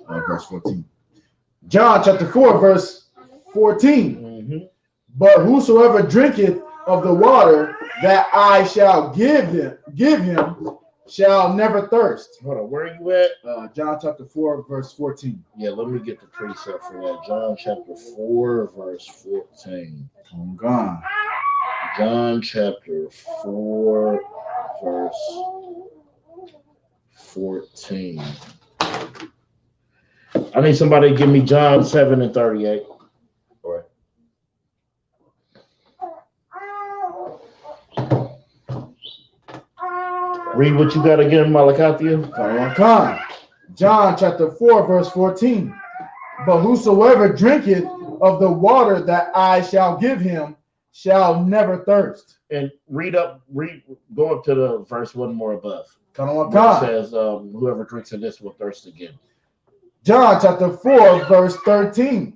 Verse 14. John chapter 4, verse 14. But whosoever drinketh of the water that I shall give him shall never thirst. Hold on, where are you at? John chapter 4, verse 14. Yeah, let me get the precept for that. John chapter 4, verse 14. Oh, God. John chapter 4, verse 14. I need somebody to give me John 7:38. All right. Read what you got again, Malakathia. John chapter 4, verse 14. But whosoever drinketh of the water that I shall give him shall never thirst. And go up to the verse one more above. It says, whoever drinks of this will thirst again. John chapter 4, verse 13.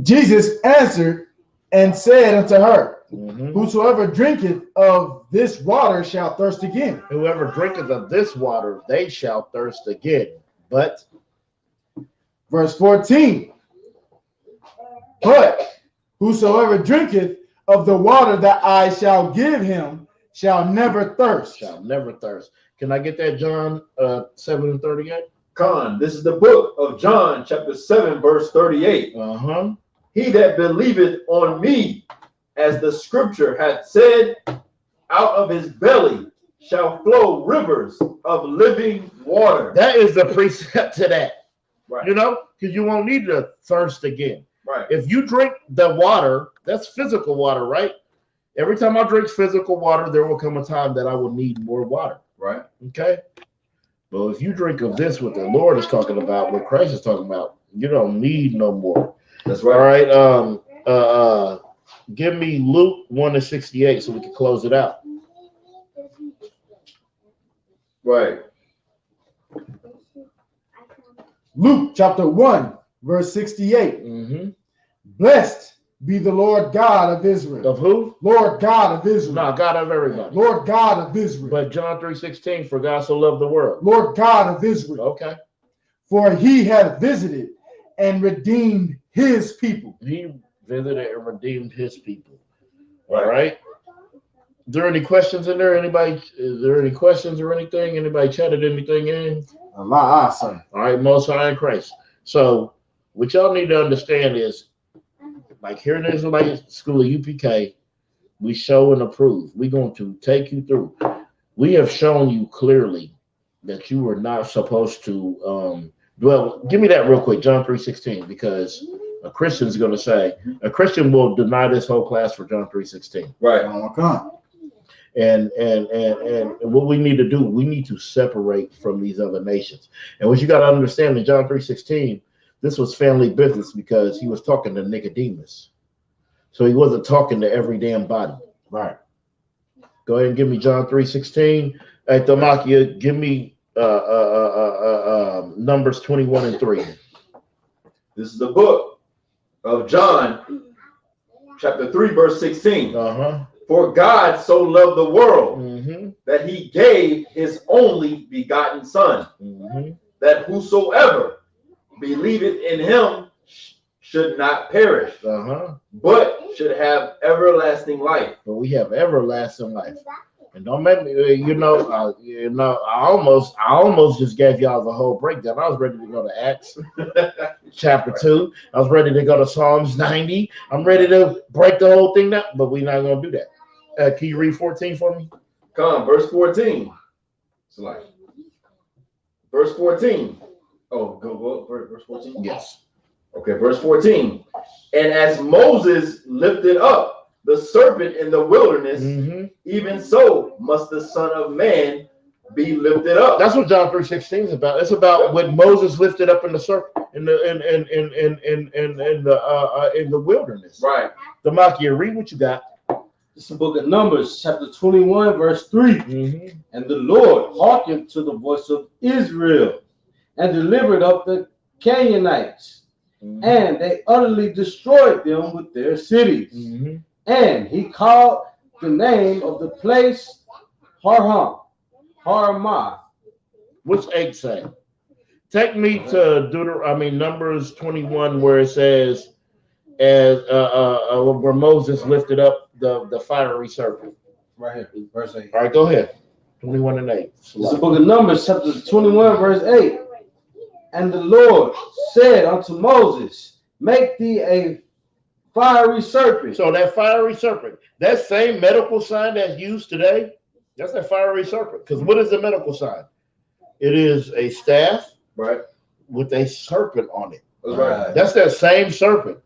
Jesus answered and said unto her, whosoever drinketh of this water shall thirst again. Whoever drinketh of this water, they shall thirst again. But verse 14. But whosoever drinketh of the water that I shall give him shall never thirst. Shall never thirst. Can I get that, John 7:38? Con, this is the book of John, chapter 7, verse 38. He that believeth on me, as the scripture hath said, out of his belly shall flow rivers of living water. That is the precept to that. Right. You know, because you won't need to thirst again. Right. If you drink the water, that's physical water, right? Every time I drink physical water, there will come a time that I will need more water. Right. Okay. But if you drink of this, what the Lord is talking about, what Christ is talking about, you don't need no more. That's right. All right. Give me Luke 1:68 so we can close it out. Right. Luke chapter 1, verse 68. Blessed be the Lord God of Israel. Of who? Lord God of Israel. No, God of everybody. Lord God of Israel. But John 3:16, for God so loved the world. Lord God of Israel. Okay. For he hath visited and redeemed his people. He visited and redeemed his people. All right. Is there any questions in there? Is there any questions or anything? Anybody chatted anything in? Allah, son. All right, Most High in Christ. So what y'all need to understand is, like here in the Israelite School of UPK, we show and approve. We're going to take you through. We have shown you clearly that you were not supposed to well, give me that real quick, John 3:16, because a Christian's going to say, a Christian will deny this whole class for John 3:16. Right. And what we need to do, we need to separate from these other nations. And what you got to understand in John 3:16, this was family business because he was talking to Nicodemus. So he wasn't talking to every damn body. Right. Go ahead and give me John 3:16. Hey, Thamakia, give me Numbers 21:3. This is the book of John, chapter 3, verse 16. For God so loved the world that he gave his only begotten Son, that whosoever believeth in him should not perish, but should have everlasting life. But we have everlasting life. And don't make me, I almost just gave y'all the whole breakdown. I was ready to go to Acts chapter 2. I was ready to go to Psalms 90. I'm ready to break the whole thing down, but we're not going to do that. Can you read 14 for me? Come, verse 14. Verse 14. Oh, go verse 14? Yes. Okay, verse 14. And as Moses lifted up the serpent in the wilderness, even so must the Son of Man be lifted up. That's what John 3:16 is about. It's about when Moses lifted up in the serpent in the wilderness. Right. Thamakia, read what you got. It's the book of Numbers, chapter 21, verse 3. And the Lord hearkened to the voice of Israel and delivered up the Canaanites, and they utterly destroyed them with their cities. And he called the name of the place Harmah. What's 8 say? Take me to Numbers 21, where it says, as where Moses lifted up the fiery serpent. Right here, verse 8. All right, go ahead. 21:8. It's the book of Numbers, chapter 21, verse 8. And the Lord said unto Moses, make thee a fiery serpent. So that fiery serpent, that same medical sign that's used today, that's that fiery serpent. Because what is the medical sign? It is a staff, right, with a serpent on it. Right. That's that same serpent.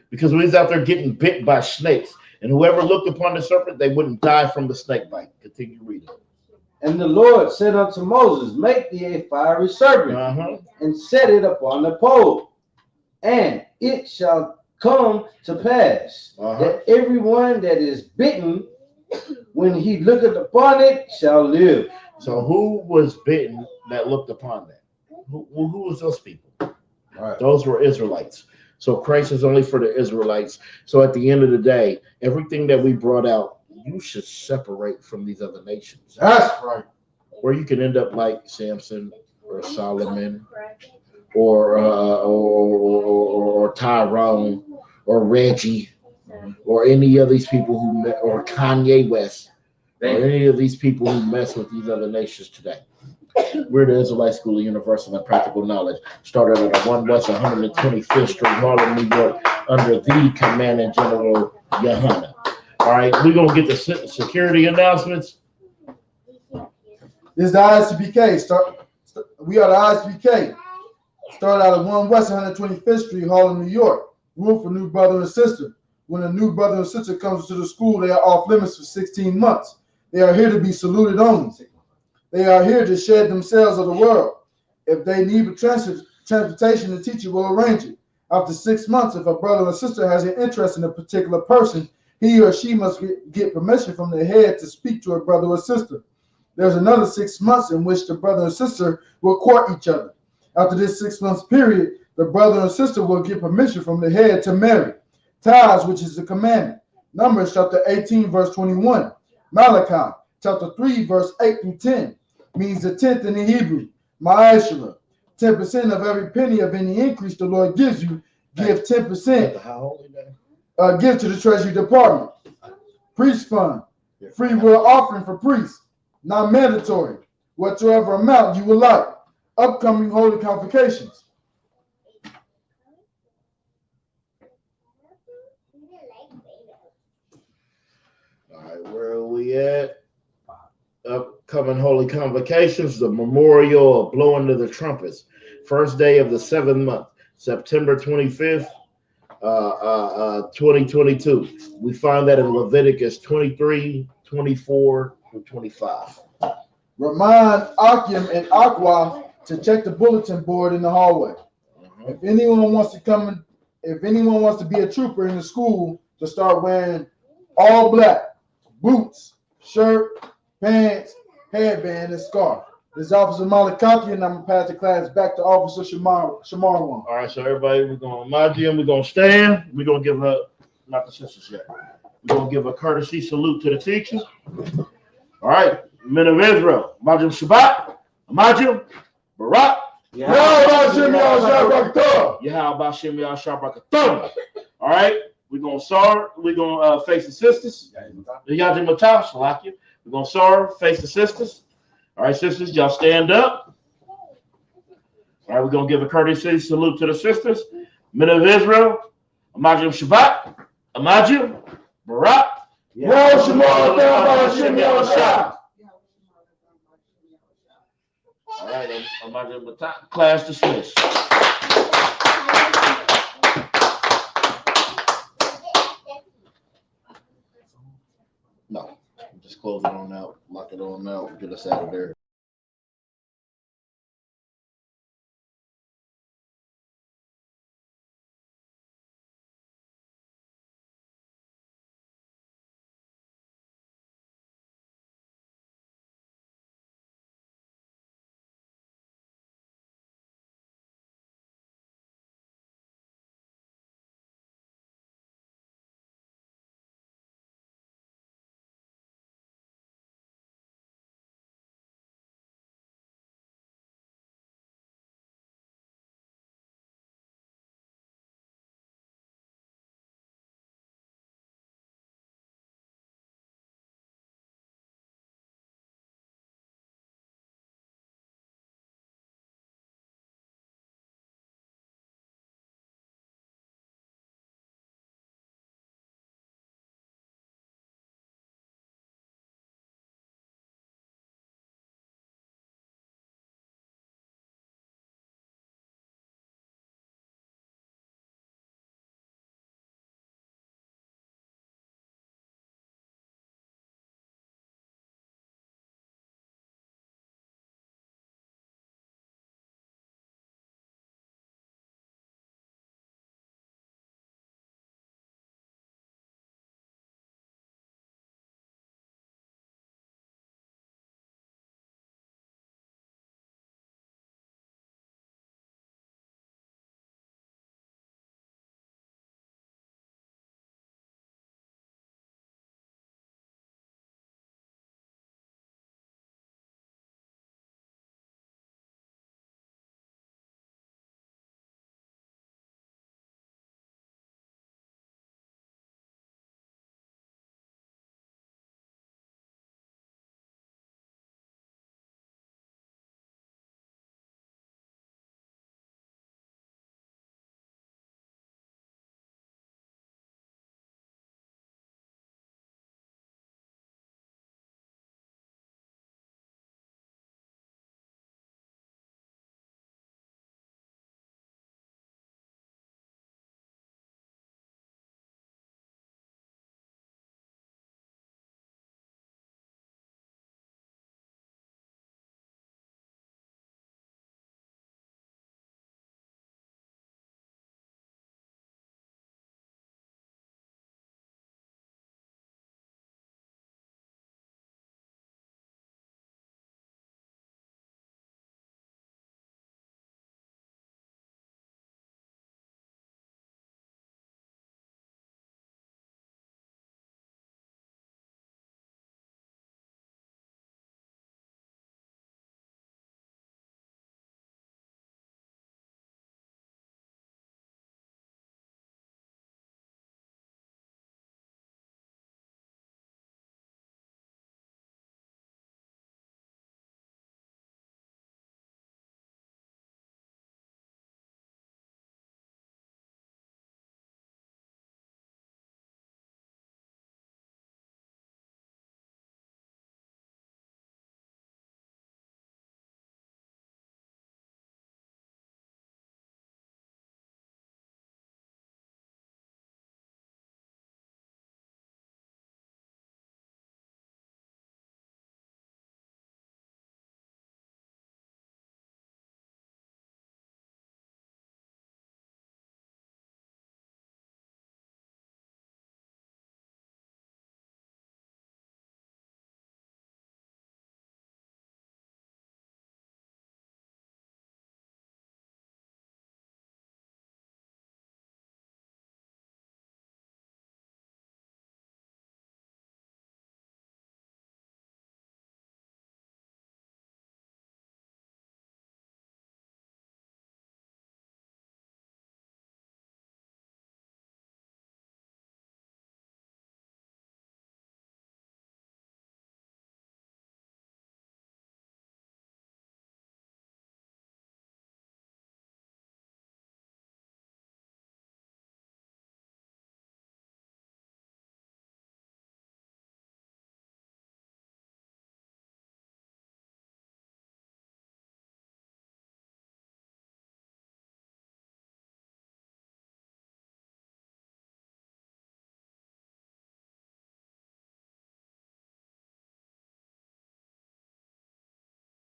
Because we was out there getting bit by snakes, and whoever looked upon the serpent, they wouldn't die from the snake bite. Continue reading. And the Lord said unto Moses, make thee a fiery serpent, and set it upon the pole, and it shall come to pass that everyone that is bitten, when he looketh upon it, shall live. So who was bitten that looked upon that? Who was those people? Right. Those were Israelites. So Christ is only for the Israelites. So at the end of the day, everything that we brought out, you should separate from these other nations. That's right. Or you can end up like Samson or Solomon or Tyrone or Reggie or any of these people or Kanye West or any of these people who mess with these other nations today. We're the Israelite School of Universal and Practical Knowledge. Started at 1 West 125th Street, Harlem, New York, under the Commanding General Yohana. All right, we're going to get the security announcements. This is the ISBK. We are the ISBK. Start out at 1 West 125th Street, Harlem, New York. Room for new brother and sister. When a new brother and sister comes to the school, they are off limits for 16 months. They are here to be saluted only. They are here to shed themselves of the world. If they need a transportation, the teacher will arrange it. After 6 months, if a brother or sister has an interest in a particular person, he or she must get permission from the head to speak to a brother or sister. There's another 6 months in which the brother and sister will court each other. After this 6 months period, the brother and sister will get permission from the head to marry. Tithes, which is the commandment. Numbers chapter 18, verse 21. Malachi chapter 3, verse 8 through 10. Means the tenth in the Hebrew. Ma'ashara. 10% of every penny of any increase the Lord gives you, give 10%. Give to the Treasury Department. Priest fund. Free will offering for priests. Not mandatory. Whatsoever amount you would like. Upcoming holy convocations. All right, where are we at? Upcoming holy convocations, the memorial of blowing of the trumpets, first day of the 7th month, September 25th, 2022. We find that in Leviticus 23, 24 through 25. Remind Akim and Aqua to check the bulletin board in the hallway. If anyone wants to be a trooper in the school, to start wearing all black, boots, shirt, pants, headband, and scarf. This is Officer Malakaki, and I'm going to pass the class back to Officer Shamarwan. All right, so everybody, we're going to mind you, we're going to stand. We're going to give her, not the sisters yet, we're going to give a courtesy salute to the teacher. All right, men of Israel, Majim Shabbat, Majim, Barak, Yahweh Bashem Yahshabakathah. All right, we're going to face the sisters. Yajim Matah, Shalakia. We're going to serve, face the sisters. All right, sisters, y'all stand up. All right, we're going to give a courtesy salute to the sisters. Men of Israel, Amajim Shabbat, Amajim, Barak, all right, Amajim Matah, class dismissed. No, just close it on out, lock it on out, get us out of there.